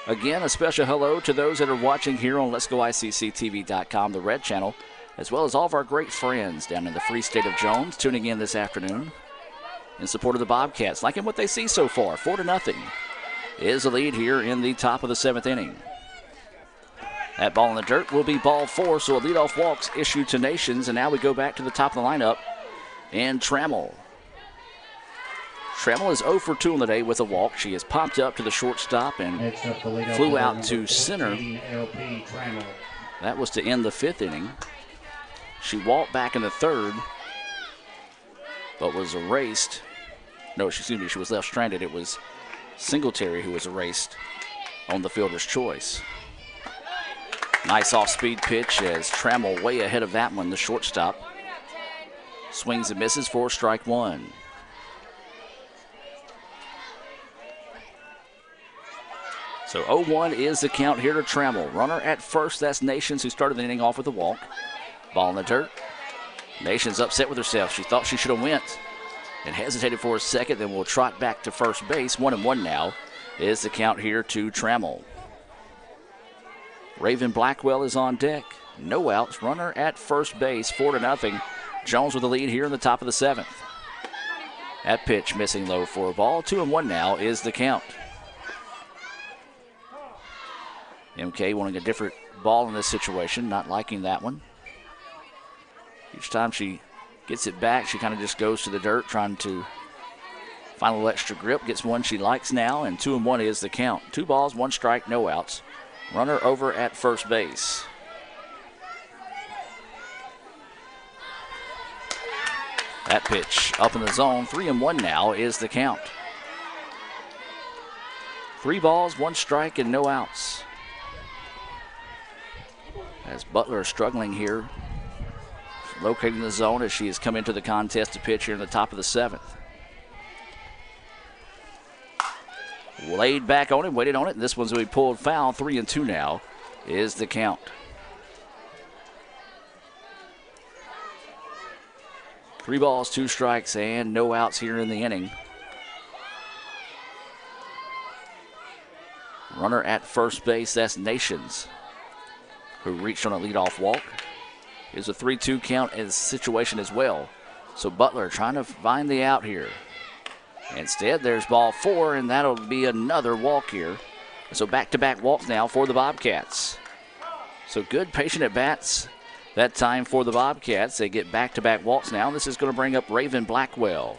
Again, a special hello to those that are watching here on Let'sGoICCTV.com, the Red Channel, as well as all of our great friends down in the free state of Jones tuning in this afternoon in support of the Bobcats. Liking what they see so far, 4-0 is the lead here in the top of the 7th inning. That ball in the dirt will be ball 4, so a leadoff walk's issued to Nations, and now we go back to the top of the lineup and Trammell. Trammell is 0 for 2 on the day with a walk. She has popped up to the shortstop and flew out to center. That was to end the 5th inning. She walked back in the 3rd, but was erased. No, excuse me, she was left stranded. It was Singletary who was erased on the fielder's choice. Nice off-speed pitch as Trammell way ahead of that one, the shortstop. Swings and misses for strike 1. So 0-1 is the count here to Trammell. Runner at first, that's Nations, who started the inning off with a walk. Ball in the dirt. Nations upset with herself. She thought she should have went and hesitated for a second, then will trot back to first base. 1-1 now is the count here to Trammell. Raven Blackwell is on deck. No outs. Runner at first base, 4-0. Jones with the lead here in the top of the 7th. That pitch missing low for a ball. 2-1 now is the count. MK wanting a different ball in this situation, not liking that one. Each time she gets it back, she kind of just goes to the dirt, trying to find a little extra grip. Gets one she likes now, and 2-1 is the count. 2 balls, 1 strike, no outs. Runner over at first base. That pitch up in the zone. 3-1 now is the count. 3 balls, 1 strike, and no outs. As Butler is struggling here, locating the zone as she has come into the contest to pitch here in the top of the 7th. Laid back on him, waited on it, and this one's going to be pulled foul. 3-2 now is the count. 3 balls, 2 strikes, and no outs here in the inning. Runner at first base, that's Nations, who reached on a leadoff walk. Is a 3-2 count as situation as well. So Butler trying to find the out here. Instead, there's ball 4, and that'll be another walk here. So back-to-back walks now for the Bobcats. So good patient at bats that time for the Bobcats. They get back-to-back walks now. This is going to bring up Raven Blackwell.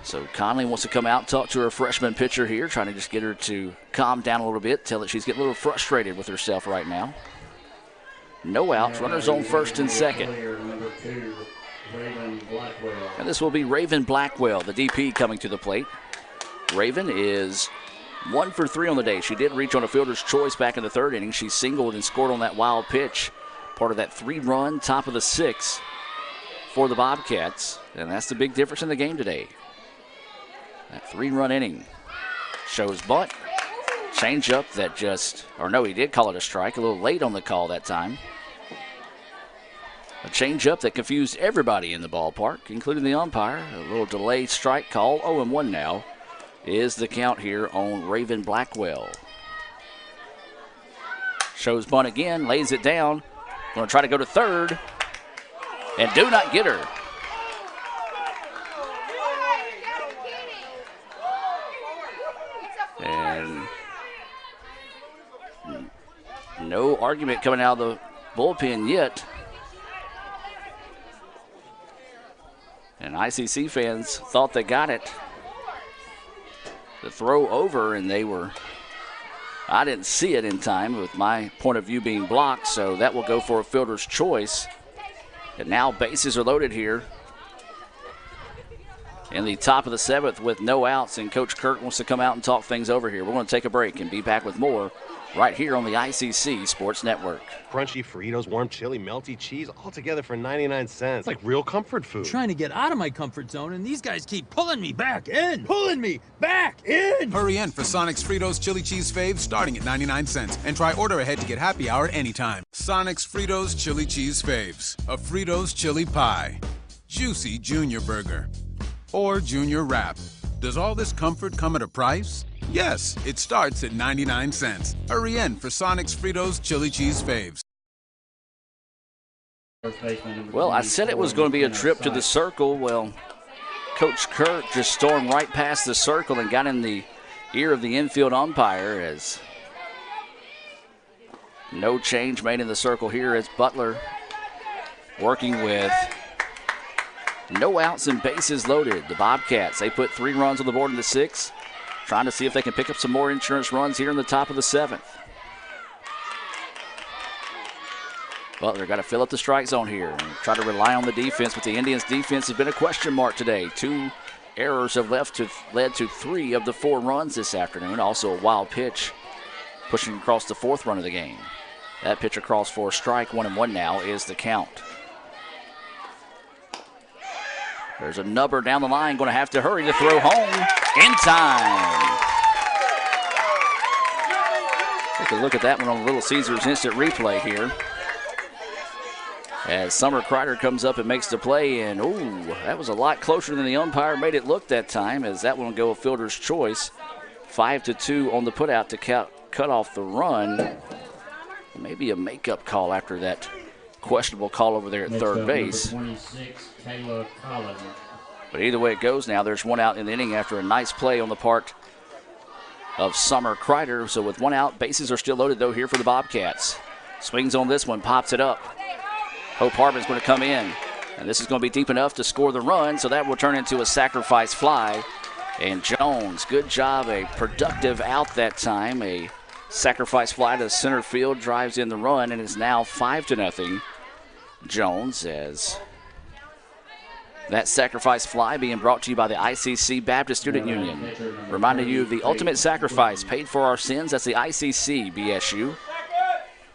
So Conley wants to come out and talk to her freshman pitcher here, trying to just get her to calm down a little bit, tell that she's getting a little frustrated with herself right now. No outs, runners on first and second. And this will be Raven Blackwell, the DP, coming to the plate. Raven is 1 for 3 on the day. She did reach on a fielder's choice back in the 3rd inning. She singled and scored on that wild pitch, part of that 3-run top of the 6th for the Bobcats. And that's the big difference in the game today. That 3-run inning. Shows bunt. Change up that just, or no, he did call it a strike. A little late on the call that time. A change up that confused everybody in the ballpark, including the umpire. A little delayed strike call. 0-1 now is the count here on Raven Blackwell. Shows bunt again, lays it down. Going to try to go to 3rd. And do not get her. And no argument coming out of the bullpen yet. And ICC fans thought they got it. The throw over, and I didn't see it in time with my point of view being blocked, so that will go for a fielder's choice. And now bases are loaded here in the top of the 7th with no outs, and Coach Kirk wants to come out and talk things over here. We're going to take a break and be back with more right here on the ICC Sports Network. Crunchy Fritos, warm chili, melty cheese, all together for 99 cents. It's like real comfort food. Trying to get out of my comfort zone, and these guys keep pulling me back in. Pulling me back in! Hurry in for Sonic's Fritos Chili Cheese Faves starting at 99 cents. And try order ahead to get happy hour anytime. Sonic's Fritos Chili Cheese Faves. A Fritos chili pie. Juicy Junior Burger. Or Junior Wrap. Does all this comfort come at a price? Yes, it starts at 99 cents. Hurry in for Sonic's Fritos Chili Cheese Faves. Well, I said it was going to be a trip to the circle. Well, Coach Kirk just stormed right past the circle and got in the ear of the infield umpire as no change made in the circle here as Butler working with no outs and bases loaded. The Bobcats, they put 3 runs on the board in the 6th, trying to see if they can pick up some more insurance runs here in the top of the 7th. Butler got to fill up the strike zone here and try to rely on the defense, but the Indians' defense has been a question mark today. 2 errors have led to 3 of the 4 runs this afternoon. Also a wild pitch pushing across the 4th run of the game. That pitch across for a strike. 1-1 now is the count. There's a nubber down the line, going to have to hurry to throw home in time. Take a look at that one on Little Caesars instant replay here. As Summer Kreider comes up and makes the play, and that was a lot closer than the umpire made it look that time, as that one will go a fielder's choice. 5-2 on the putout to cut off the run. Maybe a makeup call after that questionable call over there at third base. 26, Kayla Collins. But either way it goes now, there's one out in the inning after a nice play on the part of Summer Kreider. So with one out, bases are still loaded though here for the Bobcats. Swings on this one, pops it up. Hope Harbin's going to come in. And this is going to be deep enough to score the run, so that will turn into a sacrifice fly. And Jones, good job, a productive out that time. A sacrifice fly to center field, drives in the run, and it's now 5-0. Jones, as that sacrifice fly being brought to you by the ICC Baptist Student Union. Reminding you of the ultimate sacrifice paid for our sins. That's the ICC BSU.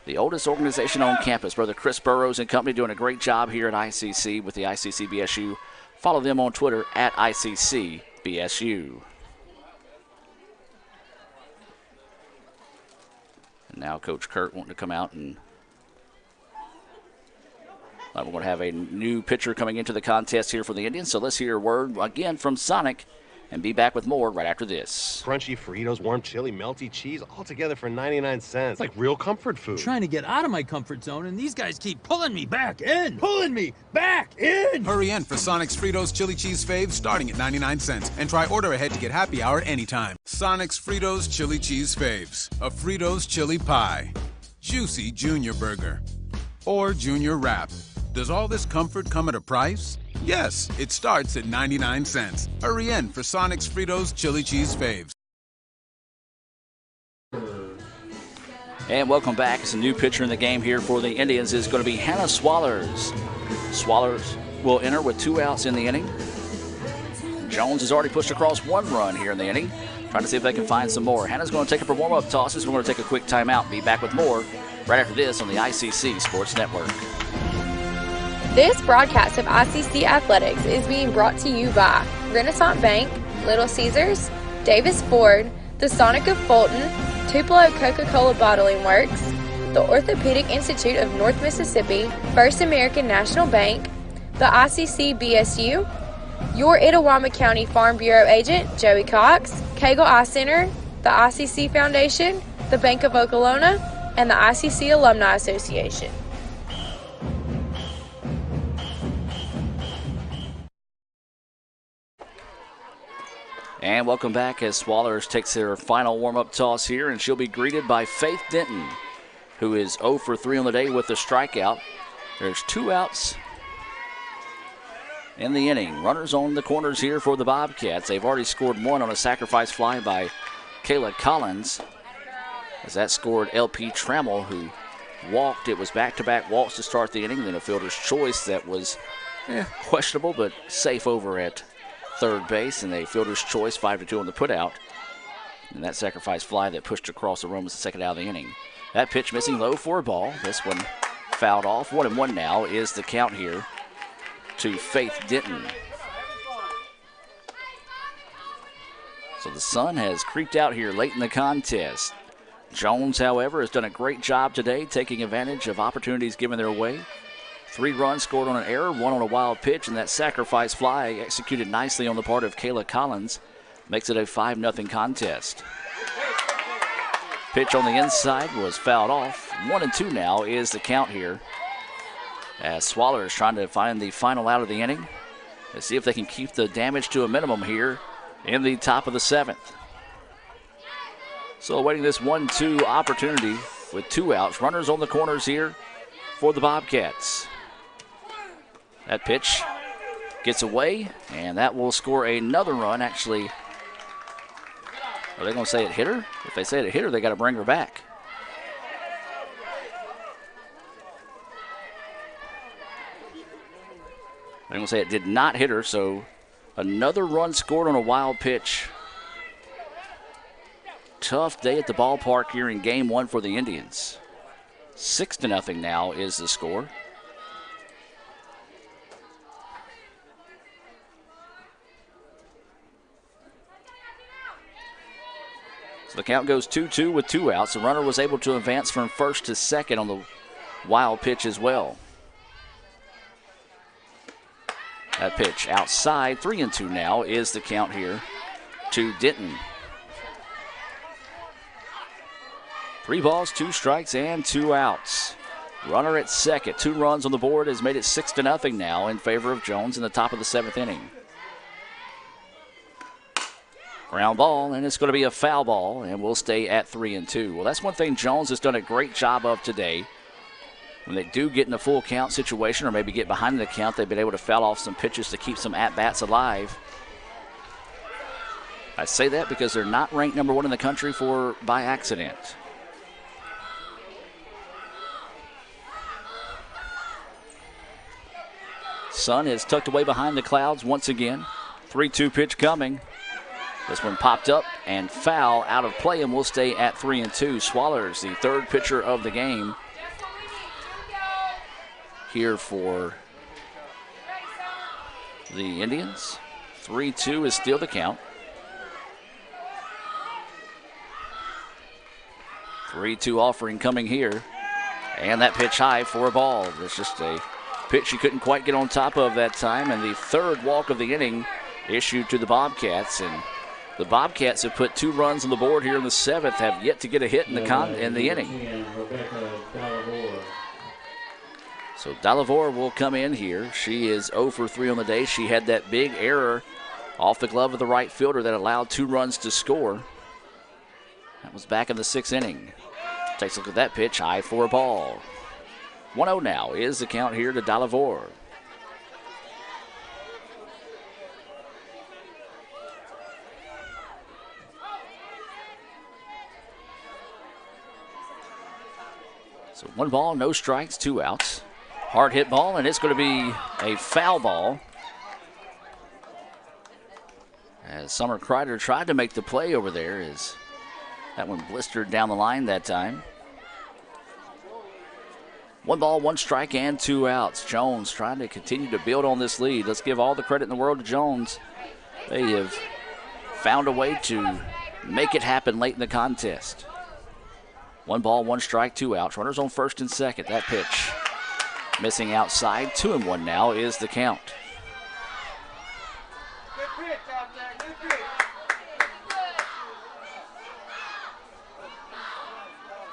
The oldest organization on campus. Brother Chris Burrows and company doing a great job here at ICC with the ICC BSU. Follow them on Twitter at ICC BSU. And now Coach Kurt wanting to come out and we're going to have a new pitcher coming into the contest here for the Indians. So let's hear a word again from Sonic and be back with more right after this. Crunchy Fritos, warm chili, melty cheese, all together for 99 cents. It's like real comfort food. I'm trying to get out of my comfort zone, and these guys keep pulling me back in. Pulling me back in! Hurry in for Sonic's Fritos Chili Cheese Faves starting at 99 cents. And try order ahead to get happy hour anytime. Sonic's Fritos Chili Cheese Faves. A Fritos chili pie. Juicy Junior Burger. Or Junior Wrap. Does all this comfort come at a price? Yes, it starts at 99 cents. Hurry in for Sonic's Fritos Chili Cheese Faves. And welcome back. It's a new pitcher in the game here for the Indians. It's going to be Hannah Swallers. Swallers will enter with 2 outs in the inning. Jones has already pushed across 1 run here in the inning. Trying to see if they can find some more. Hannah's going to take up her warm-up tosses. We're going to take a quick timeout. Be back with more right after this on the ICC Sports Network. This broadcast of ICC Athletics is being brought to you by Renaissance Bank, Little Caesars, Davis Ford, the Sonic of Fulton, Tupelo Coca-Cola Bottling Works, the Orthopedic Institute of North Mississippi, First American National Bank, the ICC BSU, your Itawamba County Farm Bureau agent, Joey Cox, Cagle Eye Center, the ICC Foundation, the Bank of Okolona, and the ICC Alumni Association. And welcome back as Swallers takes their final warm-up toss here, and she'll be greeted by Faith Denton, who is 0 for 3 on the day with a strikeout. There's 2 outs in the inning. Runners on the corners here for the Bobcats. They've already scored 1 on a sacrifice fly by Kayla Collins, as that scored LP Trammell, who walked. It was back-to-back walks to start the inning, then a fielder's choice that was questionable but safe over at third base, and a fielder's choice 5-2 on the putout. And that sacrifice fly that pushed across the room was the second out of the inning. That pitch missing low for a ball. This one fouled off. 1-1 now is the count here to Faith Denton. So the sun has creeped out here late in the contest. Jones, however, has done a great job today taking advantage of opportunities given their way. 3 runs scored on an error, 1 on a wild pitch, and that sacrifice fly executed nicely on the part of Kayla Collins makes it a 5-0 contest. Pitch on the inside was fouled off. 1-2 now is the count here, as Swallers trying to find the final out of the inning. Let's see if they can keep the damage to a minimum here in the top of the 7th. So awaiting this 1-2 opportunity with 2 outs. Runners on the corners here for the Bobcats. That pitch gets away, and that will score another run. Actually, are they going to say it hit her? If they say it hit her, they got to bring her back. They're going to say it did not hit her, so another run scored on a wild pitch. Tough day at the ballpark here in Game 1 for the Indians. 6-0 now is the score. So the count goes 2-2 with 2 outs. The runner was able to advance from first to second on the wild pitch as well. That pitch outside, 3-2 now is the count here to Denton. 3 balls, 2 strikes, and 2 outs. Runner at second. 2 runs on the board has made it 6-0 now in favor of Jones in the top of the 7th inning. Ground ball, and it's going to be a foul ball, and we'll stay at 3-2. Well, that's one thing Jones has done a great job of today. When they do get in a full count situation or maybe get behind the count, they've been able to foul off some pitches to keep some at-bats alive. I say that because they're not ranked number 1 in the country by accident. Sun is tucked away behind the clouds once again. 3-2 pitch coming. This one popped up and foul out of play, and we'll stay at 3-2. Swallers, the third pitcher of the game, here for the Indians. 3-2 is still the count. 3-2 offering coming here. And that pitch high for a ball. It's just a pitch he couldn't quite get on top of that time. And the third walk of the inning issued to the Bobcats. And the Bobcats have put 2 runs on the board here in the 7th, have yet to get a hit in the inning. So Dalavor will come in here. She is 0 for 3 on the day. She had that big error off the glove of the right fielder that allowed 2 runs to score. That was back in the 6th inning. Takes a look at that pitch, high for a ball. 1-0 now is the count here to Dalavor. So 1 ball, no strikes, 2 outs. Hard hit ball, and it's going to be a foul ball. As Summer Kreider tried to make the play over there, as that one blistered down the line that time. 1 ball, 1 strike, and 2 outs. Jones trying to continue to build on this lead. Let's give all the credit in the world to Jones. They have found a way to make it happen late in the contest. 1 ball, 1 strike, 2 outs. Runners on first and second. That pitch missing outside. 2-1 now is the count.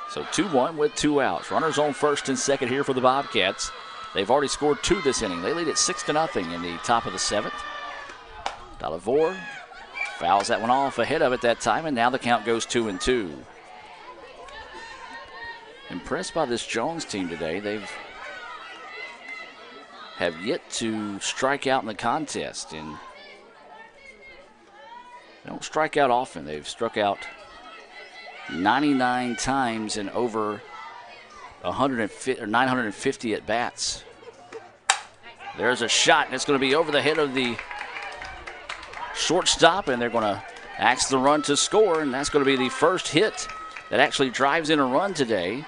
So 2-1 with 2 outs. Runners on first and second here for the Bobcats. They've already scored 2 this inning. They lead at 6-0 in the top of the 7th. Dalavor fouls that one off ahead of it that time, and now the count goes 2-2. Impressed by this Jones team today. They've have yet to strike out in the contest, and they don't strike out often. They've struck out 99 times in over 950 at bats. There's a shot, and it's going to be over the head of the shortstop, and they're going to axe the run to score, and that's going to be the first hit that actually drives in a run today.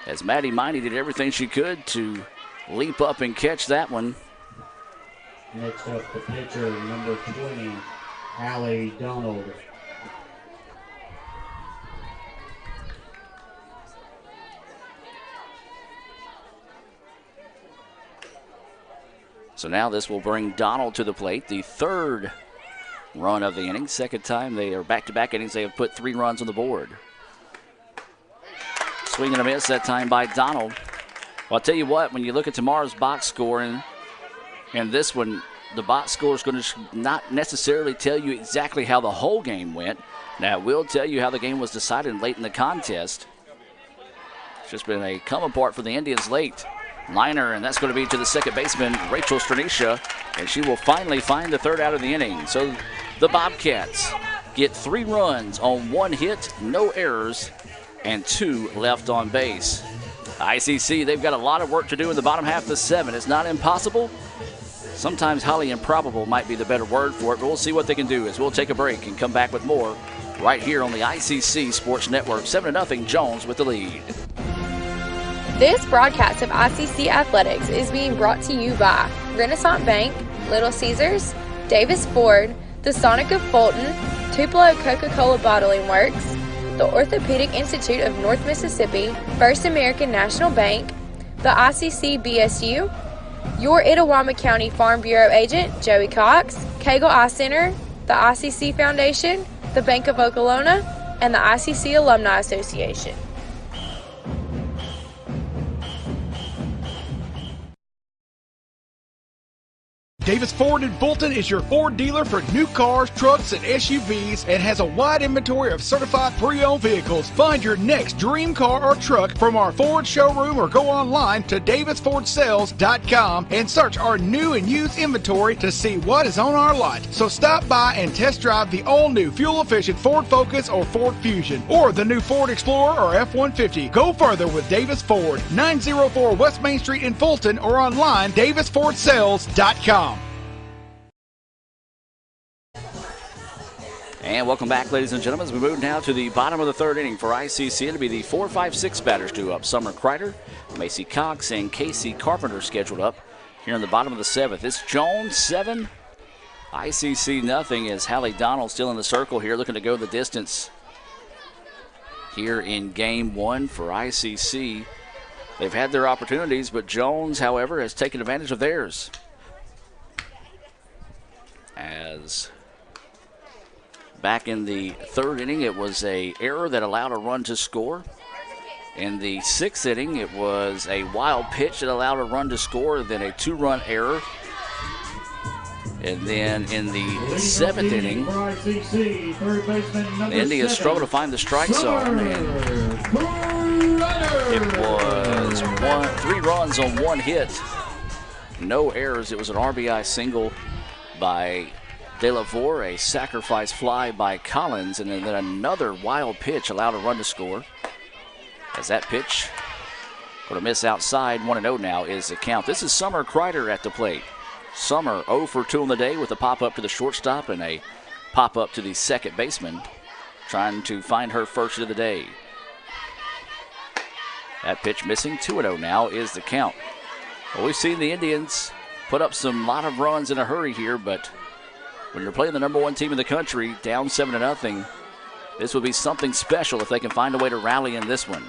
As Maddie Miney did everything she could to leap up and catch that one. Next up, the pitcher, number 20, Allie Donald. So now this will bring Donald to the plate, the third run of the inning. Second time they are back-to-back innings. They have put 3 runs on the board. Swing and a miss that time by Donald. Well, I'll tell you what, when you look at tomorrow's box score and this one, the box score is going to not necessarily tell you exactly how the whole game went. Now, it will tell you how the game was decided late in the contest. It's just been a come apart for the Indians late. Liner, and that's going to be to the second baseman, Rachel Stranisha, and she will finally find the third out of the inning. So the Bobcats get 3 runs on 1 hit, no errors, and 2 left on base. ICC, they've got a lot of work to do in the bottom half of the 7th. It's not impossible. Sometimes highly improbable might be the better word for it, but we'll see what they can do as we'll take a break and come back with more right here on the ICC Sports Network. 7-0, Jones with the lead. This broadcast of ICC Athletics is being brought to you by Renaissance Bank, Little Caesars, Davis Ford, the Sonic of Fulton, Tupelo Coca-Cola Bottling Works, the Orthopedic Institute of North Mississippi, First American National Bank, the ICC BSU, your Itawamba County Farm Bureau agent, Joey Cox, Cagle Eye Center, the ICC Foundation, the Bank of Okolona, and the ICC Alumni Association. Davis Ford in Fulton is your Ford dealer for new cars, trucks, and SUVs and has a wide inventory of certified pre-owned vehicles. Find your next dream car or truck from our Ford showroom or go online to davisfordsales.com and search our new and used inventory to see what is on our lot. So stop by and test drive the all-new fuel-efficient Ford Focus or Ford Fusion or the new Ford Explorer or F-150. Go further with Davis Ford, 904 West Main Street in Fulton or online davisfordsales.com. And welcome back, ladies and gentlemen, as we move now to the bottom of the third inning for ICC. It'll be the 4, 5, 6 batters due up. Summer Kreider, Macy Cox, and Casey Carpenter scheduled up here in the bottom of the seventh. It's Jones 7, ICC nothing, as Hallie Donald still in the circle here, looking to go the distance here in game one for ICC. They've had their opportunities, but Jones, however, has taken advantage of theirs. As back in the third inning, it was an error that allowed a run to score. In the sixth inning, it was a wild pitch that allowed a run to score, then a 2-run error. And then in the seventh inning, the Indians struggled to find the strike zone. And it was 3 runs on 1 hit. No errors. It was an RBI single by De La Vore, a sacrifice fly by Collins, and then another wild pitch allowed a run to score. As that pitch going to miss outside, 1-0 now is the count. This is Summer Kreider at the plate. Summer 0 for 2 on the day with a pop-up to the shortstop and a pop-up to the second baseman, trying to find her first of the day. That pitch missing, 2-0 now is the count. Well, we've seen the Indians put up some lot of runs in a hurry here, but when you're playing the number 1 team in the country, down 7-0, this would be something special if they can find a way to rally in this one.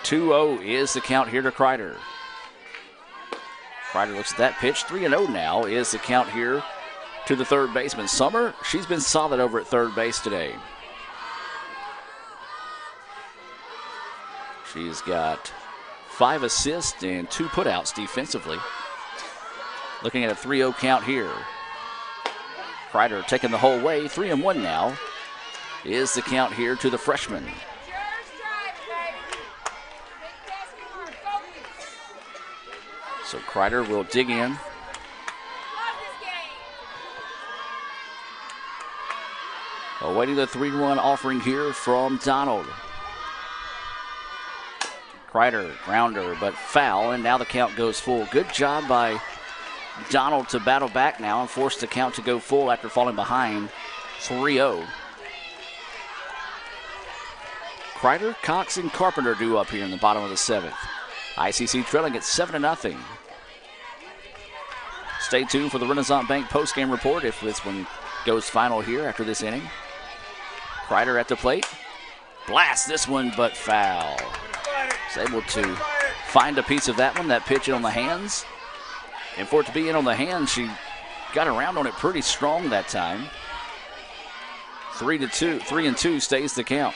2-0 is the count here to Kreider. Kreider looks at that pitch. 3-0 now is the count here to the third baseman. Summer, she's been solid over at third base today. She's got 5 assists and 2 putouts defensively. Looking at a 3-0 count here. Kreider taking the whole way. 3-1 now is the count here to the freshman. So Kreider will dig in. Awaiting the 3-1 offering here from Donald. Kreider, grounder, but foul, and now the count goes full. Good job by Donald to battle back now and force the count to go full after falling behind 3-0. Kreider, Cox, and Carpenter due up here in the bottom of the seventh. ICC trailing at 7-0. Stay tuned for the Renaissance Bank postgame report if this one goes final here after this inning. Kreider at the plate. Blast this one, but foul. Was able to find a piece of that one, that pitch in on the hands. And for it to be in on the hands, she got around on it pretty strong that time. 3-2 stays the count.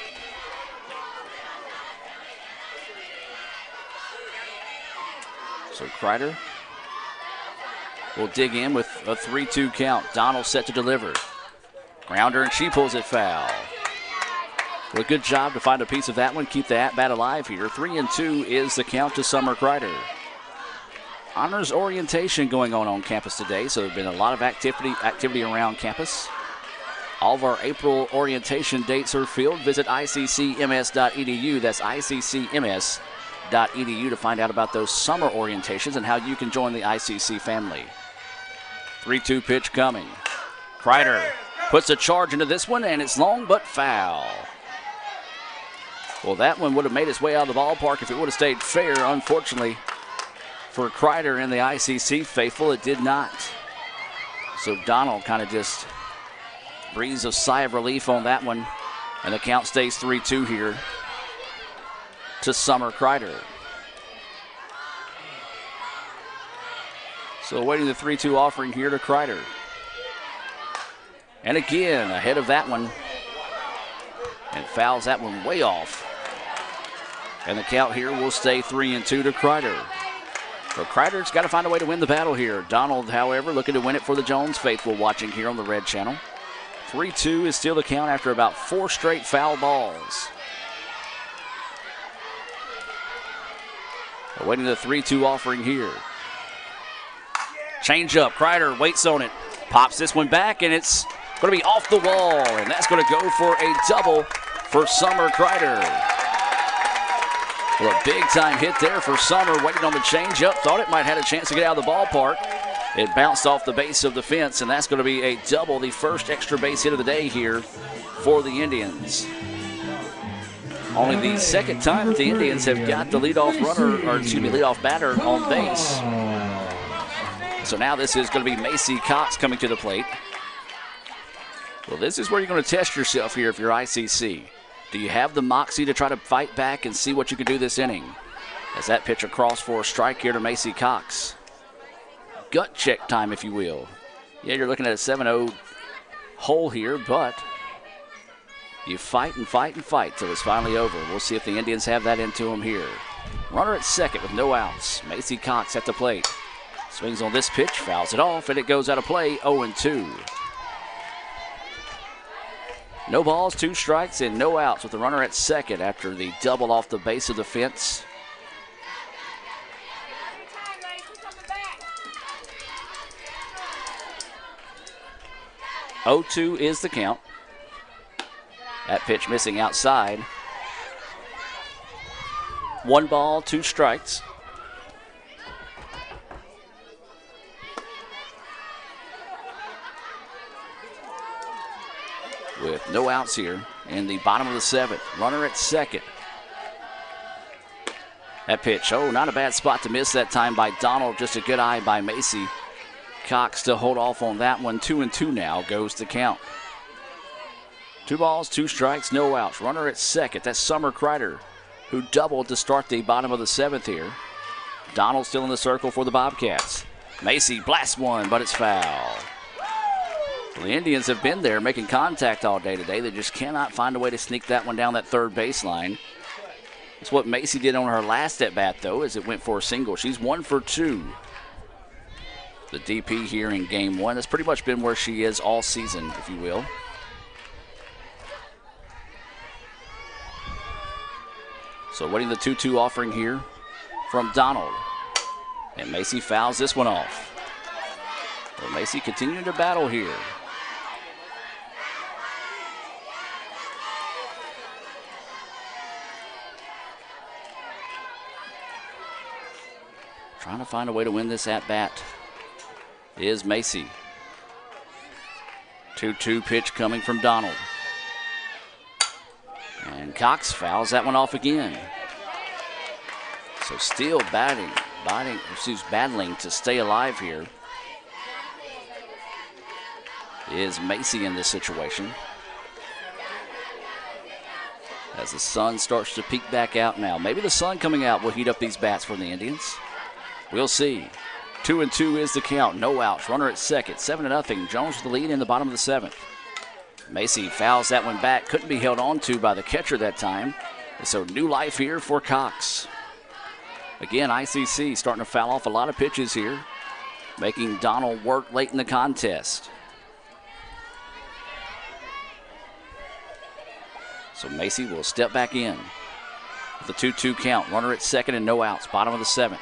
So Kreider will dig in with a 3-2 count. Donald set to deliver. Grounder, and she pulls it foul. Well, good job to find a piece of that one, keep the at-bat alive here. 3-2 is the count to Summer Kreider. Honors orientation going on campus today, so there's been a lot of activity around campus. All of our April orientation dates are filled. Visit iccms.edu. That's iccms.edu to find out about those summer orientations and how you can join the ICC family. 3-2 pitch coming. Kreider puts a charge into this one, and it's long but foul. Well, that one would have made its way out of the ballpark if it would have stayed fair. Unfortunately for Kreider and the ICC faithful, it did not. So Donald kind of just breathes a sigh of relief on that one, and the count stays 3-2 here to Summer Kreider. So awaiting the 3-2 offering here to Kreider. And again, ahead of that one and fouls that one way off. And the count here will stay 3-2 to Kreider. So Kreider's got to find a way to win the battle here. Donald, however, looking to win it for the Jones faithful watching here on the Red Channel. 3-2 is still the count after about 4 straight foul balls. Awaiting the 3-2 offering here. Change up. Kreider waits on it. Pops this one back, and it's going to be off the wall. And that's going to go for a double for Summer Kreider. Well, a big-time hit there for Summer, waiting on the change-up. Thought it might have had a chance to get out of the ballpark. It bounced off the base of the fence, and that's going to be a double, the first extra base hit of the day here for the Indians. Only the second time that the Indians have got the leadoff batter on base. So now this is going to be Macy Cox coming to the plate. Well, this is where you're going to test yourself here if you're ICC. Do you have the moxie to try to fight back and see what you can do this inning? As that pitch across for a strike here to Macy Cox. Gut check time, if you will. Yeah, you're looking at a 7-0 hole here, but you fight and fight and fight till it's finally over. We'll see if the Indians have that into them here. Runner at second with no outs. Macy Cox at the plate. Swings on this pitch, fouls it off, and it goes out of play, 0-2. No balls, 2 strikes, and no outs with the runner at second after the double off the base of the fence. (0-2) is the count. That pitch missing outside. 1 ball, 2 strikes. With no outs here in the bottom of the 7th. Runner at second. That pitch, not a bad spot to miss that time by Donald. Just a good eye by Macy Cox to hold off on that one. 2-2 now goes the count. 2 balls, 2 strikes, no outs. Runner at second. That's Summer Kreider, who doubled to start the bottom of the 7th here. Donald still in the circle for the Bobcats. Macy blasts one, but it's foul. Well, the Indians have been there making contact all day today. They just cannot find a way to sneak that one down that third baseline. That's what Macy did on her last at-bat, though, as it went for a single. She's 1 for 2. The DP here in game 1. That's pretty much been where she is all season, if you will. So waiting the 2-2 offering here from Donald. And Macy fouls this one off. Well, Macy continuing to battle here. Trying to find a way to win this at-bat is Macy. 2-2 pitch coming from Donald. And Cox fouls that one off again. So still battling to stay alive here is Macy in this situation. As the sun starts to peek back out now. Maybe the sun coming out will heat up these bats for the Indians. We'll see. 2-2 is the count. No outs. Runner at second. 7-0. Jones with the lead in the bottom of the 7th. Macy fouls that one back. Couldn't be held on to by the catcher that time. And so new life here for Cox. Again, ICC starting to foul off a lot of pitches here, making Donald work late in the contest. So Macy will step back in with a 2-2 count. Runner at second and no outs. Bottom of the 7th.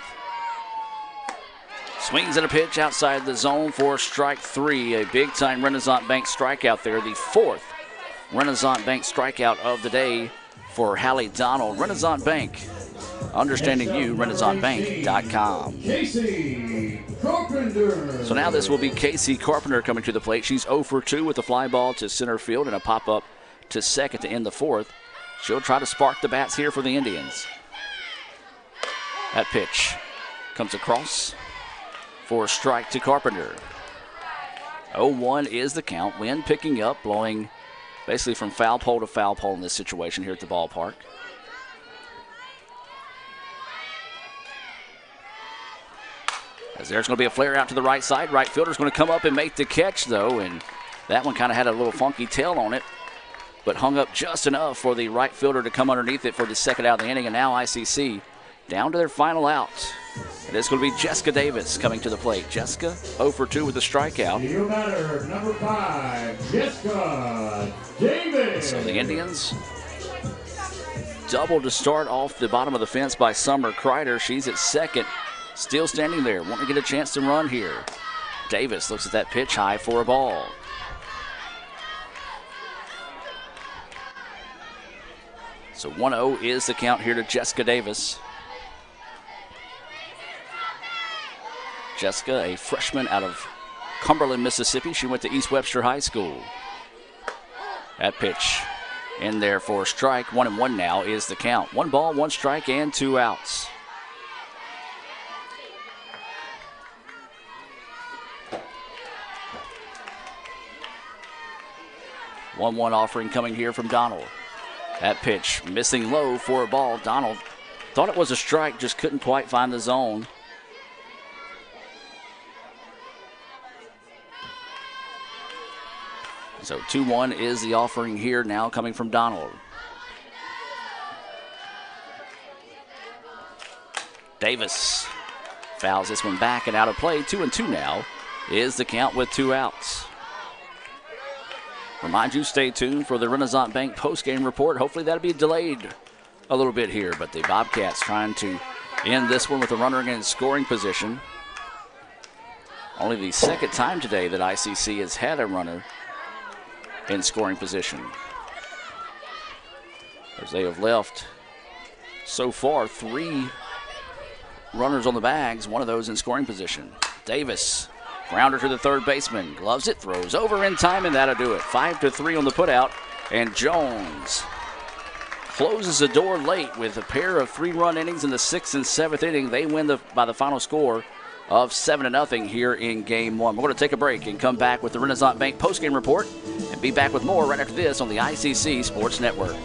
Swings at a pitch outside the zone for strike 3. A big-time Renaissance Bank strikeout there. The 4th Renaissance Bank strikeout of the day for Hallie Donald. Renaissance Bank, understanding you, RenaissanceBank.com. Casey Carpenter. So now this will be Casey Carpenter coming to the plate. She's 0 for 2 with a fly ball to center field and a pop-up to second to end the 4th. She'll try to spark the bats here for the Indians. That pitch comes across for a strike to Carpenter. 0-1 is the count. Wind picking up, blowing basically from foul pole to foul pole in this situation here at the ballpark. As there's going to be a flare out to the right side. Right fielder's going to come up and make the catch, though, and that one kind of had a little funky tail on it. but hung up just enough for the right fielder to come underneath it for the second out of the inning. And now ICC down to their final out. And it's going to be Jessica Davis coming to the plate. Jessica 0 for 2 with a strikeout. Your batter, number 5, Jessica Davis. So the Indians double to start off the bottom of the fence by Summer Kreider. She's at second, still standing there, wanting to get a chance to run here. Davis looks at that pitch high for a ball. So 1-0 is the count here to Jessica Davis. Jessica, a freshman out of Cumberland, Mississippi. She went to East Webster High School. That pitch in there for a strike. 1-1 now is the count. 1 ball, 1 strike, and 2 outs. One offering coming here from Donald. That pitch missing low for a ball. Donald thought it was a strike, just couldn't quite find the zone. So 2-1 is the offering here now coming from Donald. Davis fouls this one back and out of play. 2-2 now is the count with 2 outs. Remind you, stay tuned for the Renaissance Bank post-game report. Hopefully that'll be delayed a little bit here, but the Bobcats trying to end this one with a runner in scoring position. Only the second time today that ICC has had a runner in scoring position, as they have left so far 3 runners on the bags, one of those in scoring position. Davis, grounder to the third baseman, gloves it, throws over in time, and that'll do it. 5-3 on the putout, and Jones closes the door late with a pair of 3-run innings in the 6th and 7th inning. They win by the final score of 7-0 here in Game 1. We're going to take a break and come back with the Renaissance Bank postgame report and be back with more right after this on the ICC Sports Network.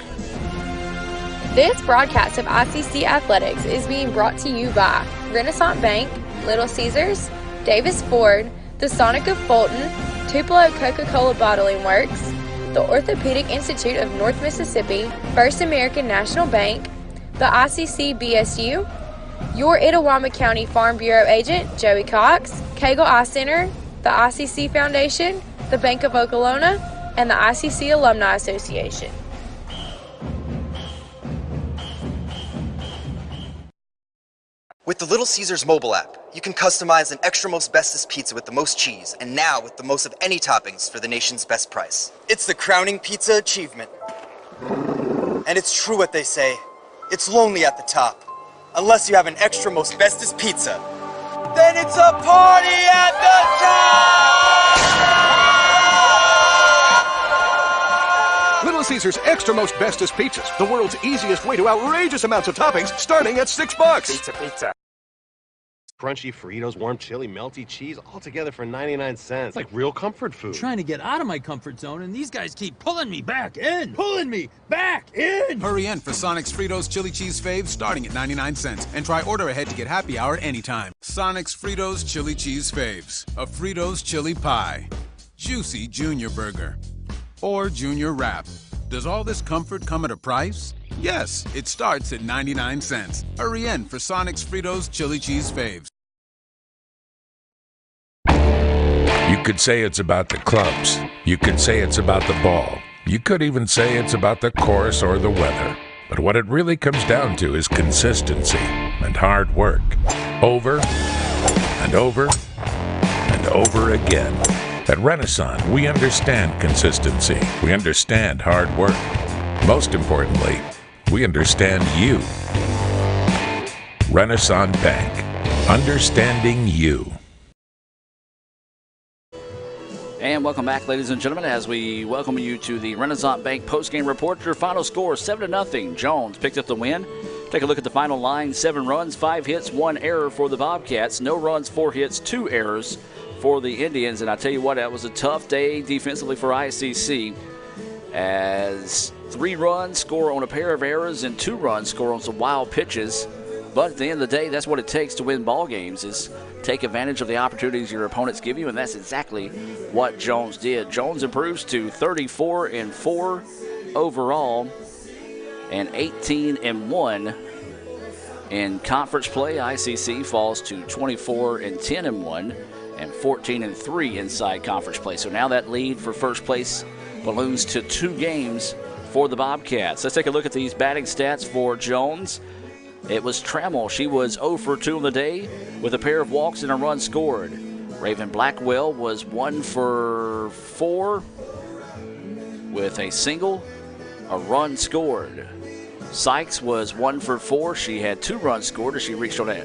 This broadcast of ICC Athletics is being brought to you by Renaissance Bank, Little Caesars, Davis Ford, the Sonic of Fulton, Tupelo Coca-Cola Bottling Works, the Orthopedic Institute of North Mississippi, First American National Bank, the ICC BSU, your Itawamba County Farm Bureau agent, Joey Cox, Cagle Eye Center, the ICC Foundation, the Bank of Okolona, and the ICC Alumni Association. With the Little Caesars mobile app, you can customize an extra most bestest pizza with the most cheese, and now with the most of any toppings for the nation's best price. It's the crowning pizza achievement. And it's true what they say, it's lonely at the top. Unless you have an extra most bestest pizza, then it's a party at the top! Little Caesars Extra Most Bestest Pizzas, the world's easiest way to outrageous amounts of toppings, starting at $6. Pizza. Crunchy Fritos, warm chili, melty cheese, all together for 99 cents. It's like real comfort food. Trying to get out of my comfort zone, and these guys keep pulling me back in. Pulling me back in! Hurry in for Sonic's Fritos Chili Cheese Faves starting at 99 cents. And try order ahead to get happy hour at any time. Sonic's Fritos Chili Cheese Faves. A Fritos chili pie. Juicy Junior Burger. Or Junior Wrap. Does all this comfort come at a price? Yes, it starts at 99 cents. Hurry in for Sonic's Fritos Chili Cheese Faves. You could say it's about the clubs. You could say it's about the ball. You could even say it's about the course or the weather. But what it really comes down to is consistency and hard work. Over and over and over again. At Renaissance, we understand consistency. We understand hard work. Most importantly, we understand you. Renaissance Bank. Understanding you. And welcome back, ladies and gentlemen, as we welcome you to the Renaissance Bank postgame report. Your final score, 7-0. Jones picked up the win. Take a look at the final line. 7 runs, 5 hits, 1 error for the Bobcats. No runs, 4 hits, 2 errors for the Indians. And I tell you what, that was a tough day defensively for ICC, as 3 runs score on a pair of errors and 2 runs score on some wild pitches. But at the end of the day, that's what it takes to win ball games, is take advantage of the opportunities your opponents give you, and that's exactly what Jones did. Jones improves to 34-4 overall and 18-1 in conference play. ICC falls to 24-10-1 and 14-3 inside conference play. So now that lead for first place balloons to 2 games for the Bobcats. Let's take a look at these batting stats for Jones. It was Trammell. She was 0 for 2 on the day with a pair of walks and a run scored. Raven Blackwell was 1 for 4 with a single, a run scored. Sykes was 1 for 4. She had 2 runs scored as she reached on a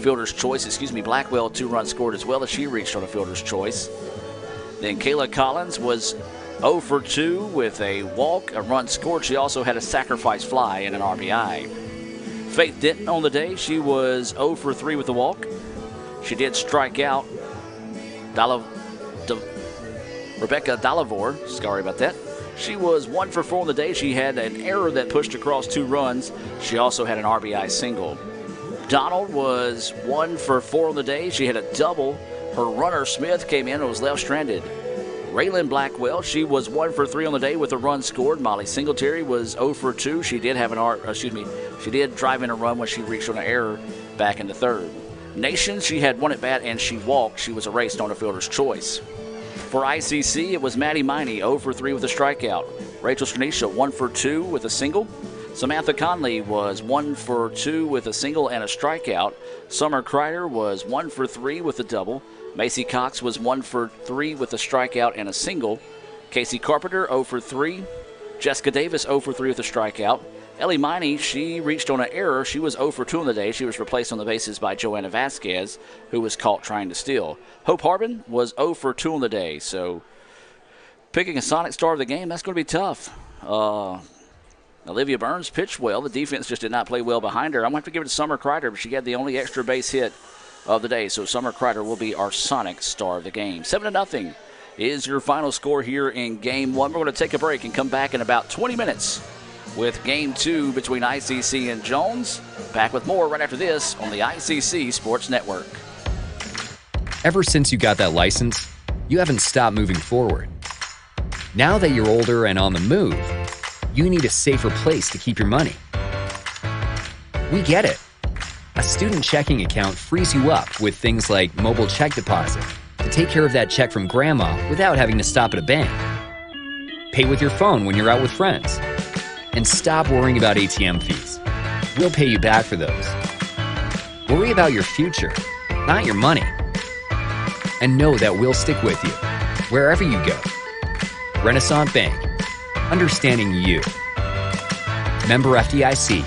fielder's choice. Blackwell 2 runs scored as well as she reached on a fielder's choice. Then Kayla Collins was 0 for 2 with a walk, a run scored. She also had a sacrifice fly and an RBI. Faith Denton on the day, she was 0 for 3 with a walk. She did strike out Rebecca Dalavor. Sorry about that. She was 1 for 4 on the day. She had an error that pushed across 2 runs. She also had an RBI single. Donald was 1 for 4 on the day. She had a double. Her runner, Smith, came in and was left stranded. Raylan Blackwell, she was 1 for 3 on the day with a run scored. Molly Singletary was 0 for 2. She did have she did drive in a run when she reached on an error back in the third. Nation, she had 1 at bat and she walked. She was erased on a fielder's choice. For ICC, it was Maddie Miney, 0 for 3 with a strikeout. Rachel Stranisha, 1 for 2 with a single. Samantha Conley was 1 for 2 with a single and a strikeout. Summer Kreider was 1 for 3 with a double. Macy Cox was 1 for 3 with a strikeout and a single. Casey Carpenter, 0 for 3. Jessica Davis, 0 for 3 with a strikeout. Ellie Miney, she reached on an error. She was 0 for 2 on the day. She was replaced on the bases by Joanna Vasquez, who was caught trying to steal. Hope Harbin was 0 for 2 on the day. So picking a Sonic star of the game, that's going to be tough. Olivia Burns pitched well. The defense just did not play well behind her. I'm going to have to give it to Summer Kreider, but she had the only extra base hit of the day. So Summer Kreider will be our Sonic star of the game. 7-0 is your final score here in Game 1. We're going to take a break and come back in about 20 minutes with Game 2 between ICC and Jones. Back with more right after this on the ICC Sports Network. Ever since you got that license, you haven't stopped moving forward. Now that you're older and on the move, you need a safer place to keep your money. We get it. A student checking account frees you up with things like mobile check deposit to take care of that check from grandma without having to stop at a bank. Pay with your phone when you're out with friends. And stop worrying about ATM fees. We'll pay you back for those. Worry about your future, not your money. And know that we'll stick with you wherever you go. Renaissance Bank. Understanding you. Member FDIC.